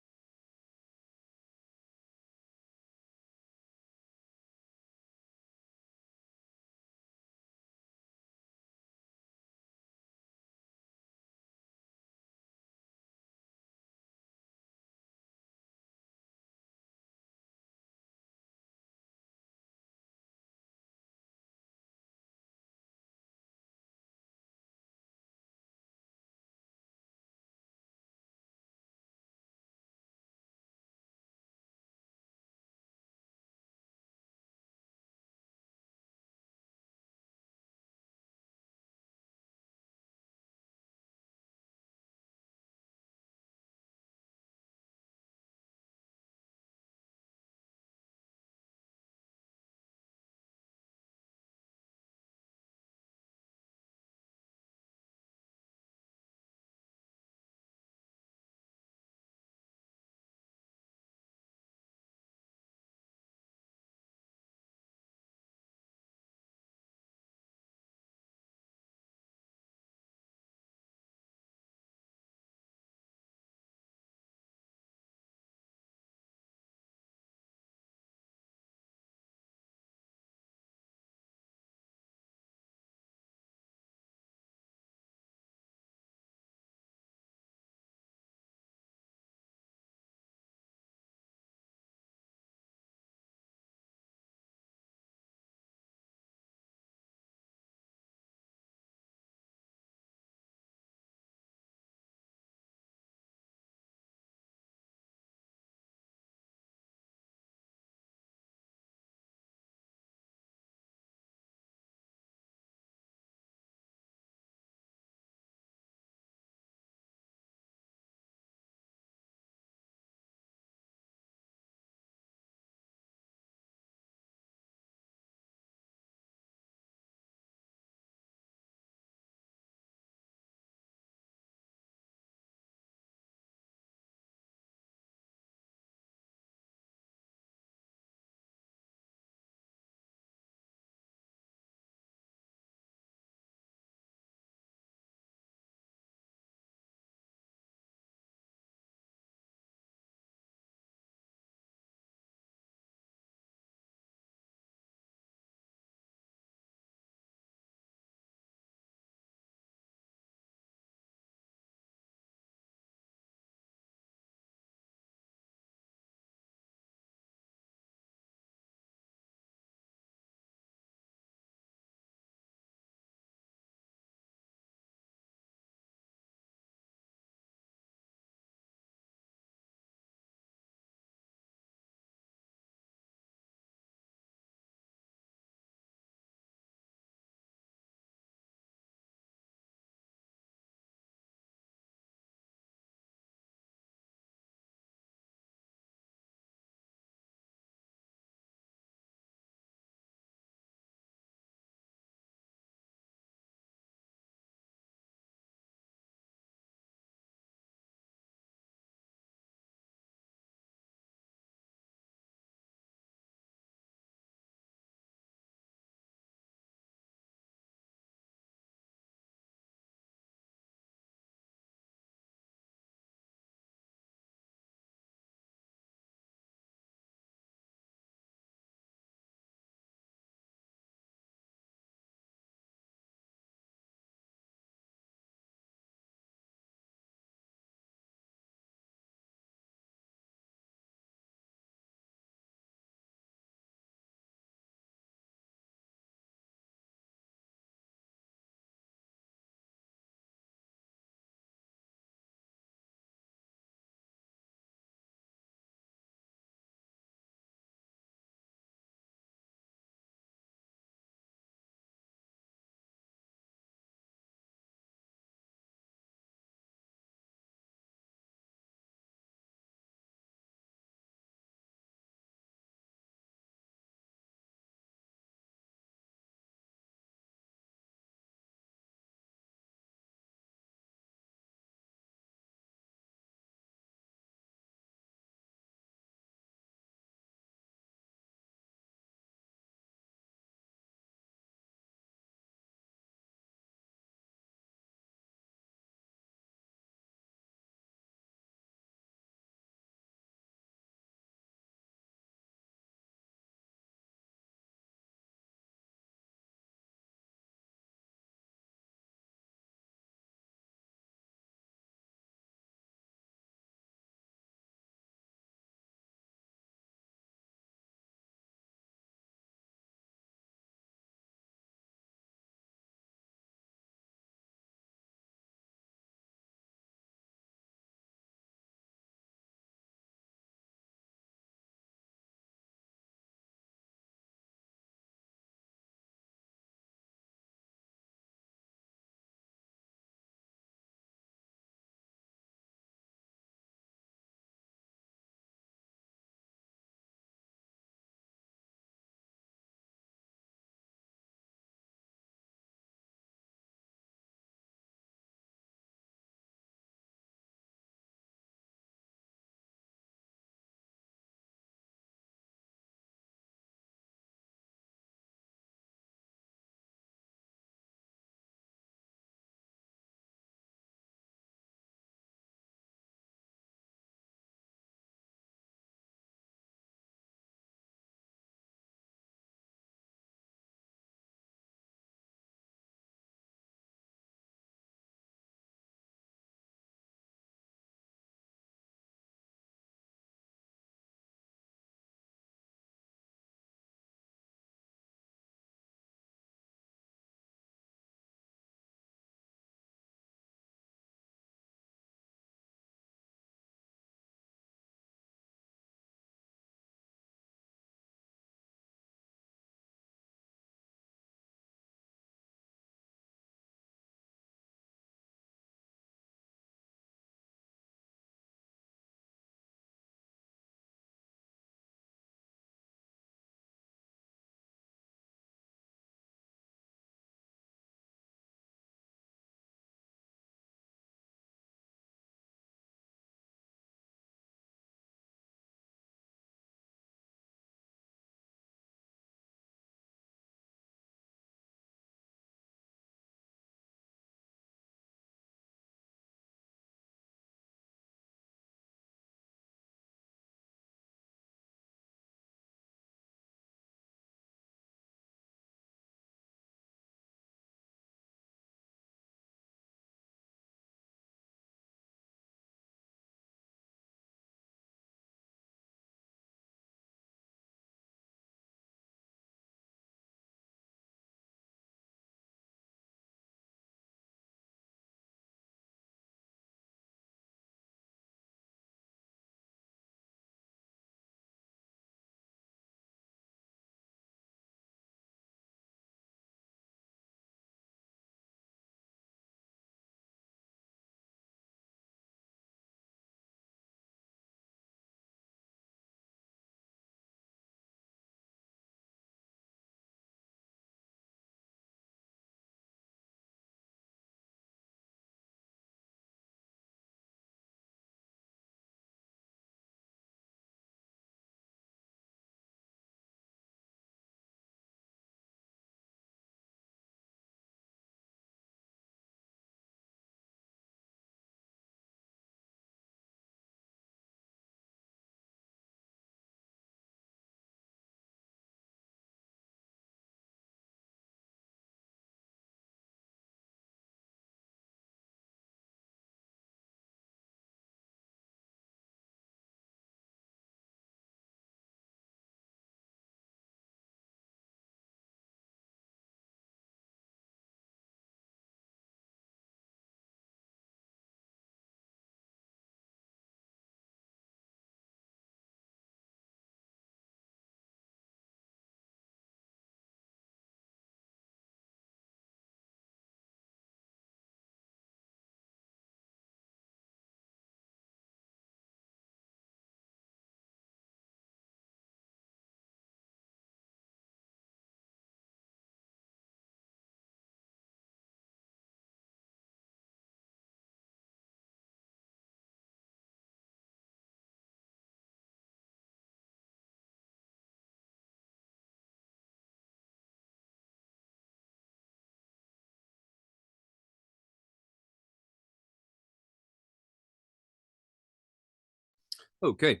Okay.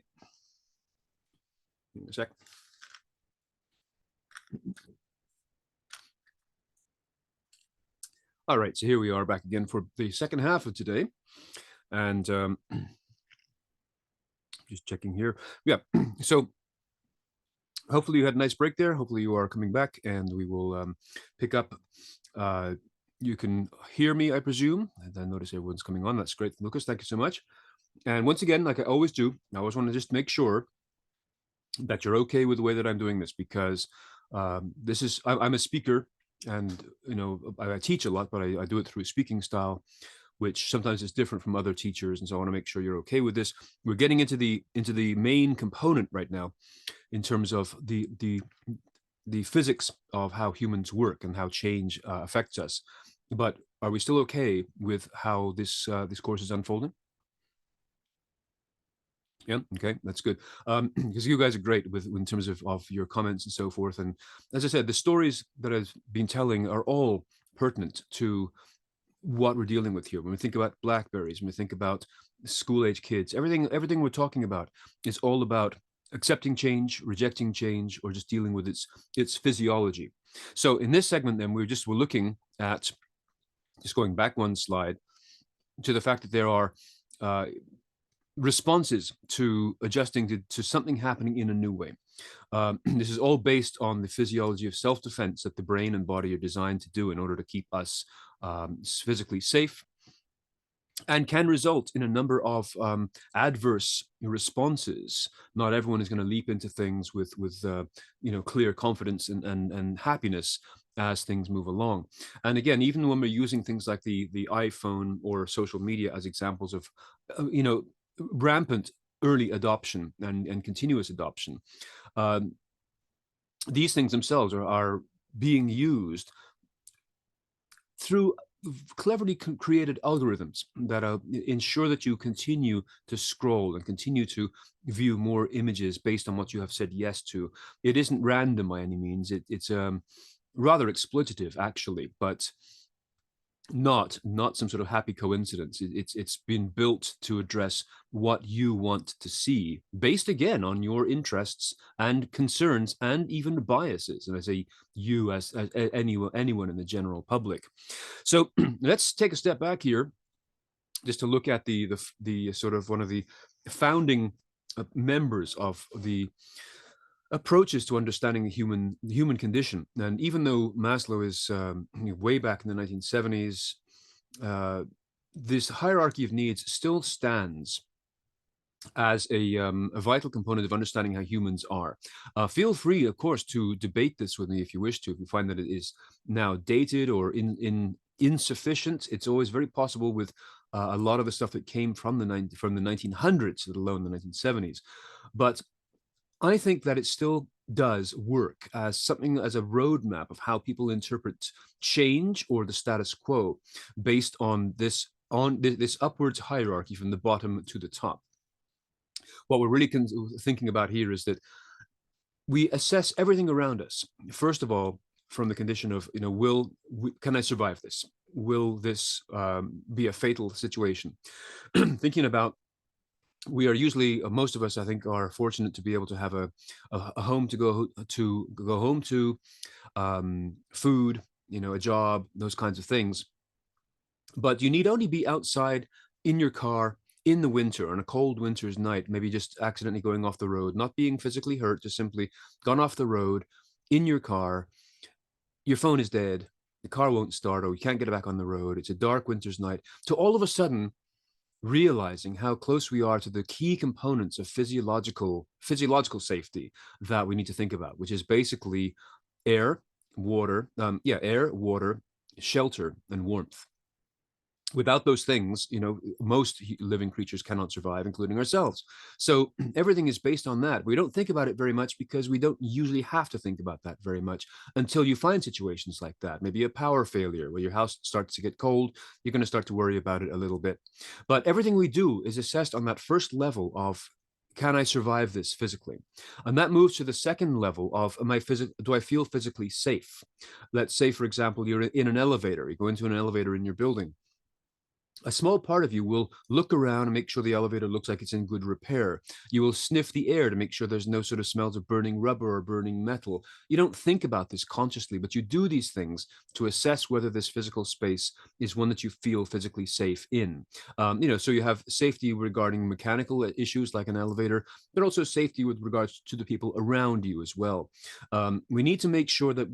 Give me a sec. All right, so here we are back again for the second half of today. And just checking here. Yeah, so hopefully you had a nice break there. Hopefully you are coming back, and we will pick up. You can hear me, I presume. And I notice everyone's coming on. That's great. Lucas, thank you so much. And once again, like I always do, I always want to just make sure that you're okay with the way that I'm doing this, because this is, I'm a speaker, and I teach a lot, but I do it through a speaking style, which sometimes is different from other teachers. And so I want to make sure you're okay with this. We're getting into the main component right now in terms of the physics of how humans work and how change affects us. But are we still okay with how this course is unfolding? Yeah, okay, that's good. Because you guys are great in terms of your comments and so forth. And as I said, the stories that I've been telling are all pertinent to what we're dealing with here. When we think about blackberries, when we think about school-age kids, everything we're talking about is all about accepting change, rejecting change, or just dealing with its physiology. So in this segment, then, we're looking at, just going back one slide, to the fact that there are responses to adjusting to something happening in a new way. This is all based on the physiology of self-defense that the brain and body are designed to do in order to keep us physically safe, and can result in a number of adverse responses. Not everyone is going to leap into things with clear confidence and happiness as things move along. And again, even when we're using things like the iPhone or social media as examples of rampant early adoption and continuous adoption, these things themselves are being used through cleverly created algorithms that ensure that you continue to scroll and continue to view more images based on what you have said yes to. It isn't random by any means. It's rather exploitative, actually, but not some sort of happy coincidence. It's been built to address what you want to see, based again on your interests and concerns and even biases. And I say you as anyone in the general public. So let's take a step back here, just to look at the sort of one of the founding members of the approaches to understanding the human condition. And even though Maslow is way back in the 1970s, this hierarchy of needs still stands as a vital component of understanding how humans are. Feel free, of course, to debate this with me if you wish to. If you find that it is now dated or insufficient, it's always very possible with a lot of the stuff that came from the 1900s, let alone the 1970s. But I think that it still does work as something, as a roadmap of how people interpret change or the status quo based on this upwards hierarchy from the bottom to the top. What we're really thinking about here is that we assess everything around us, first of all, from the condition of, can I survive this? Will this be a fatal situation? Thinking about, we are usually, most of us, I think, are fortunate to be able to have a home to go home to, food, a job, those kinds of things. But you need only be outside in your car in the winter, on a cold winter's night, maybe just accidentally going off the road, not being physically hurt, just simply gone off the road in your car. Your phone is dead, the car won't start, or you can't get it back on the road. It's a dark winter's night. To all of a sudden realizing how close we are to the key components of physiological safety that we need to think about, which is basically air, water, shelter, and warmth. Without those things, most living creatures cannot survive, including ourselves. So everything is based on that. We don't think about it very much because we don't usually have to think about that very much until you find situations like that. Maybe a power failure where your house starts to get cold. You're going to start to worry about it a little bit. But everything we do is assessed on that first level of, can I survive this physically? And that moves to the second level of, do I feel physically safe? Let's say, for example, you're in an elevator. You go into an elevator in your building. a small part of you will look around and make sure the elevator looks like it's in good repair. You will sniff the air to make sure there's no sort of smells of burning rubber or burning metal. You don't think about this consciously, but you do these things to assess whether this physical space is one that you feel physically safe in. So you have safety regarding mechanical issues like an elevator, but also safety with regards to the people around you as well. We need to make sure that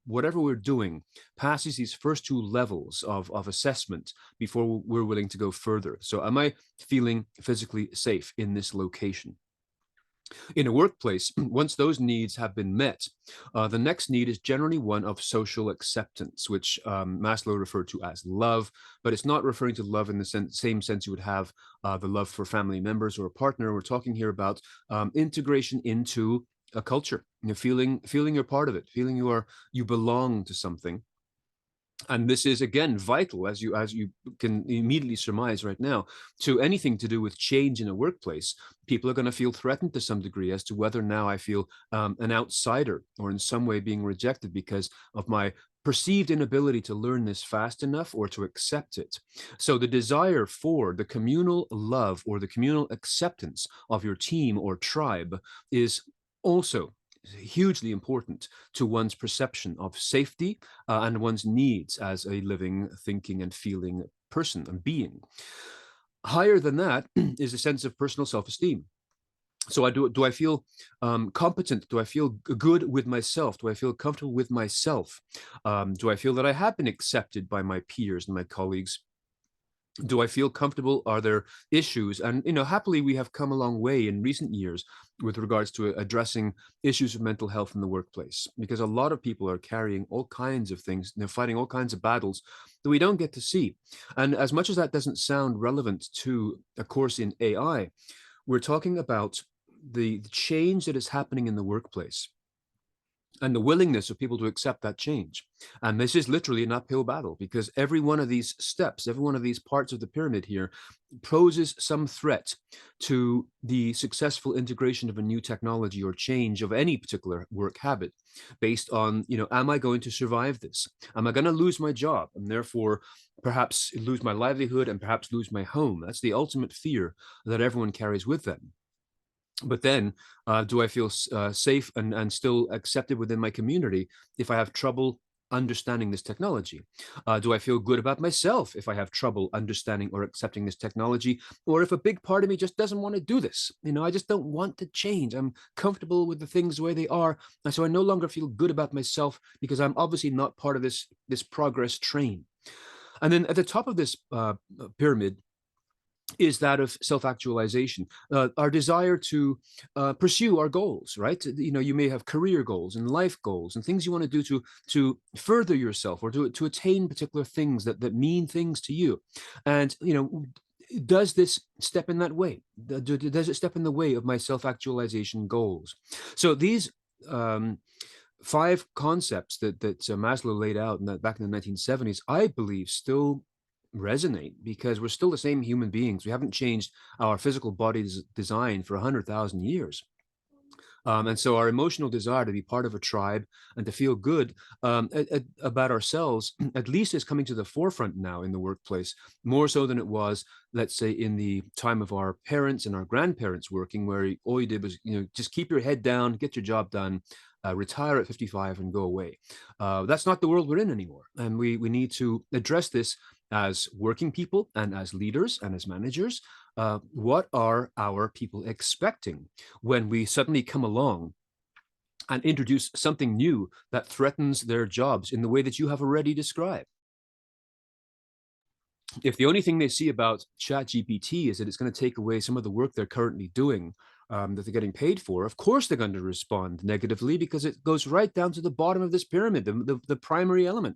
whatever we're doing passes these first two levels of assessment before we're willing to go further. So am I feeling physically safe in this location? In a workplace, once those needs have been met, the next need is generally one of social acceptance, which Maslow referred to as love, but it's not referring to love in the same sense you would have the love for family members or a partner. We're talking here about integration into a culture, feeling you're part of it, feeling you belong to something. And this is again vital, as you can immediately surmise right now, to anything to do with change in a workplace. People are going to feel threatened to some degree as to whether now I feel an outsider or in some way being rejected because of my perceived inability to learn this fast enough or to accept it. So the desire for the communal love or the communal acceptance of your team or tribe is also hugely important to one's perception of safety and one's needs as a living, thinking, and feeling person and being. Higher than that is a sense of personal self-esteem. So do I feel competent? Do I feel good with myself? Do I feel comfortable with myself? Do I feel that I have been accepted by my peers and my colleagues? Do I feel comfortable? Are there issues? And, happily, we have come a long way in recent years with regards to addressing issues of mental health in the workplace, because a lot of people are carrying all kinds of things, fighting all kinds of battles that we don't get to see. And as much as that doesn't sound relevant to a course in AI, we're talking about the change that is happening in the workplace and the willingness of people to accept that change. And this is literally an uphill battle, because every one of these steps, every one of these parts of the pyramid here poses some threat to the successful integration of a new technology or change of any particular work habit based on, am I going to survive this? Am I going to lose my job and therefore perhaps lose my livelihood and perhaps lose my home? That's the ultimate fear that everyone carries with them. But then, do I feel safe and still accepted within my community if I have trouble understanding this technology? Do I feel good about myself if I have trouble understanding or accepting this technology? Or if a big part of me just doesn't want to do this? I just don't want to change. I'm comfortable with the things the way they are. And so I no longer feel good about myself because I'm obviously not part of this progress train. And then at the top of this pyramid is that of self-actualization, our desire to pursue our goals, right? You may have career goals and life goals and things you want to do to further yourself or to attain particular things that mean things to you. And, does this step in that way? Does it step in the way of my self-actualization goals? So these 5 concepts that Maslow laid out back in the 1970s, I believe still resonate because we're still the same human beings. We haven't changed our physical body's design for 100,000 years. And so our emotional desire to be part of a tribe and to feel good about ourselves, at least, is coming to the forefront now in the workplace, more so than it was, let's say, in the time of our parents and our grandparents working, where all you did was, just keep your head down, get your job done, retire at 55 and go away. That's not the world we're in anymore. And we need to address this as working people and as leaders and as managers. What are our people expecting when we suddenly come along and introduce something new that threatens their jobs in the way that you have already described? If the only thing they see about ChatGPT is that it's going to take away some of the work they're currently doing, that they're getting paid for, of course they're going to respond negatively, because it goes right down to the bottom of this pyramid, the primary element.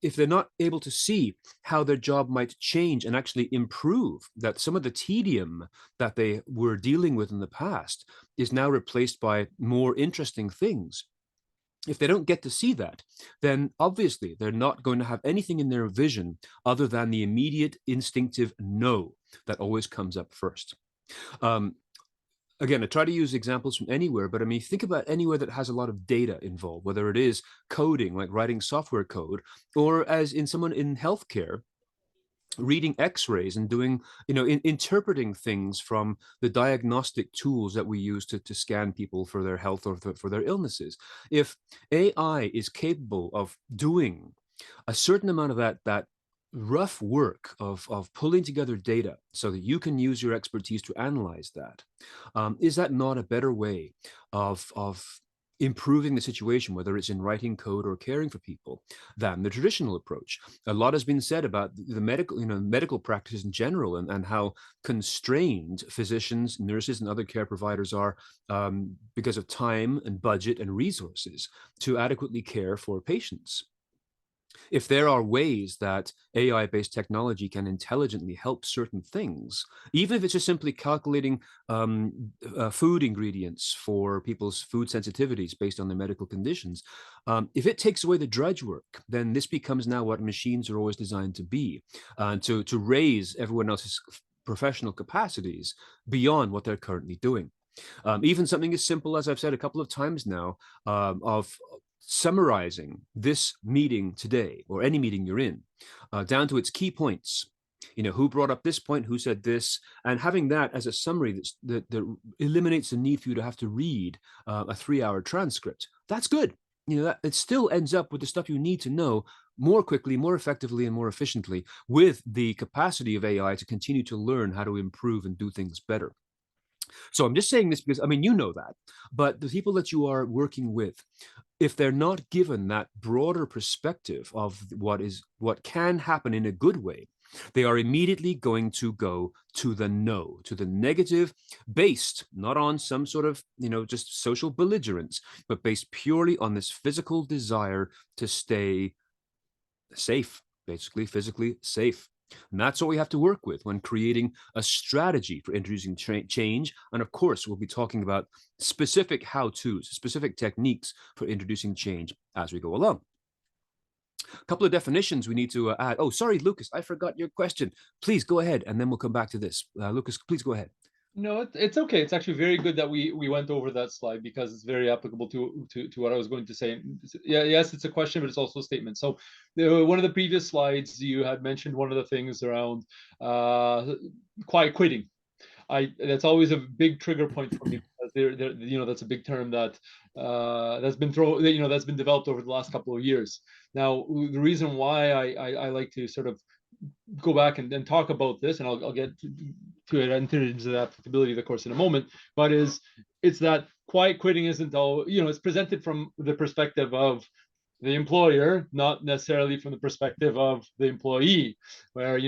If they're not able to see how their job might change and actually improve, that some of the tedium that they were dealing with in the past is now replaced by more interesting things. If they don't get to see that, then obviously they're not going to have anything in their vision other than the immediate instinctive no that always comes up first. Again, I try to use examples from anywhere, but I mean, think about anywhere that has a lot of data involved, whether it is coding, like writing software code, or as in someone in healthcare, reading x-rays and doing, interpreting things from the diagnostic tools that we use to scan people for their health or for their illnesses. If AI is capable of doing a certain amount of that rough work of pulling together data so that you can use your expertise to analyze that, is that not a better way of improving the situation, whether it's in writing code or caring for people, than the traditional approach? A lot has been said about the medical practice in general, and how constrained physicians, nurses, and other care providers are, because of time and budget and resources to adequately care for patients. If there are ways that AI-based technology can intelligently help certain things, even if it's just simply calculating food ingredients for people's food sensitivities based on their medical conditions, if it takes away the drudge work, then this becomes now what machines are always designed to be, to raise everyone else's professional capacities beyond what they're currently doing. Even something as simple as I've said a couple of times now, of summarizing this meeting today, or any meeting you're in, down to its key points. Who brought up this point, who said this, and having that as a summary that eliminates the need for you to have to read a 3-hour transcript. That's good. That it still ends up with the stuff you need to know more quickly, more effectively, and more efficiently, with the capacity of AI to continue to learn how to improve and do things better. So I'm just saying this because, you know that, but the people that you are working with, if they're not given that broader perspective of what can happen in a good way, they are immediately going to go to the no, to the negative, based not on some sort of, just social belligerence, but based purely on this physical desire to stay safe, basically physically safe. And that's what we have to work with when creating a strategy for introducing change. And of course, we'll be talking about specific how-tos, specific techniques for introducing change as we go along. A couple of definitions we need to add. Oh, sorry, Lucas, I forgot your question. Please go ahead, and then we'll come back to this. Lucas, please go ahead. No, it's okay. It's actually very good that we went over that slide, because it's very applicable to what I was going to say. Yeah, yes, it's a question, but it's also a statement. So one of the previous slides, you had mentioned one of the things around quiet quitting. That's always a big trigger point for me, because that's a big term that that's been that's been developed over the last couple of years. Now, the reason why I like to sort of go back and talk about this, and I'll get to it and into the applicability of the course in a moment, but it's that quiet quitting isn't all, it's presented from the perspective of the employer, not necessarily from the perspective of the employee, where,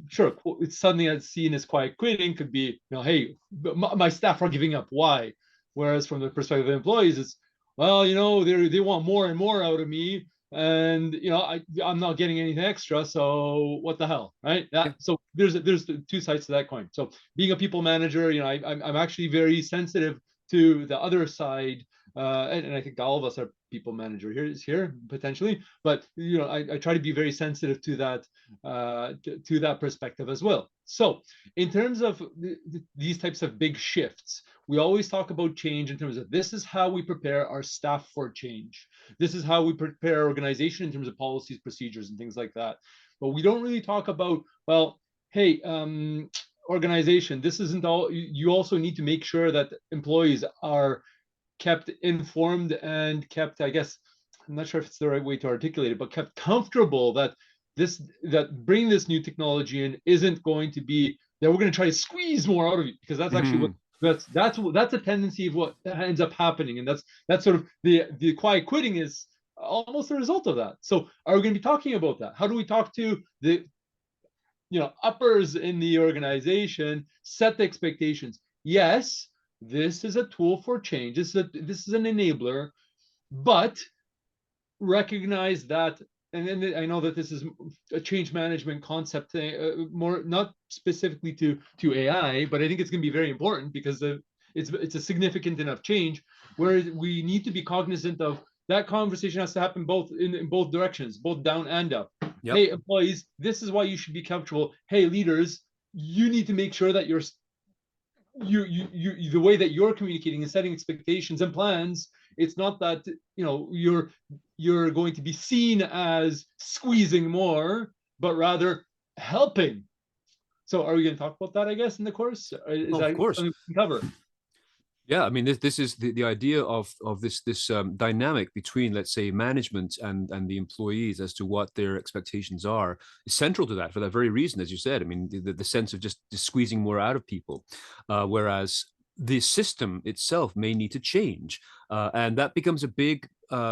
sure, it's something that's seen as quiet quitting could be, hey, my staff are giving up, why? Whereas from the perspective of the employees, it's, well, they want more and more out of me, and I'm not getting anything extra, so what the hell, right? So there's two sides to that coin. So being a people manager, I'm actually very sensitive to the other side, and I think all of us are people manager here potentially, but I try to be very sensitive to that to that perspective as well. So in terms of these types of big shifts, we always talk about change in terms of, this is how we prepare our staff for change. This is how we prepare our organization in terms of policies, procedures, and things like that. But we don't really talk about, well, hey, organization, this isn't all. You also need to make sure that employees are kept informed and kept, I guess, I'm not sure if it's the right way to articulate it, but kept comfortable that bringing this new technology in isn't going to be that we're going to try to squeeze more out of you, because that's actually what that's a tendency of what ends up happening, and that's sort of the quiet quitting is almost a result of that. So are we going to be talking about that? How do we talk to the uppers in the organization, set the expectations? Yes, this is a tool for change. This is an enabler, but recognize that, and then I know that this is a change management concept, more not specifically to AI, but I think it's going to be very important, because it's a significant enough change where we need to be cognizant of that. Conversation has to happen both in both directions, both down and up. Yep. Hey, employees, this is why you should be comfortable. Hey, leaders, you need to make sure that the way that you're communicating and setting expectations and plans, it's not that you're going to be seen as squeezing more, but rather, helping. So are we going to talk about that, I guess, in the course? Is that Of course. something we can cover? Yeah, I mean, this is the idea of this dynamic between, let's say, management and the employees as to what their expectations are is central to that for that very reason, as you said. I mean, the sense of just squeezing more out of people, whereas the system itself may need to change, and that becomes a big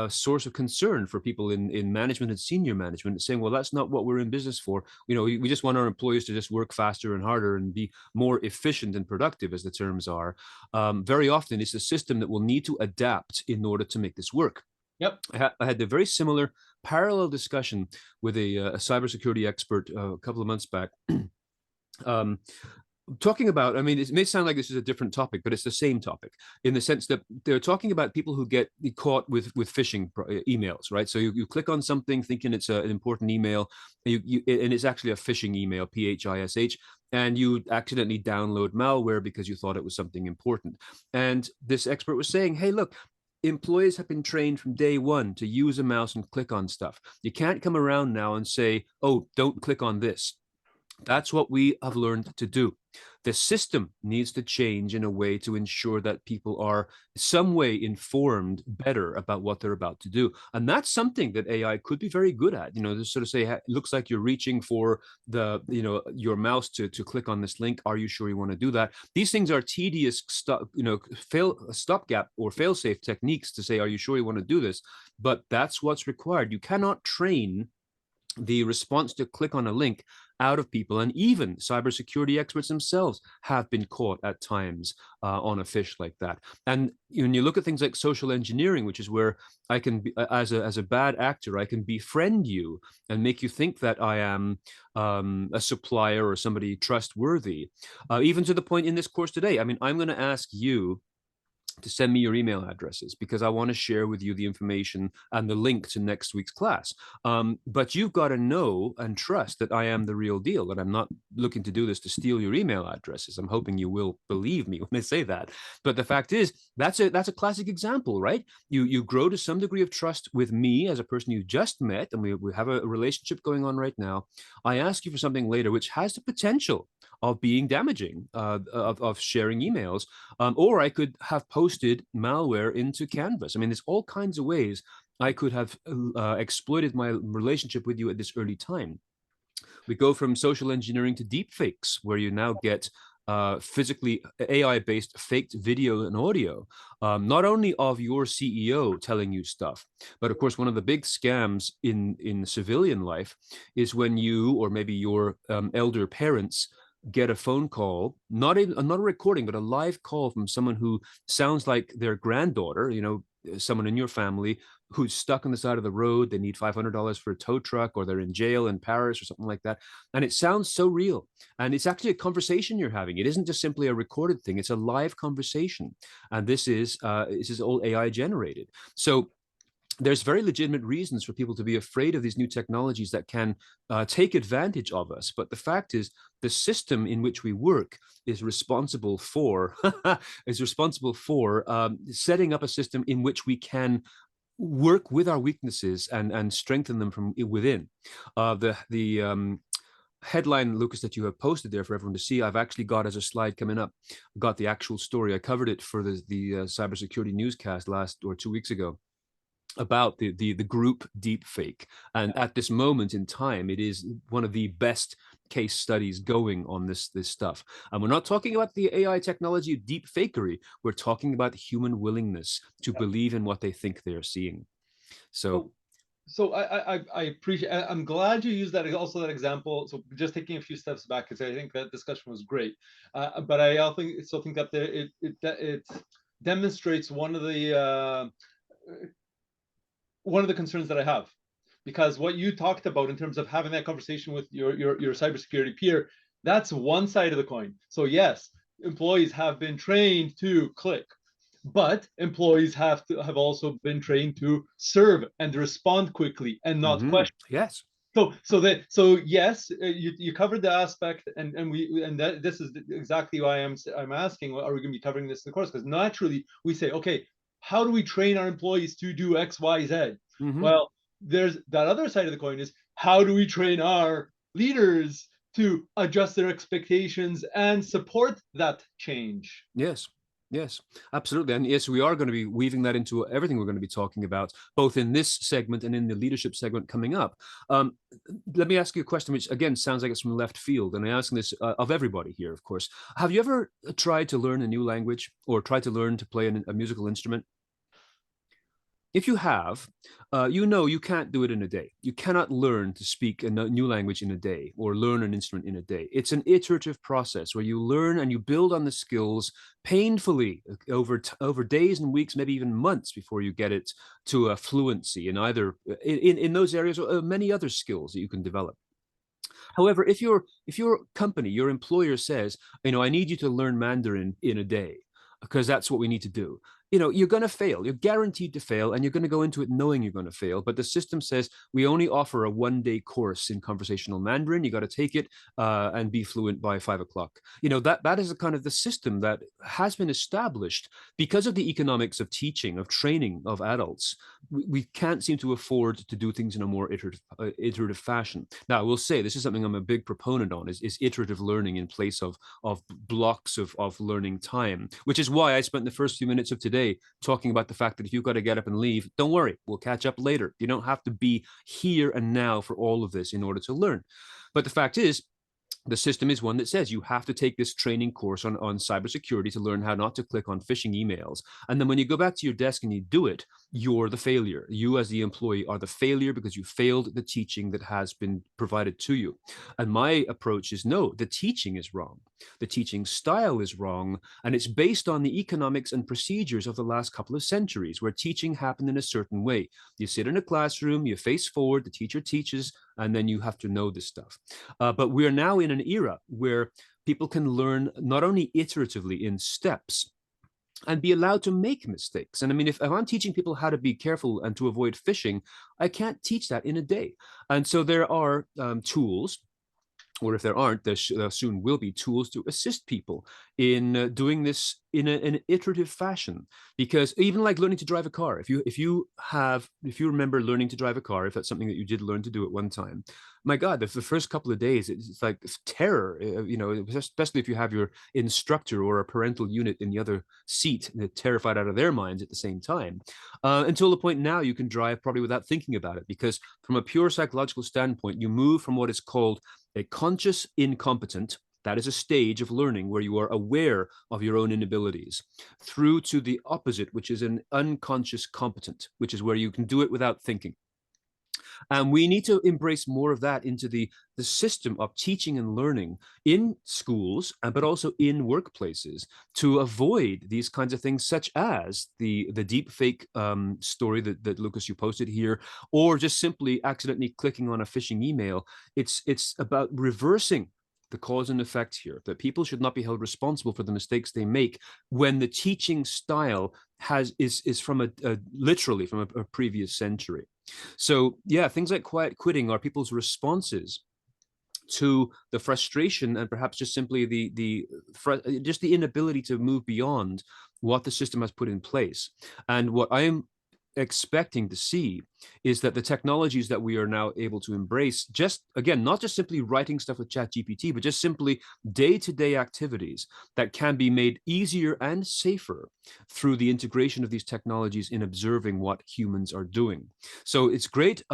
source of concern for people in management and senior management, saying, well, that's not what we're in business for. You know, we just want our employees to just work faster and harder and be more efficient and productive, as the terms are. Very often it's a system that will need to adapt in order to make this work. Yep. I had a very similar parallel discussion with a cybersecurity expert a couple of months back. Talking about, I mean, it may sound like this is a different topic, but it's the same topic in the sense that they're talking about people who get caught with phishing emails, right? So you click on something thinking it's an important email, and it's actually a phishing email, PHISH, and you accidentally download malware because you thought it was something important. And this expert was saying, hey, look, employees have been trained from day one to use a mouse and click on stuff. You can't come around now and say, oh, don't click on this. That's what we have learned to do. The system needs to change in a way to ensure that people are some way informed better about what they're about to do. And that's something that AI could be very good at. You know, to sort of say, it looks like you're reaching for your mouse to click on this link. Are you sure you want to do that? These things are tedious stopgap or fail-safe techniques to say, are you sure you want to do this? But that's what's required. You cannot train the response to click on a link out of people, and even cybersecurity experts themselves have been caught at times on a phish like that. And when you look at things like social engineering, which is where I can be, as a bad actor, I can befriend you and make you think that I am a supplier or somebody trustworthy, even to the point in this course today. I mean, I'm going to ask you to send me your email addresses because I want to share with you the information and the link to next week's class. But you've got to know and trust that I am the real deal, that I'm not looking to do this to steal your email addresses. I'm hoping you will believe me when I say that. But the fact is, that's a classic example, right? You grow to some degree of trust with me as a person you just met, and we have a relationship going on right now. I ask you for something later, which has the potential of being damaging, of sharing emails, or I could have posted malware into Canvas. I mean, there's all kinds of ways I could have exploited my relationship with you at this early time. We go from social engineering to deep fakes, where you now get physically AI-based faked video and audio, not only of your CEO telling you stuff, but of course, one of the big scams in civilian life is when you or maybe your elder parents get a phone call, not a recording, but a live call from someone who sounds like their granddaughter, you know, someone in your family who's stuck on the side of the road. They need $500 for a tow truck, or they're in jail in Paris or something like that. And it sounds so real. And it's actually a conversation you're having. It isn't just simply a recorded thing. It's a live conversation. And this is all AI generated. So there's very legitimate reasons for people to be afraid of these new technologies that can take advantage of us. But the fact is, the system in which we work is responsible for setting up a system in which we can work with our weaknesses and strengthen them from within. The headline, Lucas, that you have posted there for everyone to see, I've actually got as a slide coming up. I've got the actual story. I covered it for the cybersecurity newscast 2 weeks ago, about the group deepfake. And at this moment in time, it is one of the best case studies going on this stuff. And we're not talking about the AI technology of deep fakery. We're talking about human willingness to believe in what they think they're seeing. So I appreciate. I'm glad you used that, also that example. So just taking a few steps back, because I think that discussion was great. But I also think that it demonstrates one of the concerns that I have, because what you talked about in terms of having that conversation with your cybersecurity peer, that's one side of the coin. So yes, employees have been trained to click, but employees have also been trained to serve and respond quickly and not question. Yes. So yes, you covered the aspect, and this is exactly why I'm asking, are we going to be covering this in the course? Because naturally we say, okay, how do we train our employees to do X, Y, Z? Well, there's that other side of the coin, is how do we train our leaders to adjust their expectations and support that change. Yes. Yes, absolutely. And yes, we are going to be weaving that into everything we're going to be talking about, both in this segment and in the leadership segment coming up. Let me ask you a question, which again sounds like it's from left field. And I'm asking this of everybody here, of course. Have you ever tried to learn a new language or tried to learn to play a musical instrument? If you have, you know you can't do it in a day. You cannot learn to speak a new language in a day or learn an instrument in a day. It's an iterative process where you learn and you build on the skills painfully over days and weeks, maybe even months before you get it to a fluency in either in those areas or many other skills that you can develop. However, if your company, your employer says, I need you to learn Mandarin in a day because that's what we need to do, you're going to fail. You're guaranteed to fail, and you're going to go into it knowing you're going to fail. But the system says we only offer a one-day course in conversational Mandarin. You got to take it and be fluent by 5 o'clock. That is the kind of the system that has been established because of the economics of teaching, of training of adults. We can't seem to afford to do things in a more iterative fashion. Now, I will say this is something I'm a big proponent on: is iterative learning in place of blocks of learning time, which is why I spent the first few minutes of today talking about the fact that if you've got to get up and leave, don't worry, we'll catch up later. You don't have to be here and now for all of this in order to learn. But the fact is, the system is one that says you have to take this training course on cybersecurity to learn how not to click on phishing emails. And then when you go back to your desk and you do it, you're the failure. You as the employee are the failure because you failed the teaching that has been provided to you. And my approach is no, the teaching is wrong. The teaching style is wrong. And it's based on the economics and procedures of the last couple of centuries where teaching happened in a certain way. You sit in a classroom, you face forward, the teacher teaches, and then you have to know this stuff. But we're now in an era where people can learn not only iteratively in steps and be allowed to make mistakes. And I mean, if I'm teaching people how to be careful and to avoid phishing, I can't teach that in a day. And so there are tools, or if there aren't, there soon will be tools to assist people in doing this in an iterative fashion. Because even like learning to drive a car, if you remember learning to drive a car, if that's something that you did learn to do at one time, my God, the first couple of days, it's like terror, especially if you have your instructor or a parental unit in the other seat, terrified out of their minds at the same time, until the point now you can drive probably without thinking about it. Because from a pure psychological standpoint, you move from what is called a conscious incompetent, that is a stage of learning where you are aware of your own inabilities, through to the opposite, which is an unconscious competent, which is where you can do it without thinking. And we need to embrace more of that into the system of teaching and learning in schools, but also in workplaces, to avoid these kinds of things, such as the deep fake story that Lucas, you posted here, or just simply accidentally clicking on a phishing email. It's about reversing the cause and effect here, that people should not be held responsible for the mistakes they make when the teaching style is from literally from a previous century. So yeah, things like quiet quitting are people's responses to the frustration and perhaps just simply the inability to move beyond what the system has put in place. And what I am expecting to see is that the technologies that we are now able to embrace, just again, not just simply writing stuff with ChatGPT, but just simply day-to-day activities that can be made easier and safer through the integration of these technologies in observing what humans are doing. So it's great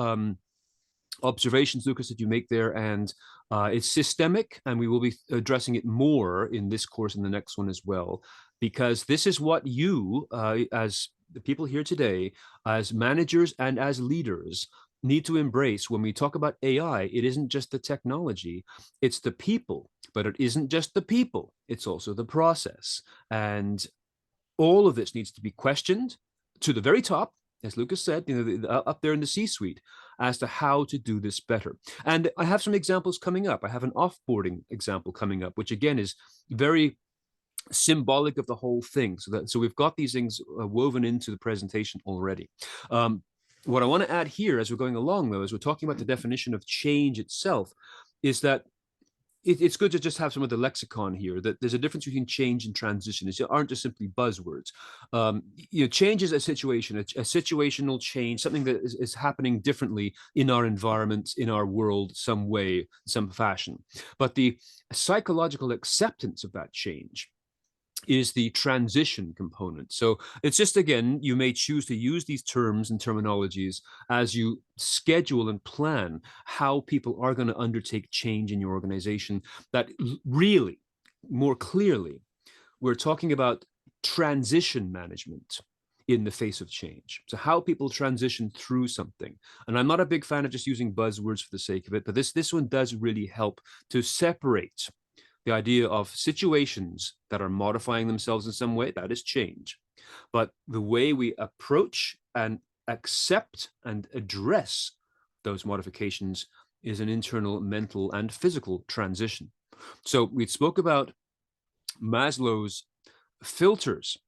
observations, Lucas, that you make there, and it's systemic, and we will be addressing it more in this course and the next one as well, because this is what you, as the people here today, as managers and as leaders, need to embrace. When we talk about AI, it isn't just the technology, it's the people, but it isn't just the people, it's also the process. And all of this needs to be questioned to the very top, as Lucas said, up there in the C-suite, as to how to do this better. And I have some examples coming up. I have an offboarding example coming up, which again is very symbolic of the whole thing. So we've got these things woven into the presentation already. What I want to add here as we're going along, though, as we're talking about the definition of change itself, is that it's good to just have some of the lexicon here, that there's a difference between change and transition. It aren't just simply buzzwords. Change is a situation, a situational change, something that is happening differently in our environment, in our world, some way, some fashion. But the psychological acceptance of that change is the transition component. So it's just, again, you may choose to use these terms and terminologies as you schedule and plan how people are going to undertake change in your organization. That really, more clearly, we're talking about transition management in the face of change. So how people transition through something. And I'm not a big fan of just using buzzwords for the sake of it, but this one does really help to separate the idea of situations that are modifying themselves in some way. That is change. But the way we approach and accept and address those modifications is an internal mental and physical transition. So we spoke about Maslow's filters,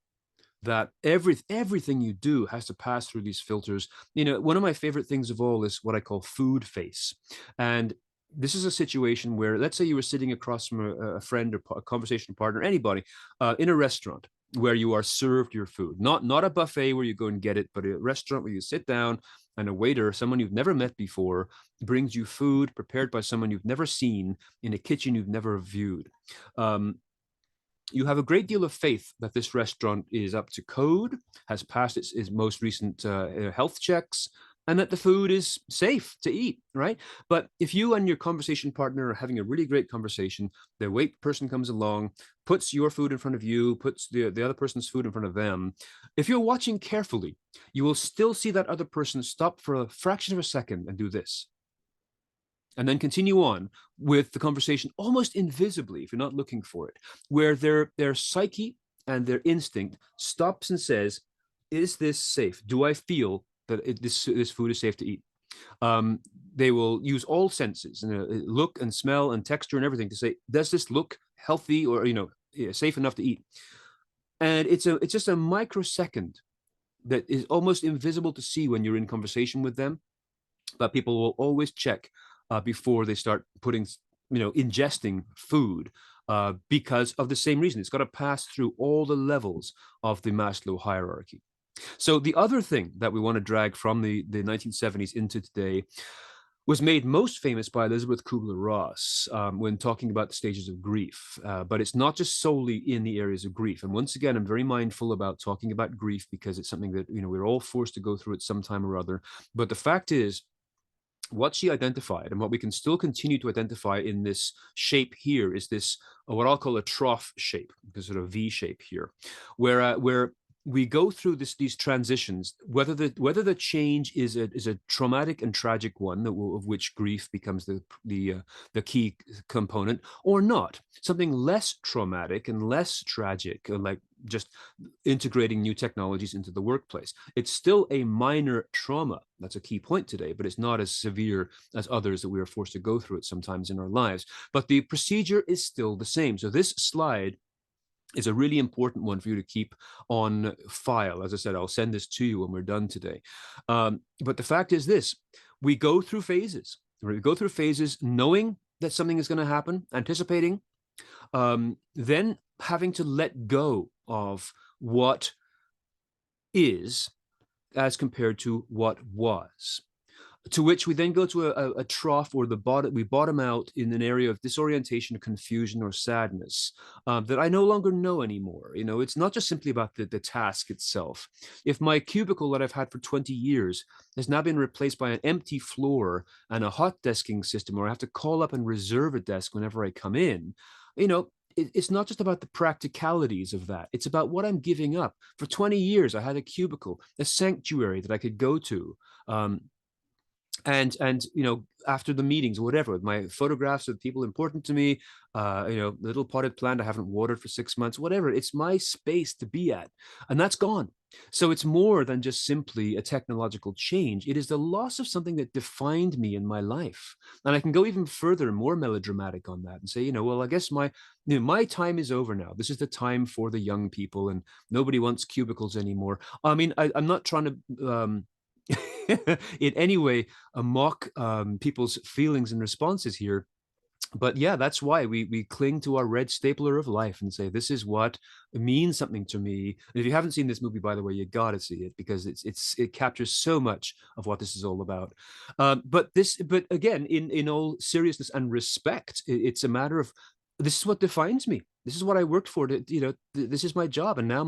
that everything you do has to pass through these filters. One of my favorite things of all is what I call food face. And this is a situation where, let's say you were sitting across from a friend or a conversation partner, anybody, in a restaurant where you are served your food, not a buffet where you go and get it, but a restaurant where you sit down and a waiter, someone you've never met before, brings you food prepared by someone you've never seen in a kitchen you've never viewed. You have a great deal of faith that this restaurant is up to code, has passed its most recent health checks, and that the food is safe to eat, right? But if you and your conversation partner are having a really great conversation, the wait person comes along, puts your food in front of you, puts the other person's food in front of them. If you're watching carefully, you will still see that other person stop for a fraction of a second and do this, and then continue on with the conversation almost invisibly, if you're not looking for it, where their psyche and their instinct stops and says, is this safe? Do I feel that this food is safe to eat? They will use all senses, look and smell and texture and everything, to say, does this look healthy or safe enough to eat? And it's just a microsecond that is almost invisible to see when you're in conversation with them, but people will always check before they start ingesting food, because of the same reason. It's got to pass through all the levels of the Maslow hierarchy. So the other thing that we want to drag from the 1970s into today was made most famous by Elizabeth Kubler-Ross when talking about the stages of grief. But it's not just solely in the areas of grief. And once again, I'm very mindful about talking about grief because it's something that we're all forced to go through at some time or other. But the fact is, what she identified, and what we can still continue to identify in this shape here, is this what I'll call a trough shape, because sort of V shape here, where we go through these transitions, whether the change is a traumatic and tragic one, of which grief becomes the key component, or not, something less traumatic and less tragic, like just integrating new technologies into the workplace. It's still a minor trauma. That's a key point today, but it's not as severe as others that we are forced to go through it sometimes in our lives. But the procedure is still the same. So this slide is a really important one for you to keep on file. As I said, I'll send this to you when we're done today. But the fact is this: we go through phases. We go through phases knowing that something is going to happen, anticipating, then having to let go of what is as compared to what was. To which we then go to a trough, or we bottom out in an area of disorientation, confusion, or sadness that I no longer know anymore. It's not just simply about the task itself. If my cubicle that I've had for 20 years has now been replaced by an empty floor and a hot desking system, where I have to call up and reserve a desk whenever I come in, it's not just about the practicalities of that. It's about what I'm giving up. For 20 years, I had a cubicle, a sanctuary that I could go to. And after the meetings or whatever, my photographs of people important to me, little potted plant I haven't watered for 6 months, whatever, it's my space to be at, and that's gone. So it's more than just simply a technological change. It is the loss of something that defined me in my life. And I can go even further, more melodramatic on that, and say, well, I guess my time is over now. This is the time for the young people, and nobody wants cubicles anymore. I mean, I'm not trying to in any way mock people's feelings and responses here. But yeah, that's why we cling to our red stapler of life and say this is what means something to me. And if you haven't seen this movie, by the way, you got to see it, because it captures so much of what this is all about. But again, in all seriousness and respect, it's a matter of, this is what defines me. This is what I worked for. This is my job, and now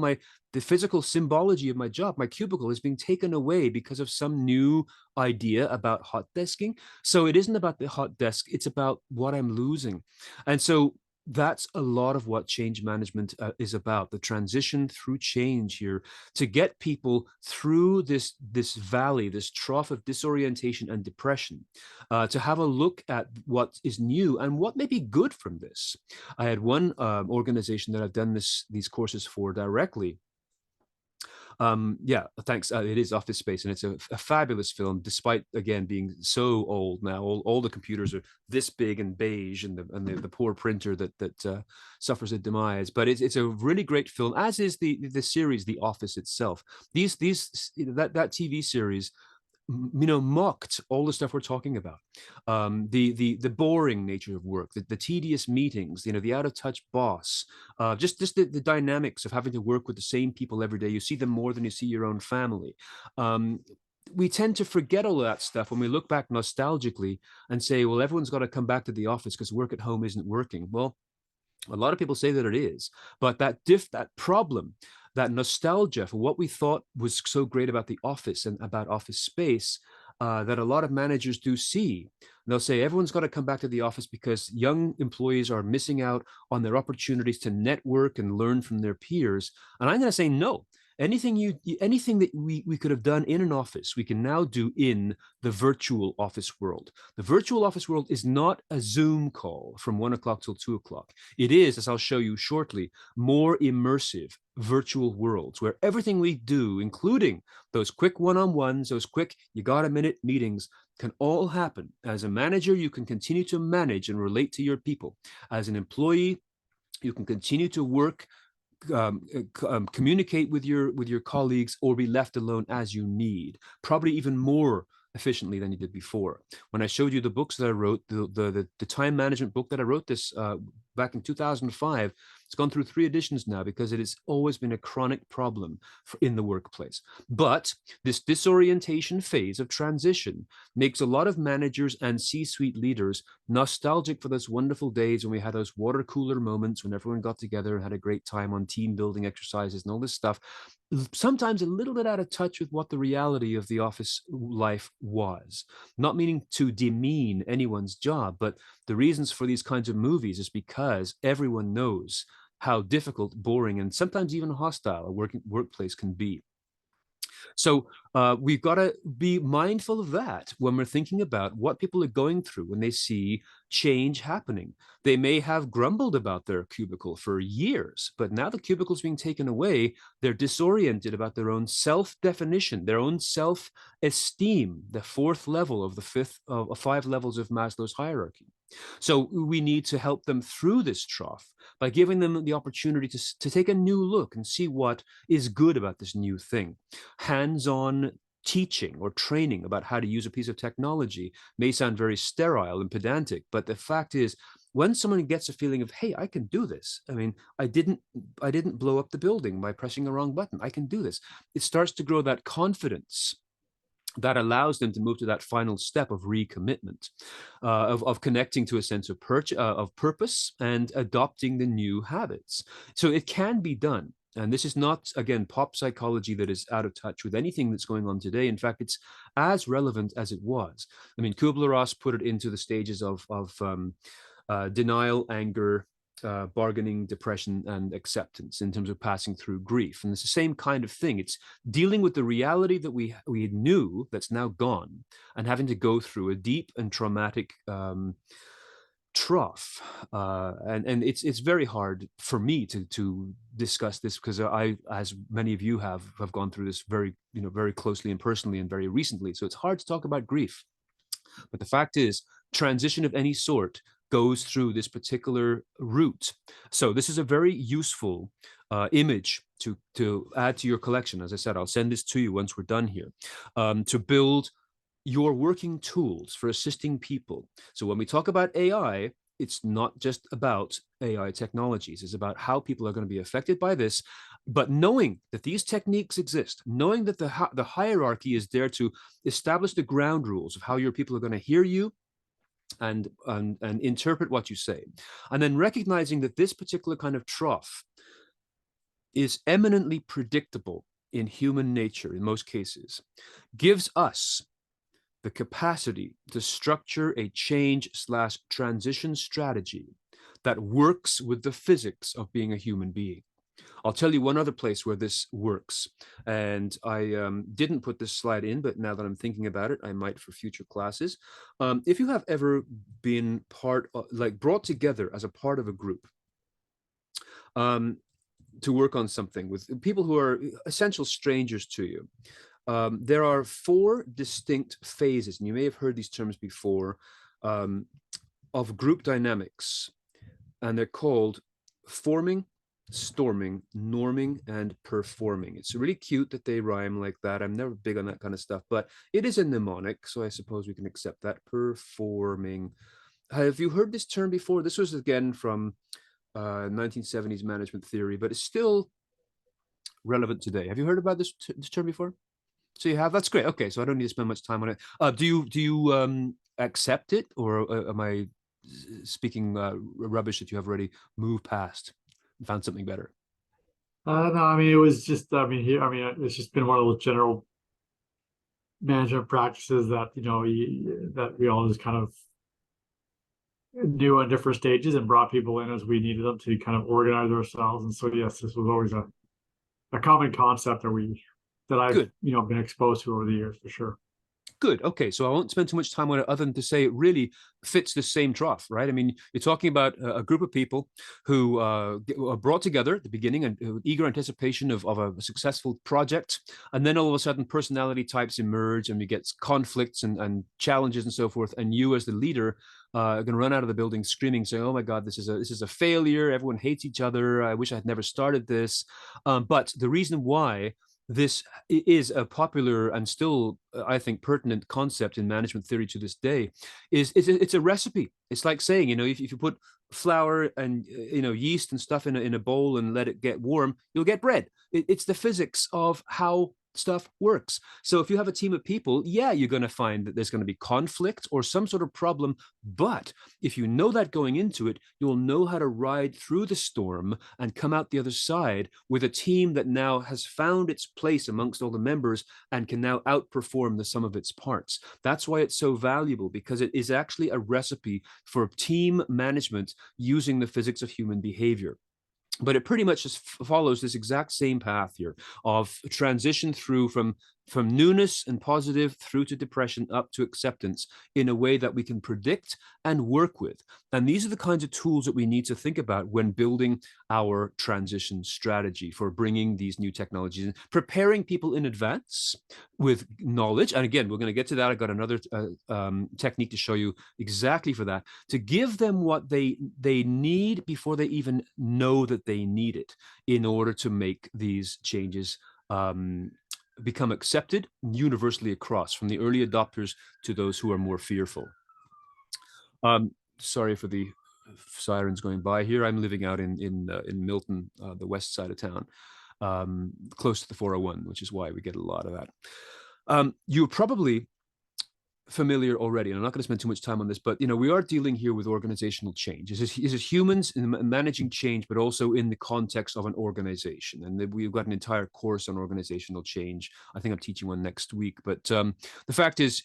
the physical symbology of my job, my cubicle, is being taken away because of some new idea about hot desking. So it isn't about the hot desk, it's about what I'm losing. And so that's a lot of what change management is about, the transition through change here, to get people through this valley, this trough of disorientation and depression, to have a look at what is new and what may be good from this. I had one organization that I've done these courses for directly. Yeah, thanks. It is Office Space, and it's a fabulous film, despite again being so old now. All the computers are this big and beige, and the poor printer that suffers a demise. But it's a really great film, as is the series, The Office itself. That TV series, mocked all the stuff we're talking about, the boring nature of work, the tedious meetings, the out of touch boss, just the dynamics of having to work with the same people every day. You see them more than you see your own family. We tend to forget all of that stuff when we look back nostalgically and say, well, everyone's got to come back to the office because work at home isn't working. Well, a lot of people say that it is, but that problem, that nostalgia for what we thought was so great about the office and about office space, that a lot of managers do see. They'll say everyone's got to come back to the office because young employees are missing out on their opportunities to network and learn from their peers. And I'm going to say no. Anything that we could have done in an office, we can now do in the virtual office world. The virtual office world is not a Zoom call from 1 o'clock till 2 o'clock. It is, as I'll show you shortly, more immersive virtual worlds where everything we do, including those quick one-on-ones, those quick you got a minute meetings, can all happen. As a manager, you can continue to manage and relate to your people. As an employee, you can continue to work, communicate with your colleagues, or be left alone as you need, probably even more efficiently than you did before. When I showed you the books that I wrote, the time management book that I wrote this back in 2005, it's gone through 3 editions now because it has always been a chronic problem in the workplace. But this disorientation phase of transition makes a lot of managers and C-suite leaders nostalgic for those wonderful days when we had those water cooler moments when everyone got together and had a great time on team building exercises and all this stuff. Sometimes a little bit out of touch with what the reality of the office life was. Not meaning to demean anyone's job, but the reasons for these kinds of movies is because everyone knows how difficult, boring, and sometimes even hostile a workplace can be. So we've got to be mindful of that when we're thinking about what people are going through when they see change happening. They may have grumbled about their cubicle for years, but now the cubicle's being taken away, they're disoriented about their own self-definition, their own self-esteem, the 4th level of the 5 levels of Maslow's hierarchy. So we need to help them through this trough by giving them the opportunity to take a new look and see what is good about this new thing. Hands-on teaching or training about how to use a piece of technology may sound very sterile and pedantic, but the fact is, when someone gets a feeling of, hey, I can do this. I mean, I didn't blow up the building by pressing the wrong button. I can do this. It starts to grow that confidence that allows them to move to that final step of recommitment, of connecting to a sense of purpose and adopting the new habits. So it can be done. And this is not, again, pop psychology that is out of touch with anything that's going on today. In fact, it's as relevant as it was. I mean, Kubler-Ross put it into the stages of denial, anger, bargaining, depression, and acceptance in terms of passing through grief. And it's the same kind of thing. It's dealing with the reality that we knew that's now gone and having to go through a deep and traumatic trough. And it's very hard for me to discuss this because I, as many of you have gone through this very closely and personally and very recently. So it's hard to talk about grief. But the fact is, transition of any sort goes through this particular route. So this is a very useful image to add to your collection. As I said, I'll send this to you once we're done here, to build your working tools for assisting people. So when we talk about AI, it's not just about AI technologies. It's about how people are going to be affected by this. But knowing that these techniques exist, knowing that the hierarchy is there to establish the ground rules of how your people are going to hear you and interpret what you say, and then recognizing that this particular kind of trough is eminently predictable in human nature in most cases, gives us the capacity to structure a change/transition strategy that works with the physics of being a human being. I'll tell you one other place where this works, and I didn't put this slide in, but now that I'm thinking about it, I might for future classes. If you have ever been brought together as a part of a group to work on something with people who are essential strangers to you, there are 4 distinct phases, and you may have heard these terms before, of group dynamics, and they're called forming, storming, norming, and performing. It's really cute that they rhyme like that. I'm never big on that kind of stuff, but it is a mnemonic, so I suppose we can accept that. Performing. Have you heard this term before? This was again from 1970s management theory, but it's still relevant today. Have you heard about this term before? So you have. That's great. Okay, so I don't need to spend much time on it. Do you accept it, or am I speaking rubbish that you have already moved past and found something better? No, I mean, it was just, I mean, here, I mean, it's just been one of those general management practices that, you know, that we all just kind of knew at different stages and brought people in as we needed them to kind of organize ourselves. And so, yes, this was always a common concept that I've, Good. you know, been exposed to over the years for sure. Good. Okay, so I won't spend too much time on it other than to say it really fits the same trough, right? I mean, you're talking about a group of people who are brought together at the beginning and eager anticipation of a successful project. And then all of a sudden, personality types emerge and we get conflicts and challenges and so forth. And you as the leader are going to run out of the building screaming, saying, "Oh my God, this is a failure. Everyone hates each other. I wish I had never started this." But the reason why this is a popular and still, I think, pertinent concept in management theory to this day is it's a recipe. It's like saying, you know, if you put flour and yeast and stuff in a bowl and let it get warm, you'll get bread. It's the physics of how stuff works. So if you have a team of people, yeah, you're going to find that there's going to be conflict or some sort of problem. But if you know that going into it, you'll know how to ride through the storm and come out the other side with a team that now has found its place amongst all the members and can now outperform the sum of its parts. That's why it's so valuable, because it is actually a recipe for team management using the physics of human behavior. But it pretty much just follows this exact same path here of transition through from newness and positive through to depression up to acceptance in a way that we can predict and work with. And these are the kinds of tools that we need to think about when building our transition strategy for bringing these new technologies in, preparing people in advance with knowledge. And again, we're going to get to that. I got another technique to show you exactly for that, to give them what they need before they even know that they need it in order to make these changes become accepted universally across, from the early adopters to those who are more fearful. Sorry for the sirens going by here. I'm living out in Milton, the west side of town, close to the 401, which is why we get a lot of that. You're probably familiar already, and I'm not going to spend too much time on this, but we are dealing here with organizational change. This is humans in managing change, but also in the context of an organization. And we've got an entire course on organizational change. I think I'm teaching one next week. But the fact is,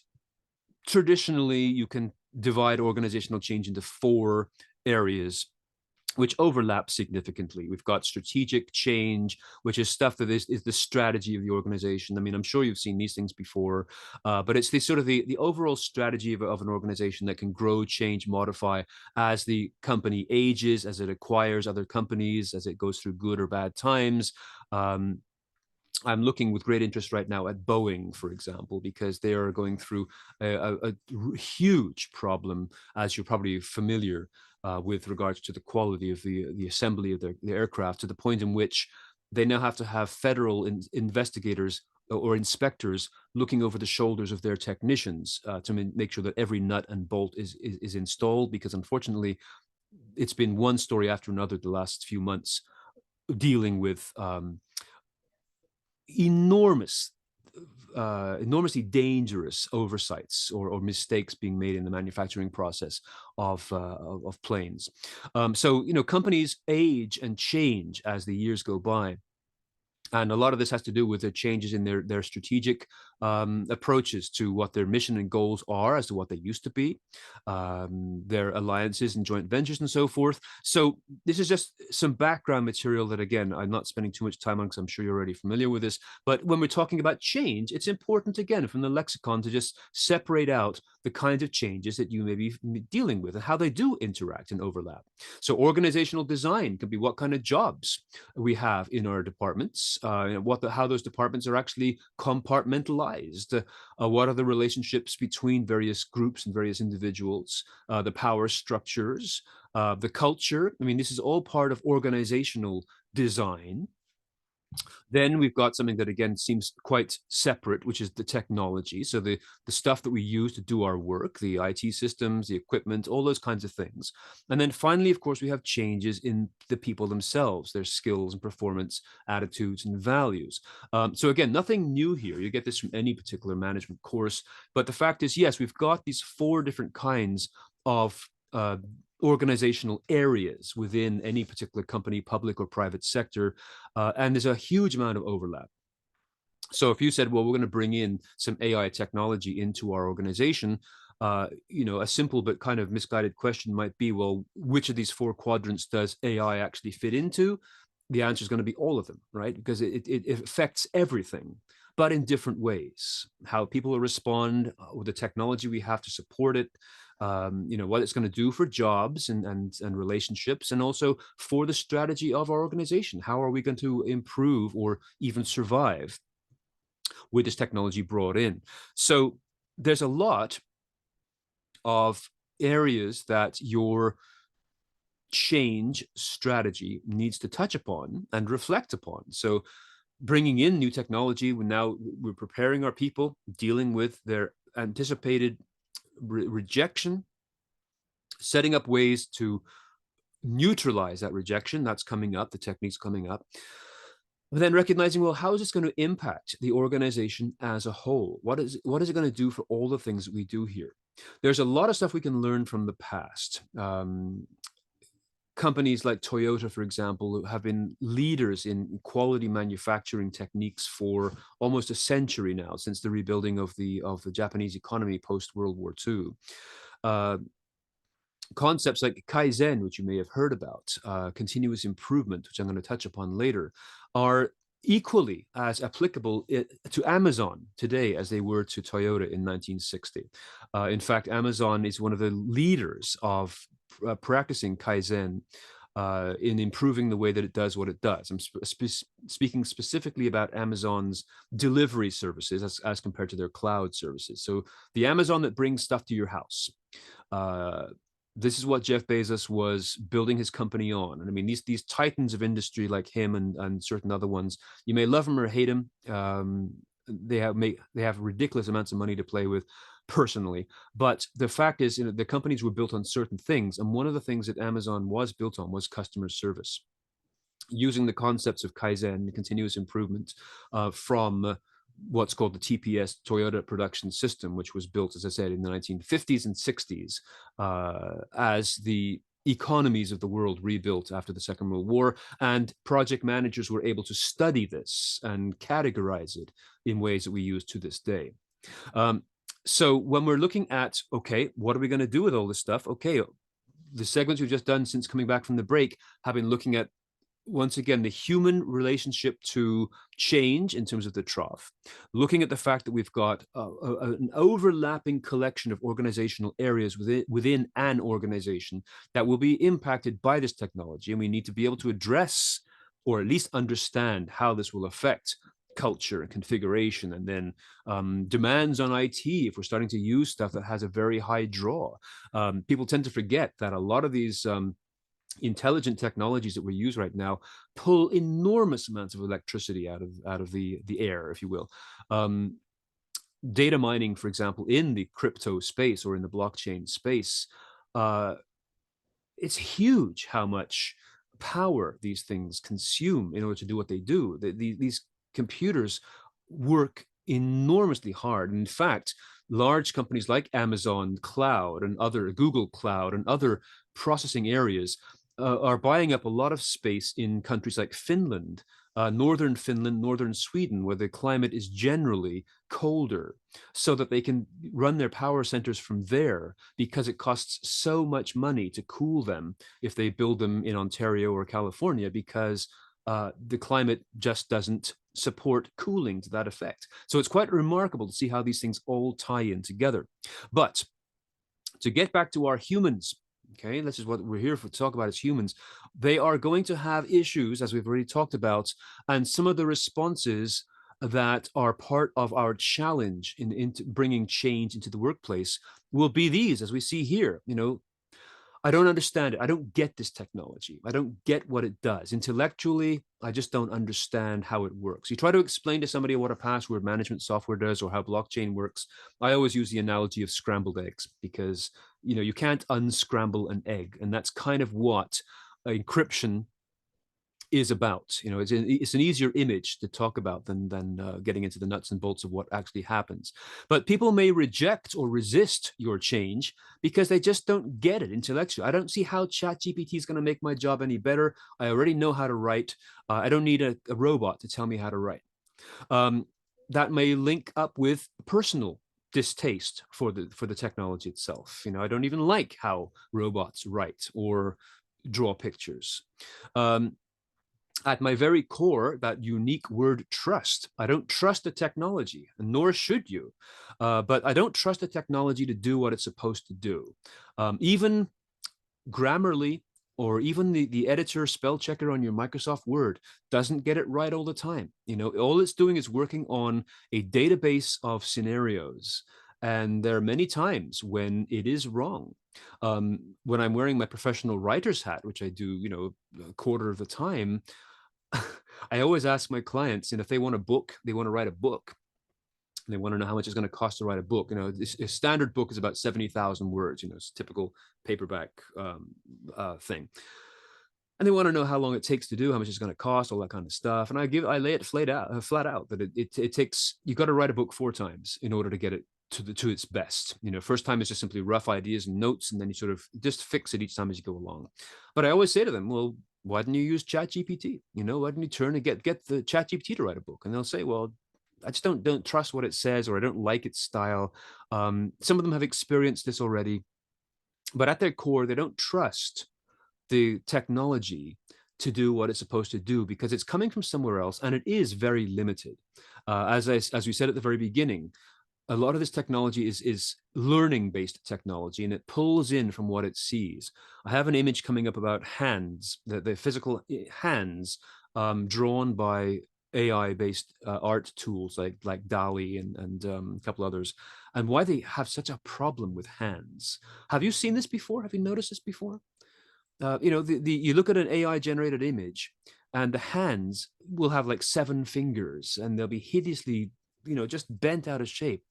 traditionally, you can divide organizational change into 4 areas which overlap significantly. We've got strategic change, which is stuff that is the strategy of the organization. I mean, I'm sure you've seen these things before, but it's the sort of the overall strategy of an organization that can grow, change, modify as the company ages, as it acquires other companies, as it goes through good or bad times. I'm looking with great interest right now at Boeing, for example, because they are going through a huge problem, as you're probably familiar with regards to the quality of the assembly of the aircraft, to the point in which they now have to have federal investigators or inspectors looking over the shoulders of their technicians to make sure that every nut and bolt is installed, because unfortunately it's been one story after another the last few months, dealing with enormously dangerous oversights or mistakes being made in the manufacturing process of planes. So, companies age and change as the years go by. And a lot of this has to do with the changes in their strategic approaches to what their mission and goals are as to what they used to be, their alliances and joint ventures and so forth. So this is just some background material that, again, I'm not spending too much time on because I'm sure you're already familiar with this. But when we're talking about change, it's important, again, from the lexicon to just separate out the kinds of changes that you may be dealing with and how they do interact and overlap. So organizational design could be what kind of jobs we have in our departments, how those departments are actually compartmentalized, what are the relationships between various groups and various individuals, the power structures, the culture. I mean, this is all part of organizational design. Then we've got something that, again, seems quite separate, which is the technology. So the stuff that we use to do our work, the IT systems, the equipment, all those kinds of things. And then finally, of course, we have changes in the people themselves, their skills and performance, attitudes and values. So again, nothing new here. You get this from any particular management course. But the fact is, yes, we've got these 4 different kinds of organizational areas within any particular company, public or private sector, and there's a huge amount of overlap. So if you said, well, we're going to bring in some AI technology into our organization, a simple but kind of misguided question might be, well, which of these 4 quadrants does AI actually fit into? The answer is going to be all of them, right? Because it affects everything, but in different ways. How people will respond with the technology we have to support it, what it's going to do for jobs and relationships, and also for the strategy of our organization. How are we going to improve or even survive with this technology brought in? So there's a lot of areas that your change strategy needs to touch upon and reflect upon. So bringing in new technology, we're preparing our people, dealing with their anticipated rejection, setting up ways to neutralize that rejection. That's coming up, the techniques coming up. But then recognizing, well, how is this going to impact the organization as a whole? What is it going to do for all the things that we do here? There's a lot of stuff we can learn from the past. Companies like Toyota, for example, have been leaders in quality manufacturing techniques for almost a century now, since the rebuilding of the Japanese economy post World War II. Concepts like Kaizen, which you may have heard about, continuous improvement, which I'm going to touch upon later, are equally as applicable to Amazon today as they were to Toyota in 1960. In fact, Amazon is one of the leaders of practicing Kaizen in improving the way that it does what it does. I'm speaking specifically about Amazon's delivery services as compared to their cloud services. So the Amazon that brings stuff to your house. This is what Jeff Bezos was building his company on. And I mean, these titans of industry like him and certain other ones, you may love them or hate them. They have ridiculous amounts of money to play with personally. But the fact is, the companies were built on certain things. And one of the things that Amazon was built on was customer service, using the concepts of Kaizen, continuous improvement, from what's called the TPS, Toyota Production System, which was built, as I said, in the 1950s and 60s as the economies of the world rebuilt after the Second World War. And project managers were able to study this and categorize it in ways that we use to this day. So when we're looking at, okay, what are we going to do with all this stuff? Okay, the segments we've just done since coming back from the break have been looking at, once again, the human relationship to change in terms of the trough, looking at the fact that we've got an overlapping collection of organizational areas within an organization that will be impacted by this technology. And we need to be able to address, or at least understand, how this will affect culture and configuration, and then demands on IT if we're starting to use stuff that has a very high draw. People tend to forget that a lot of these intelligent technologies that we use right now pull enormous amounts of electricity out of the air, if you will. Data mining, for example, in the crypto space or in the blockchain space, it's huge how much power these things consume in order to do what they do. These computers work enormously hard. In fact, large companies like Amazon Cloud and other Google Cloud and other processing areas are buying up a lot of space in countries like Finland, northern Sweden, where the climate is generally colder, so that they can run their power centers from there, because it costs so much money to cool them if they build them in Ontario or California, because the climate just doesn't support cooling to that effect. So it's quite remarkable to see how these things all tie in together. But to get back to our humans, okay, this is what we're here for, to talk about as humans. They are going to have issues, as we've already talked about, and some of the responses that are part of our challenge in bringing change into the workplace will be these, as we see here. You know, I don't understand it. I don't get this technology. I don't get what it does. Intellectually, I just don't understand how it works. You try to explain to somebody what a password management software does or how blockchain works. I always use the analogy of scrambled eggs, because you can't unscramble an egg, and that's kind of what encryption is about. It's an easier image to talk about than getting into the nuts and bolts of what actually happens. But people may reject or resist your change because they just don't get it intellectually. I don't see how ChatGPT is going to make my job any better. I already know how to write. I don't need a robot to tell me how to write. That may link up with personal distaste for the technology itself. I don't even like how robots write or draw pictures. At my very core, that unique word trust. I don't trust the technology, nor should you. But I don't trust the technology to do what it's supposed to do. Even Grammarly, or even the editor spell checker on your Microsoft Word, doesn't get it right all the time. All it's doing is working on a database of scenarios. And there are many times when it is wrong. When I'm wearing my professional writer's hat, which I do, a quarter of the time, I always ask my clients, if they want they want to write a book, and they want to know how much it's going to cost to write a book. A standard book is about 70,000 words. It's a typical paperback thing. And they want to know how long it takes to do, how much it's going to cost, all that kind of stuff. And I lay it flat out that it takes, you got to write a book 4 times in order to get it to its best. First time is just simply rough ideas and notes, and then you sort of just fix it each time as you go along. But I always say to them, well, why didn't you use ChatGPT? Why didn't you turn and get the ChatGPT to write a book? And they'll say, well, I just don't trust what it says, or I don't like its style. Some of them have experienced this already, but at their core, they don't trust the technology to do what it's supposed to do, because it's coming from somewhere else, and it is very limited. As we said at the very beginning, a lot of this technology is learning-based technology, and it pulls in from what it sees. I have an image coming up about hands, the physical hands drawn by AI-based art tools like DALL-E and a couple others, and why they have such a problem with hands. Have you seen this before? Have you noticed this before? You look at an AI-generated image, and the hands will have like 7 fingers, and they'll be hideously, just bent out of shape.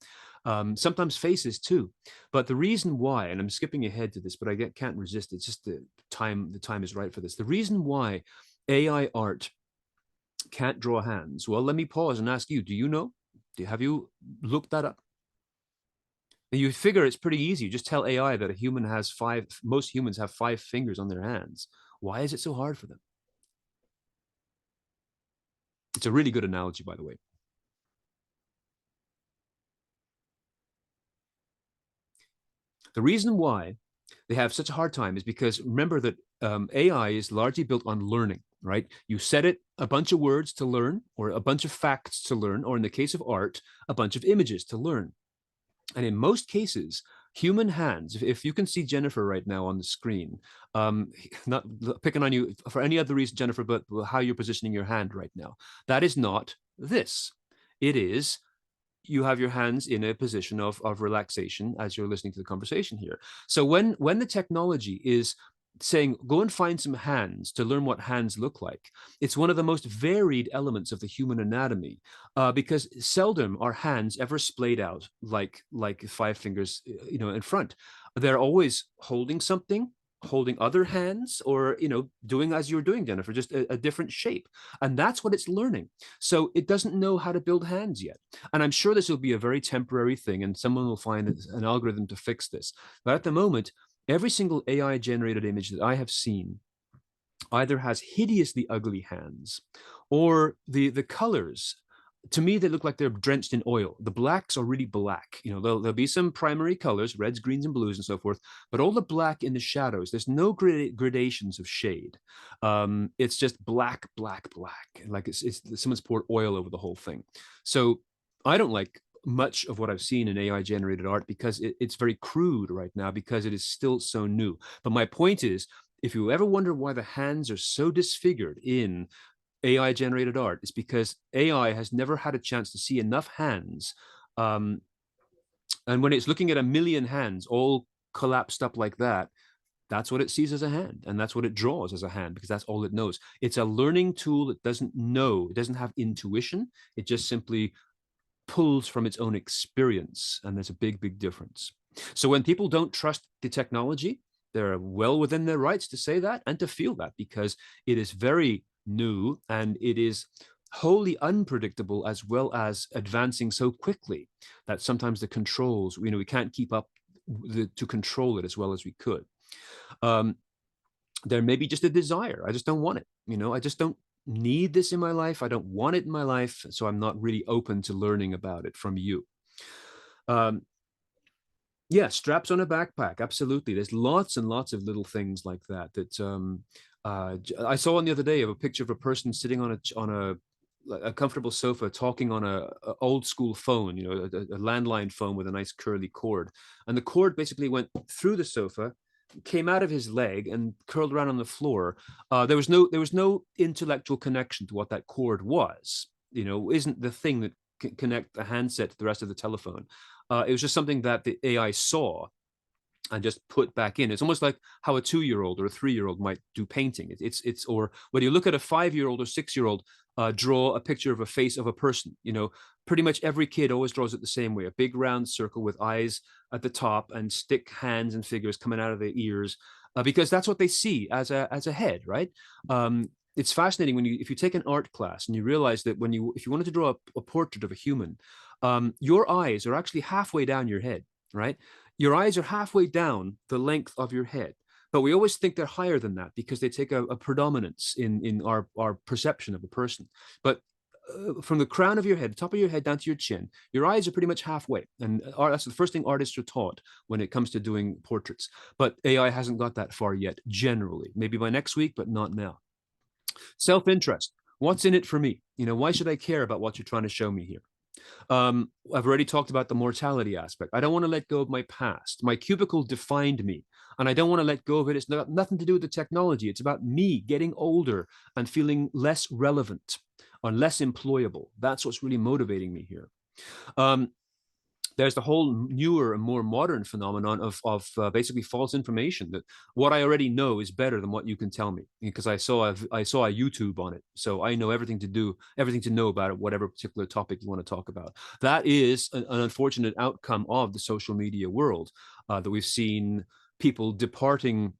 Sometimes faces too. But the reason why, and I'm skipping ahead to this, but I can't resist. It's just the time is right for this. The reason why AI art can't draw hands. Well, let me pause and ask you, do you know? Have you looked that up? You figure it's pretty easy. You just tell AI that most humans have 5 fingers on their hands. Why is it so hard for them? It's a really good analogy, by the way. The reason why they have such a hard time is because, remember that AI is largely built on learning, right? You set it a bunch of words to learn, or a bunch of facts to learn, or in the case of art, a bunch of images to learn. And in most cases, human hands, if you can see Jennifer right now on the screen, not picking on you for any other reason, Jennifer, but how you're positioning your hand right now, that is not this. It is, you have your hands in a position of relaxation as you're listening to the conversation here. So when the technology is saying, go and find some hands to learn what hands look like, it's one of the most varied elements of the human anatomy, because seldom are hands ever splayed out like 5 fingers, in front. They're always holding something, holding other hands, or doing as you're doing, Jennifer, just a different shape. And that's what it's learning. So it doesn't know how to build hands yet. And I'm sure this will be a very temporary thing, and someone will find an algorithm to fix this. But at the moment, every single AI generated image that I have seen either has hideously ugly hands, or the colors, to me, they look like they're drenched in oil. The blacks are really black. There'll be some primary colors, reds, greens, and blues, and so forth, but all the black in the shadows, there's no gradations of shade. It's just black, black, black. Like it's someone's poured oil over the whole thing. So I don't like much of what I've seen in AI generated art, because it's very crude right now, because it is still so new. But my point is, if you ever wonder why the hands are so disfigured in AI generated art, it's because AI has never had a chance to see enough hands. And when it's looking at 1 million hands all collapsed up like that, that's what it sees as a hand. And that's what it draws as a hand, because that's all it knows. It's a learning tool. It doesn't know, it doesn't have intuition. It just simply pulls from its own experience. And there's a big, big difference. So when people don't trust the technology, they're well within their rights to say that and to feel that, because it is very new and it is wholly unpredictable, as well as advancing so quickly that sometimes the controls, we can't keep up to control it as well as we could. There may be just a desire. I just don't want it. I just don't need this in my life. I don't want it in my life. So I'm not really open to learning about it from you. Yeah, straps on a backpack. Absolutely. There's lots and lots of little things like that. I saw one the other day of a picture of a person sitting on a comfortable sofa, talking on a old school phone, a landline phone with a nice curly cord. And the cord basically went through the sofa, came out of his leg, and curled around on the floor. There was no intellectual connection to what that cord was. Isn't the thing that can connect the handset to the rest of the telephone. It was just something that the AI saw and just put back in. It's almost like how a 2-year-old or a 3-year-old might do painting. Or when you look at a 5-year-old or 6-year-old draw a picture of a face of a person, pretty much every kid always draws it the same way: a big round circle with eyes at the top and stick hands and figures coming out of their ears, because that's what they see as a head, right? It's fascinating if you take an art class and you realize that if you wanted to draw a portrait of a human, your eyes are actually halfway down your head, right? Your eyes are halfway down the length of your head, but we always think they're higher than that because they take a predominance in our perception of a person. But from the crown of your head, the top of your head down to your chin, your eyes are pretty much halfway. And that's the first thing artists are taught when it comes to doing portraits. But AI hasn't got that far yet, generally. Maybe by next week, but not now. Self-interest. What's in it for me? Why should I care about what you're trying to show me here? I've already talked about the mortality aspect. I don't want to let go of my past. My cubicle defined me, and I don't want to let go of it. It's got nothing to do with the technology. It's about me getting older and feeling less relevant or less employable. That's what's really motivating me here. There's the whole newer and more modern phenomenon of basically false information, that what I already know is better than what you can tell me, because I saw a YouTube on it. So I know everything to know about it, whatever particular topic you want to talk about. That is an unfortunate outcome of the social media world, that we've seen people departing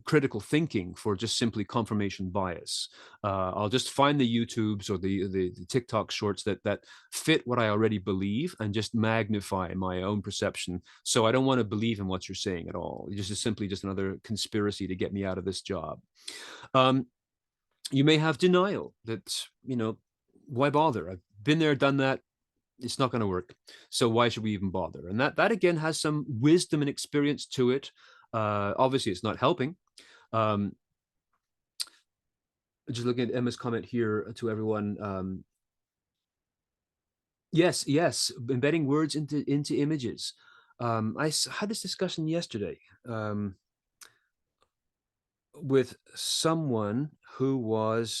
critical thinking for just simply confirmation bias. I'll just find the YouTubes or the TikTok shorts that fit what I already believe and just magnify my own perception. So I don't want to believe in what you're saying at all. This is simply just another conspiracy to get me out of this job. You may have denial that, why bother? I've been there, done that. It's not going to work. So why should we even bother? And that again has some wisdom and experience to it. Obviously, it's not helping. Just looking at Emma's comment here to everyone. Yes, embedding words into images. I had this discussion yesterday with someone who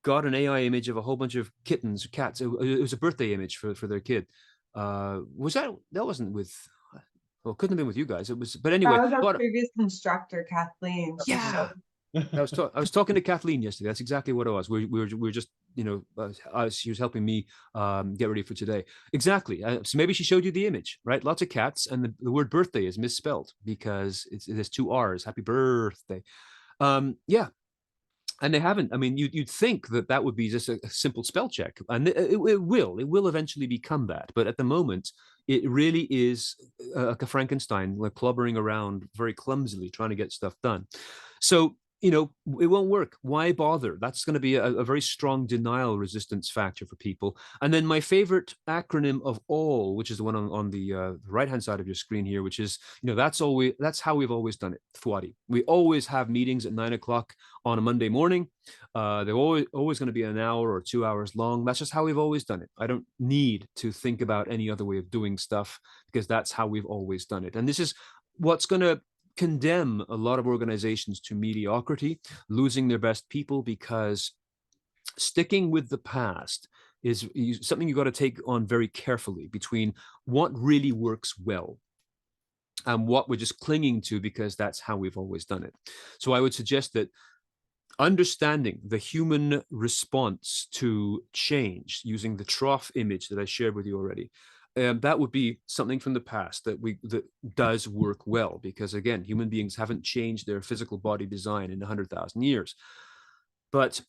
got an AI image of a whole bunch of kittens, cats. It was a birthday image for their kid. Was that wasn't with? Well, it couldn't have been with you guys. It was, but anyway. That was our previous constructor, Kathleen. Yeah. I was talking to Kathleen yesterday. That's exactly what it was. We were just she was helping me get ready for today. Exactly. So maybe she showed you the image, right? Lots of cats, and the word birthday is misspelled because it has two R's. Happy birthday. Yeah. And they haven't. I mean, you'd think that would be just a simple spell check, and it will eventually become that. But at the moment, it really is like a Frankenstein, like clobbering around very clumsily, trying to get stuff done. So it won't work. Why bother? That's going to be a very strong denial resistance factor for people. And then my favorite acronym of all, which is the one on the right-hand side of your screen here, which is, that's how we've always done it. FWADI. We always have meetings at 9 o'clock on a Monday morning. They're always going to be an hour or 2 hours long. That's just how we've always done it. I don't need to think about any other way of doing stuff because that's how we've always done it. And this is what's going to condemn a lot of organizations to mediocrity, losing their best people, because sticking with the past is something you got to take on very carefully between what really works well and what we're just clinging to because that's how we've always done it. So I would suggest that understanding the human response to change using the trough image that I shared with you already, that would be something from the past that does work well, because again, human beings haven't changed their physical body design in 100,000 years. But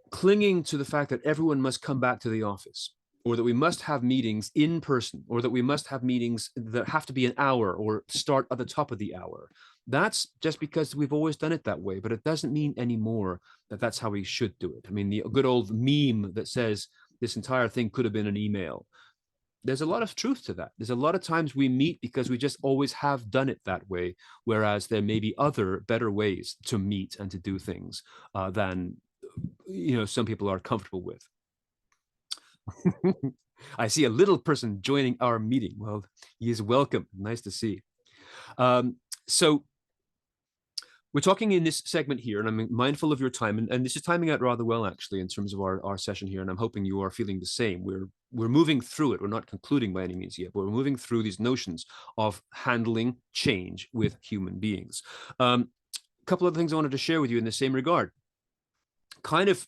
clinging to the fact that everyone must come back to the office, or that we must have meetings in person, or that we must have meetings that have to be an hour or start at the top of the hour, that's just because we've always done it that way. But it doesn't mean anymore that that's how we should do it. I mean, the good old meme that says this entire thing could have been an email, there's a lot of truth to that. There's a lot of times we meet because we just always have done it that way, whereas there may be other better ways to meet and to do things than some people are comfortable with. I see a little person joining our meeting. Well, he is welcome. Nice to see. So we're talking in this segment here, and I'm mindful of your time, and this is timing out rather well, actually, in terms of our session here, and I'm hoping you are feeling the same. We're moving through it. We're not concluding by any means yet, but we're moving through these notions of handling change with human beings. A couple of things I wanted to share with you in the same regard. Kind of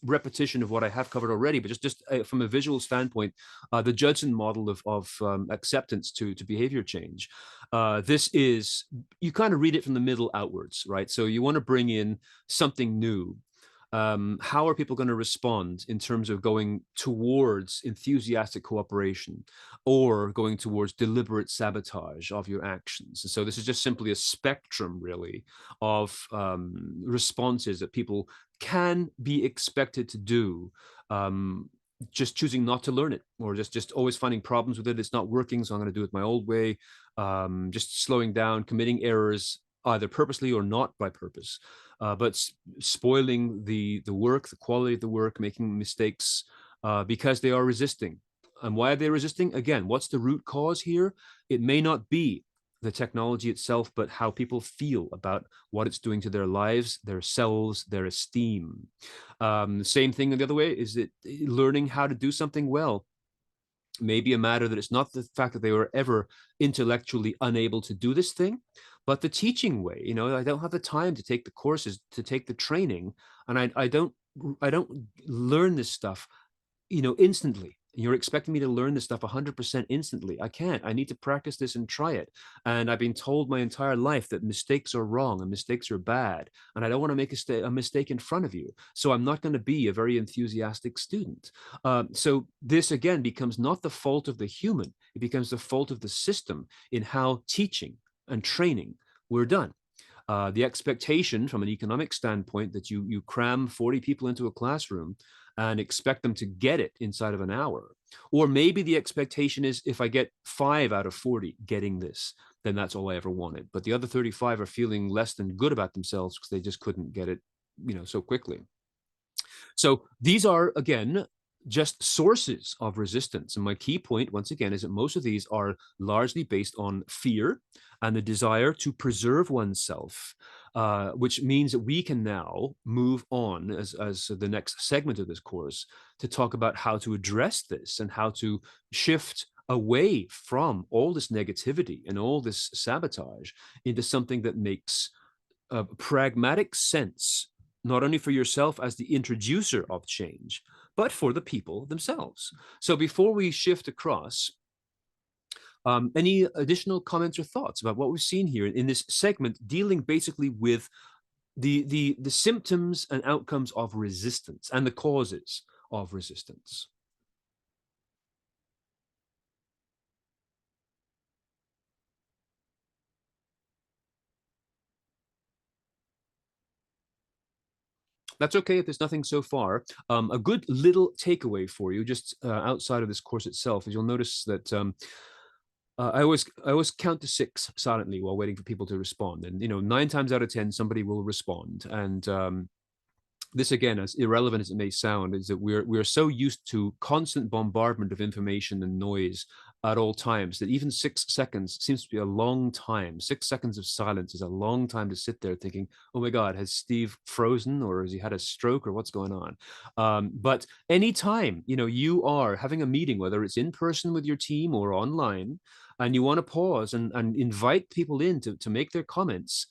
repetition of what I have covered already, but just from a visual standpoint, the Judson model of acceptance to behavior change. This is, you kind of read it from the middle outwards, right? So you want to bring in something new. How are people going to respond in terms of going towards enthusiastic cooperation or going towards deliberate sabotage of your actions? And so this is just simply a spectrum, really, of responses that people can be expected to do, just choosing not to learn it, or just always finding problems with it. It's not working, so I'm going to do it my old way. Just slowing down, committing errors, either purposely or not by purpose. But spoiling the work, the quality of the work, making mistakes because they are resisting. And why are they resisting? Again, what's the root cause here? It may not be the technology itself, but how people feel about what it's doing to their lives, their selves, their esteem. The same thing the other way is that learning how to do something well may be a matter that it's not the fact that they were ever intellectually unable to do this thing, but the teaching way. I don't have the time to take the courses, to take the training, and I don't learn this stuff instantly. You're expecting me to learn this stuff 100% instantly. I can't. I need to practice this and try it. And I've been told my entire life that mistakes are wrong and mistakes are bad. And I don't want to make a mistake in front of you. So I'm not going to be a very enthusiastic student. So this, again, becomes not the fault of the human. It becomes the fault of the system in how teaching and training were done. The expectation from an economic standpoint that you cram 40 people into a classroom and expect them to get it inside of an hour. Or maybe the expectation is, if I get 5 out of 40 getting this, then that's all I ever wanted. But the other 35 are feeling less than good about themselves because they just couldn't get it, so quickly. So these are, again, just sources of resistance. And my key point, once again, is that most of these are largely based on fear and the desire to preserve oneself, which means that we can now move on as the next segment of this course to talk about how to address this and how to shift away from all this negativity and all this sabotage into something that makes pragmatic sense not only for yourself as the introducer of change, but for the people themselves. So before we shift across, any additional comments or thoughts about what we've seen here in this segment, dealing basically with the symptoms and outcomes of resistance and the causes of resistance? That's okay if there's nothing so far. A good little takeaway for you, just outside of this course itself, is you'll notice that I always count to 6 silently while waiting for people to respond. And 9 times out of 10, somebody will respond. And this, again, as irrelevant as it may sound, is that we're so used to constant bombardment of information and noise at all times that even 6 seconds seems to be a long time. 6 seconds of silence is a long time to sit there thinking, oh my God, has Steve frozen, or has he had a stroke, or what's going on? But anytime you are having a meeting, whether it's in person with your team or online, and you want to pause and invite people in to make their comments,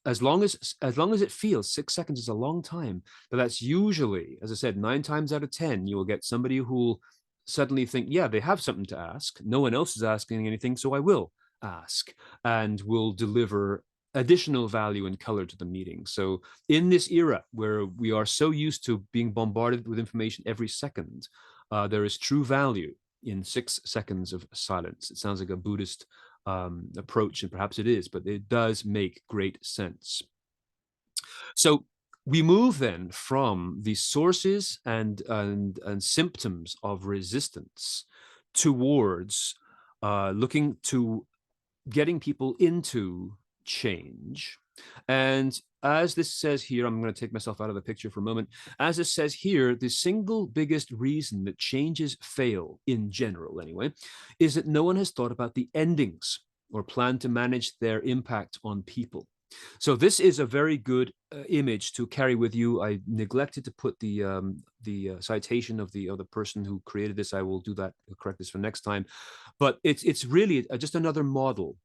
as long as it feels 6 seconds is a long time, but that's usually, as I said, 9 times out of 10, you will get somebody who will suddenly think, yeah, they have something to ask. No one else is asking anything, so I will ask, and will deliver additional value and color to the meeting. So in this era where we are so used to being bombarded with information every second, there is true value in 6 seconds of silence. It sounds like a Buddhist approach, and perhaps it is, but it does make great sense. So we move then from the sources and symptoms of resistance towards looking to getting people into change. And as this says here, I'm going to take myself out of the picture for a moment. As it says here, the single biggest reason that changes fail, in general anyway, is that no one has thought about the endings or plan to manage their impact on people. So this is a very good image to carry with you. I neglected to put the citation of the person who created this. I will do that, correct this for next time. But it's really just another model,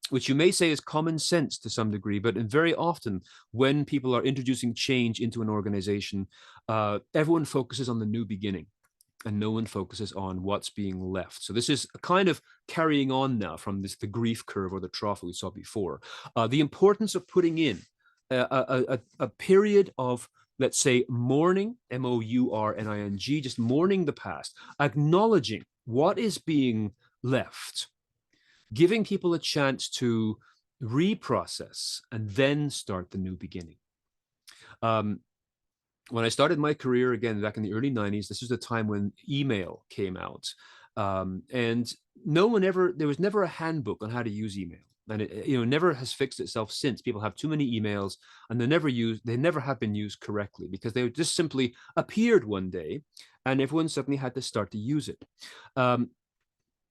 which you may say is common sense to some degree, but very often when people are introducing change into an organization, everyone focuses on the new beginning and no one focuses on what's being left. So this is kind of carrying on now from the grief curve or the trough we saw before. The importance of putting in a period of, let's say, mourning, M-O-U-R-N-I-N-G, just mourning the past, acknowledging what is being left, giving people a chance to reprocess and then start the new beginning. When I started my career, again, back in the early 90s, this was the time when email came out. And there was never a handbook on how to use email. And it never has fixed itself since. People have too many emails, and they never have been used correctly, because they just simply appeared one day and everyone suddenly had to start to use it.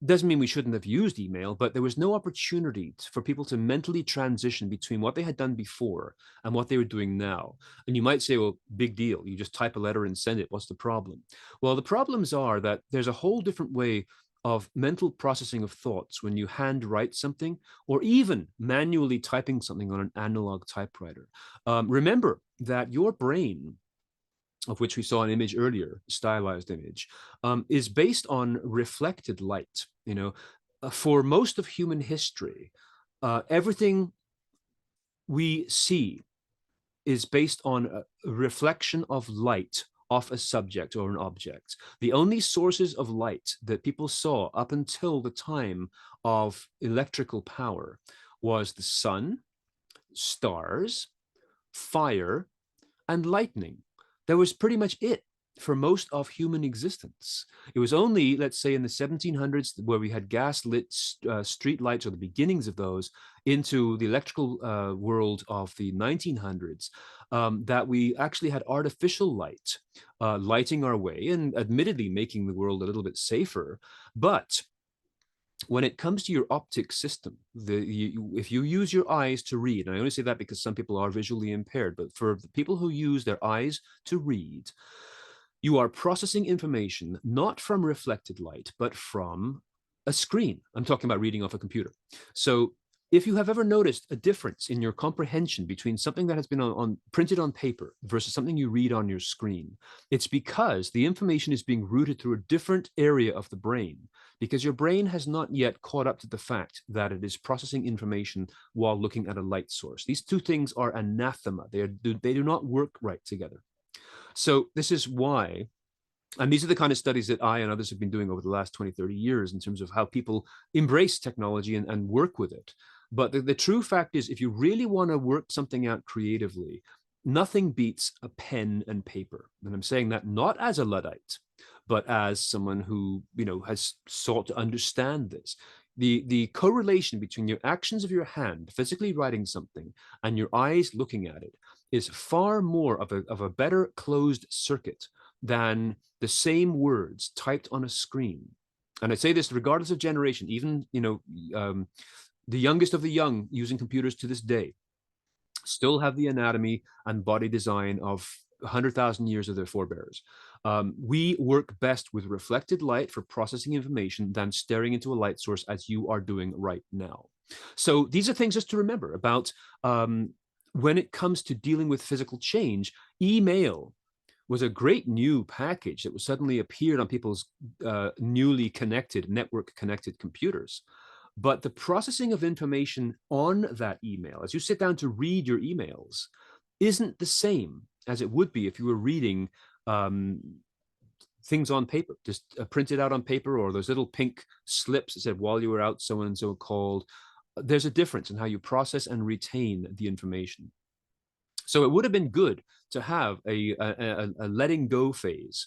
Doesn't mean we shouldn't have used email, but there was no opportunity for people to mentally transition between what they had done before and what they were doing now. And you might say, well, big deal. You just type a letter and send it. What's the problem? Well, the problems are that there's a whole different way of mental processing of thoughts when you hand write something, or even manually typing something on an analog typewriter. Remember that your brain, of which we saw an image earlier, stylized image, is based on reflected light. For most of human history, everything we see is based on a reflection of light off a subject or an object. The only sources of light that people saw up until the time of electrical power was the sun, stars, fire, and lightning. That was pretty much it for most of human existence. It was only, let's say, in the 1700s, where we had gas-lit street lights, or the beginnings of those, into the electrical world of the 1900s, that we actually had artificial light lighting our way, and admittedly making the world a little bit safer. But when it comes to your optic system, if you use your eyes to read, and I only say that because some people are visually impaired, but for the people who use their eyes to read, you are processing information not from reflected light, but from a screen. I'm talking about reading off a computer. So if you have ever noticed a difference in your comprehension between something that has been printed on paper versus something you read on your screen, it's because the information is being routed through a different area of the brain, because your brain has not yet caught up to the fact that it is processing information while looking at a light source. These two things are anathema. They do not work right together. So this is why, and these are the kind of studies that I and others have been doing over the last 20, 30 years in terms of how people embrace technology and work with it. But the true fact is, if you really want to work something out creatively, nothing beats a pen and paper. And I'm saying that not as a Luddite, but as someone who, has sought to understand this. The correlation between your actions of your hand, physically writing something, and your eyes looking at it is far more of a better closed circuit than the same words typed on a screen. And I say this regardless of generation, even, the youngest of the young using computers to this day still have the anatomy and body design of 100,000 years of their forebears. We work best with reflected light for processing information than staring into a light source as you are doing right now. So these are things just to remember about when it comes to dealing with physical change. Email was a great new package that was suddenly appeared on people's newly connected, network connected computers. But the processing of information on that email, as you sit down to read your emails, isn't the same as it would be if you were reading things on paper, just printed out on paper, or those little pink slips that said, while you were out, so and so called. There's a difference in how you process and retain the information. So it would have been good to have a letting go phase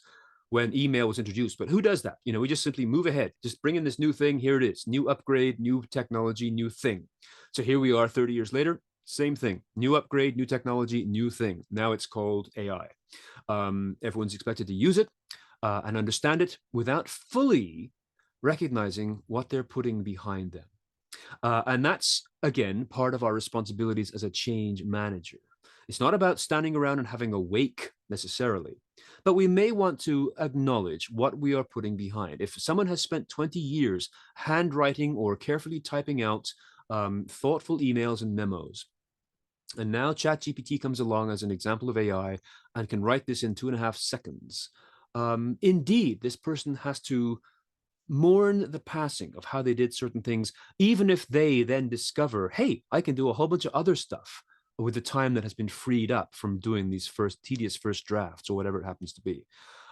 when email was introduced. But who does that? We just simply move ahead, just bring in this new thing. Here it is, new upgrade, new technology, new thing. So here we are 30 years later, same thing, new upgrade, new technology, new thing. Now it's called AI. Everyone's expected to use it and understand it without fully recognizing what they're putting behind them. And that's, again, part of our responsibilities as a change manager. It's not about standing around and having a wake necessarily, but we may want to acknowledge what we are putting behind. If someone has spent 20 years handwriting or carefully typing out thoughtful emails and memos, and now ChatGPT comes along as an example of AI and can write this in 2.5 seconds, indeed, this person has to mourn the passing of how they did certain things, even if they then discover, hey, I can do a whole bunch of other stuff with the time that has been freed up from doing these tedious first drafts or whatever it happens to be.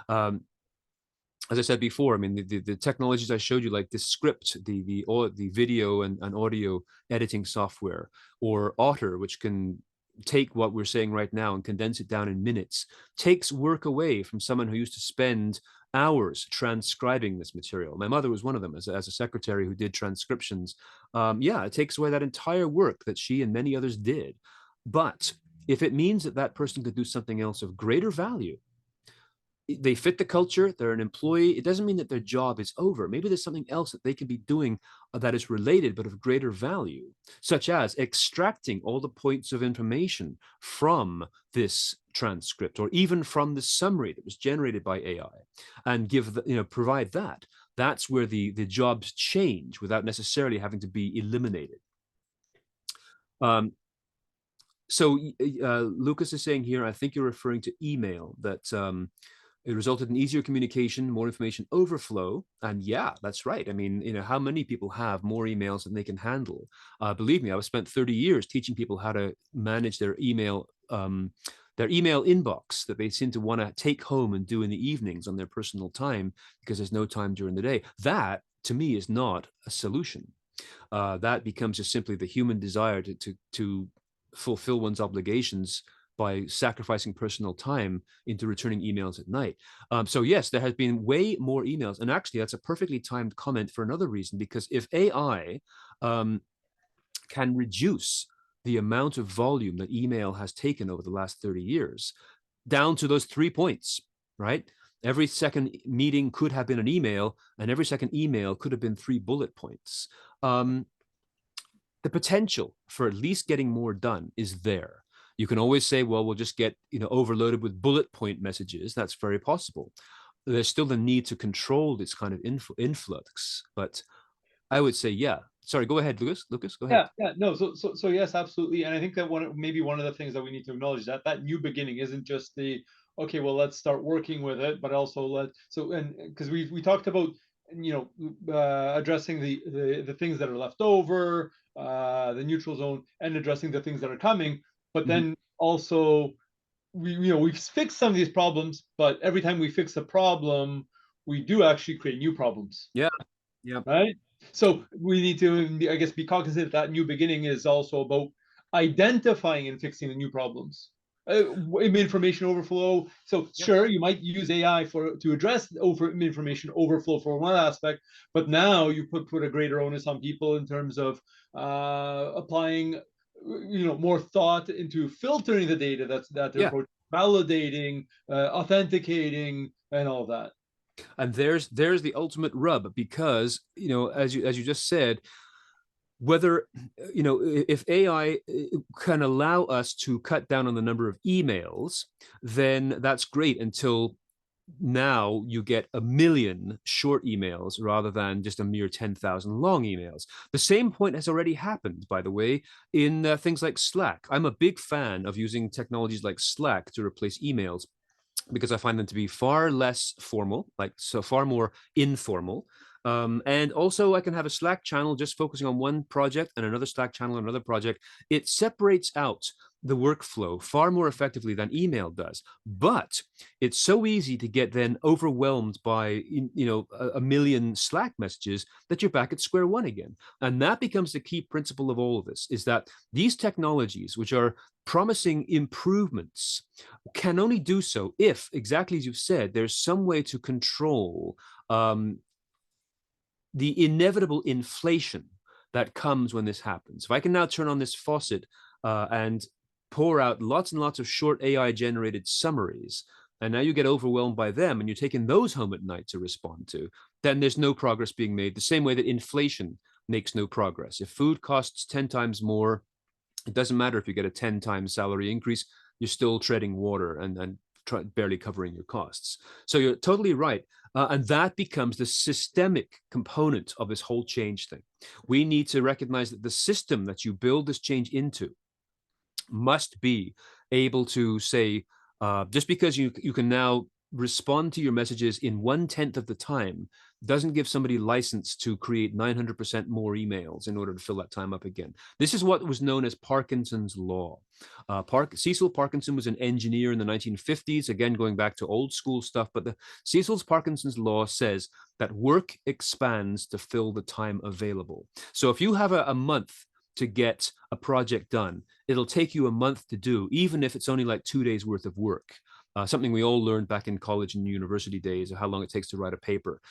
As I said before, I mean, the technologies I showed you, like the script, the video and audio editing software, or Otter, which can take what we're saying right now and condense it down in minutes, takes work away from someone who used to spend hours transcribing this material. My mother was one of them as a secretary who did transcriptions. It takes away that entire work that she and many others did. But if it means that that person could do something else of greater value, they fit the culture, they're an employee, it doesn't mean that their job is over. Maybe there's something else that they can be doing that is related but of greater value, such as extracting all the points of information from this transcript, or even from the summary that was generated by AI, and provide that. That's where the jobs change without necessarily having to be eliminated. So Lucas is saying here, I think you're referring to email, that it resulted in easier communication, more information overflow. And yeah, that's right. I mean, how many people have more emails than they can handle? Believe me, I've spent 30 years teaching people how to manage their email inbox that they seem to want to take home and do in the evenings on their personal time because there's no time during the day. That, to me, is not a solution. That becomes just simply the human desire to fulfill one's obligations by sacrificing personal time into returning emails at night. So yes, there has been way more emails. And actually, that's a perfectly timed comment for another reason, because if AI can reduce the amount of volume that email has taken over the last 30 years down to those 3 points, right? Every second meeting could have been an email, and every second email could have been 3 bullet points. The potential for at least getting more done is there. You can always say, well, we'll just get overloaded with bullet point messages. That's very possible. There's still the need to control this kind of influx. But I would say, yeah, Sorry, go ahead, Lucas. Lucas, go ahead. Yeah, no. So yes, absolutely. And I think that maybe one of the things that we need to acknowledge that new beginning isn't just the okay, well, let's start working with it, but also because we talked about addressing the things that are left over, the neutral zone, and addressing the things that are coming, but then also we've fixed some of these problems, but every time we fix a problem, we do actually create new problems. Yeah. Right. So we need to, I guess, be cognizant that new beginning is also about identifying and fixing the new problems. Information overflow. So sure, you might use AI to address information overflow for one aspect, but now you put a greater onus on people in terms of applying more thought into filtering the data that they're validating, authenticating, and all that. And there's the ultimate rub, because as you just said, whether if AI can allow us to cut down on the number of emails, then that's great, until now you get 1 million short emails rather than just a mere 10,000 long emails. The same point has already happened, by the way, in things like Slack. I'm a big fan of using technologies like Slack to replace emails, because I find them to be far less formal, far more informal. And also I can have a Slack channel just focusing on one project and another Slack channel on another project. It separates out the workflow far more effectively than email does. But it's so easy to get then overwhelmed by 1 million Slack messages that you're back at square one again. And that becomes the key principle of all of this, is that these technologies, which are promising improvements, can only do so if, exactly as you've said, there's some way to control the inevitable inflation that comes when this happens. If I can now turn on this faucet and pour out lots and lots of short AI-generated summaries, and now you get overwhelmed by them, and you're taking those home at night to respond to, then there's no progress being made, the same way that inflation makes no progress. If food costs 10 times more, it doesn't matter if you get a 10 times salary increase, you're still treading water and barely covering your costs. So you're totally right. And that becomes the systemic component of this whole change thing. We need to recognize that the system that you build this change into must be able to say, just because you can now respond to your messages in 1/10 of the time doesn't give somebody license to create 900% more emails in order to fill that time up again. This is what was known as Parkinson's law. Cecil Parkinson was an engineer in the 1950s, again going back to old school stuff, but Cecil's Parkinson's law says that work expands to fill the time available. So if you have a month to get a project done, it'll take you a month to do, even if it's only like 2 days worth of work. Something we all learned back in college and university days, of how long it takes to write a paper.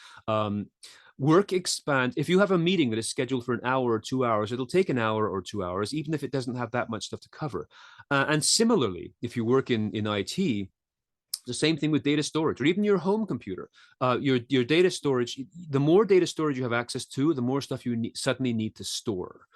Work expands. If you have a meeting that is scheduled for an hour or 2 hours, it'll take an hour or 2 hours, even if it doesn't have that much stuff to cover. And similarly, if you work in IT, the same thing with data storage, or even your home computer. Your data storage, the more data storage you have access to, the more stuff you suddenly need to store.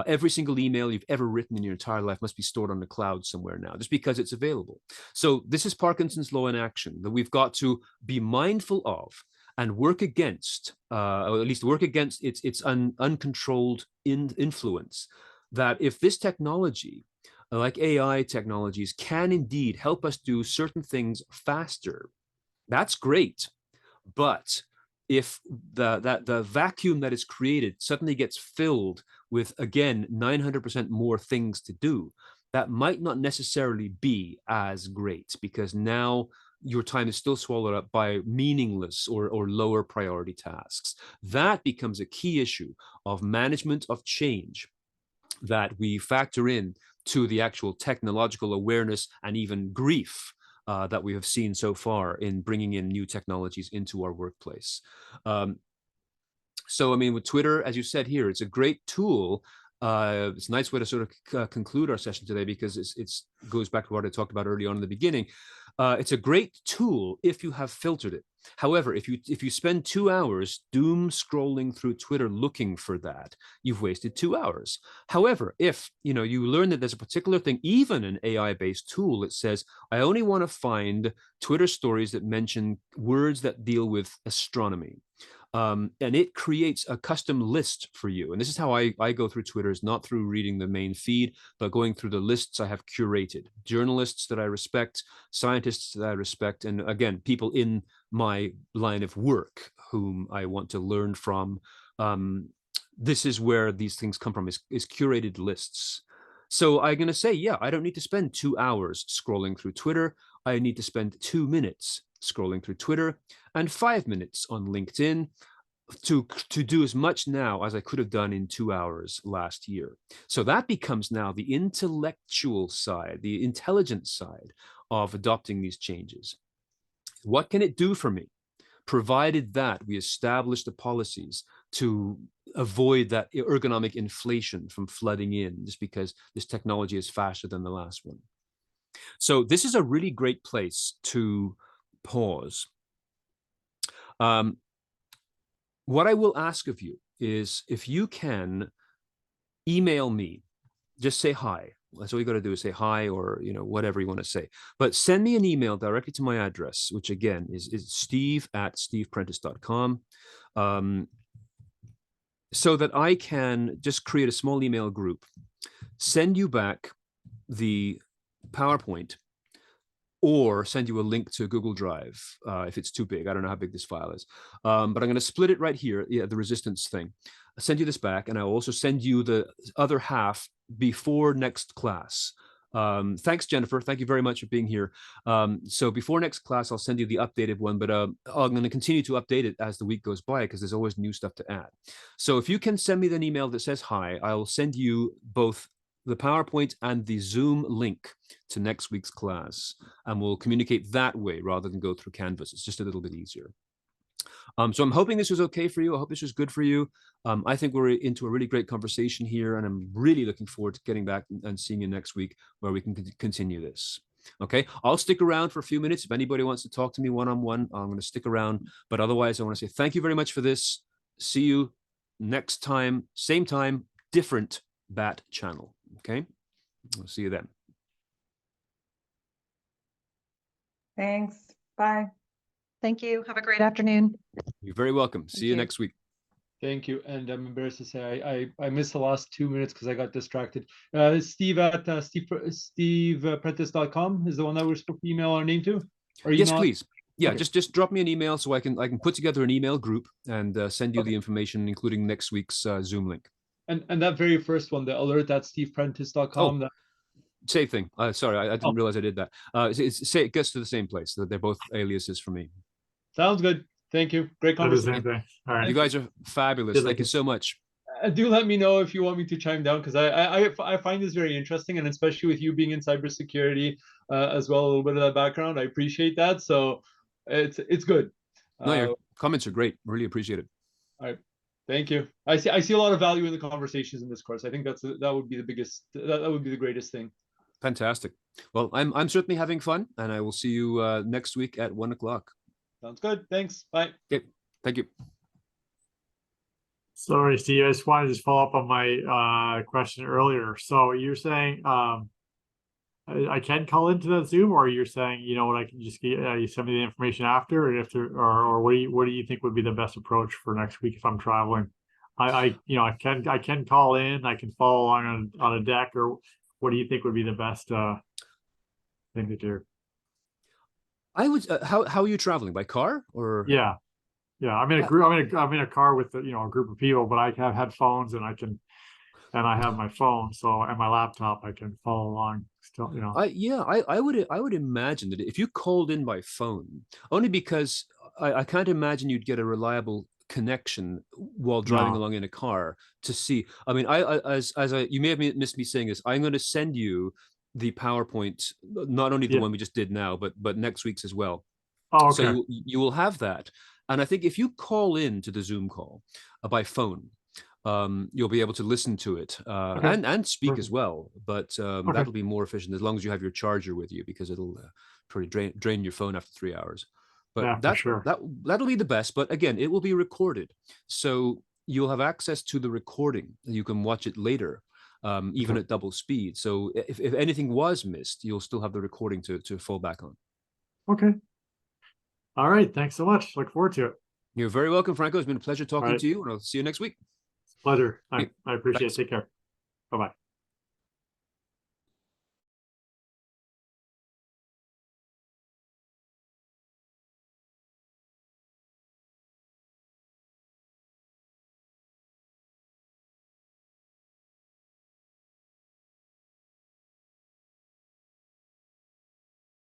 Every single email you've ever written in your entire life must be stored on the cloud somewhere now, just because it's available. So this is Parkinson's law in action, that we've got to be mindful of and work against, or at least work against its uncontrolled influence. That if this technology, like AI technologies, can indeed help us do certain things faster, that's great. But if the vacuum that is created suddenly gets filled with, again, 900% more things to do, that might not necessarily be as great, because now your time is still swallowed up by meaningless or lower priority tasks. That becomes a key issue of management of change that we factor in to the actual technological awareness and even grief that we have seen so far in bringing in new technologies into our workplace. So, I mean, with Twitter, as you said here, it's a great tool. It's a nice way to sort of conclude our session today, because it goes back to what I talked about early on in the beginning. It's a great tool if you have filtered it. However, if you spend 2 hours doom scrolling through Twitter looking for that, you've wasted 2 hours. However, if you learn that there's a particular thing, even an AI-based tool that says, I only want to find Twitter stories that mention words that deal with astronomy, And it creates a custom list for you. And this is how I go through Twitter, is not through reading the main feed, but going through the lists I have curated. Journalists that I respect, scientists that I respect, and again, people in my line of work whom I want to learn from. This is where these things come from, is curated lists. So I'm going to say, yeah, I don't need to spend 2 hours scrolling through Twitter. I need to spend 2 minutes scrolling through Twitter and 5 minutes on LinkedIn to do as much now as I could have done in 2 hours last year. So that becomes now the intellectual side, the intelligent side of adopting these changes. What can it do for me? Provided that we establish the policies to avoid that ergonomic inflation from flooding in just because this technology is faster than the last one. So this is a really great place to pause. What I will ask of you is, if you can email me, just say hi. That's all you got to do, is say hi, or whatever you want to say. But send me an email directly to my address, which again is steve@steveprentice.com, so that I can just create a small email group, send you back the PowerPoint, or send you a link to Google Drive if it's too big. I don't know how big this file is, but I'm going to split it right here. Yeah, the resistance thing. I'll send you this back, and I'll also send you the other half before next class. Thanks, Jennifer. Thank you very much for being here. So before next class, I'll send you the updated one, but I'm going to continue to update it as the week goes by, because there's always new stuff to add. So if you can send me an email that says hi, I'll send you both the PowerPoint and the Zoom link to next week's class, and we'll communicate that way rather than go through Canvas. It's just a little bit easier. So I'm hoping this was okay for you. I hope this was good for you. I think we're into a really great conversation here, and I'm really looking forward to getting back and seeing you next week, where we can continue this. Okay, I'll stick around for a few minutes. If anybody wants to talk to me one-on-one, I'm going to stick around. But otherwise, I want to say thank you very much for this. See you next time, same time, different BAT channel. Okay, I'll see you then. Thanks. Bye. Thank you. Have a great afternoon. You're very welcome. See you next week. Thank you. And I'm embarrassed to say I missed the last 2 minutes because I got distracted. Steve at steveprentice.com is the one that we're supposed to email our name to? Or yes, please. Yeah, okay. just drop me an email so I can put together an email group and send you the information, including next week's Zoom link. And that very first one, the alert at steveprentice.com. Oh, same thing. Sorry, I didn't realize I did that. It gets to the same place. They're both aliases for me. Sounds good. Thank you. Great conversation. Same thing. All right. You guys are fabulous. Thank you so much. Do let me know if you want me to chime down, because I find this very interesting, and especially with you being in cybersecurity as well, a little bit of that background. I appreciate that. So it's good. No, your comments are great. Really appreciate it. All right. Thank you. I see a lot of value in the conversations in this course. I think that would be the biggest, that would be the greatest thing. Fantastic. Well, I'm certainly having fun, and I will see you next week at 1 o'clock. Sounds good. Thanks. Bye. Okay. Thank you. Sorry, Steve. I just wanted to follow up on my question earlier. So you're saying I can call into that Zoom, or you're saying, you know what, I can just get you send me the information after, or what do you think would be the best approach for next week if I'm traveling? I can call in, I can follow along on a deck, or what do you think would be the best thing to do? I would. How are you traveling, by car or? Yeah. I'm in a group. I'm in a car with a group of people, but I have headphones and I have my phone, so, and my laptop, I can follow along still. I would imagine that if you called in by phone, only because I can't imagine you'd get a reliable connection while driving along in a car to see. I mean, you may have missed me saying this. I'm going to send you the PowerPoint, not only the one we just did now, but next week's as well. Oh, okay. So you will have that. And I think if you call in to the Zoom call by phone, you'll be able to listen to it and speak as well. But that'll be more efficient as long as you have your charger with you, because it'll pretty drain your phone after 3 hours. But that'll be the best. But again, it will be recorded, so you'll have access to the recording. You can watch it later, even at double speed. So if anything was missed, you'll still have the recording to fall back on. Okay. All right. Thanks so much. Look forward to it. You're very welcome, Franco. It's been a pleasure talking right. to you, and I'll see you next week. Pleasure. Yeah, I appreciate it. thanks. Take care. Bye-bye.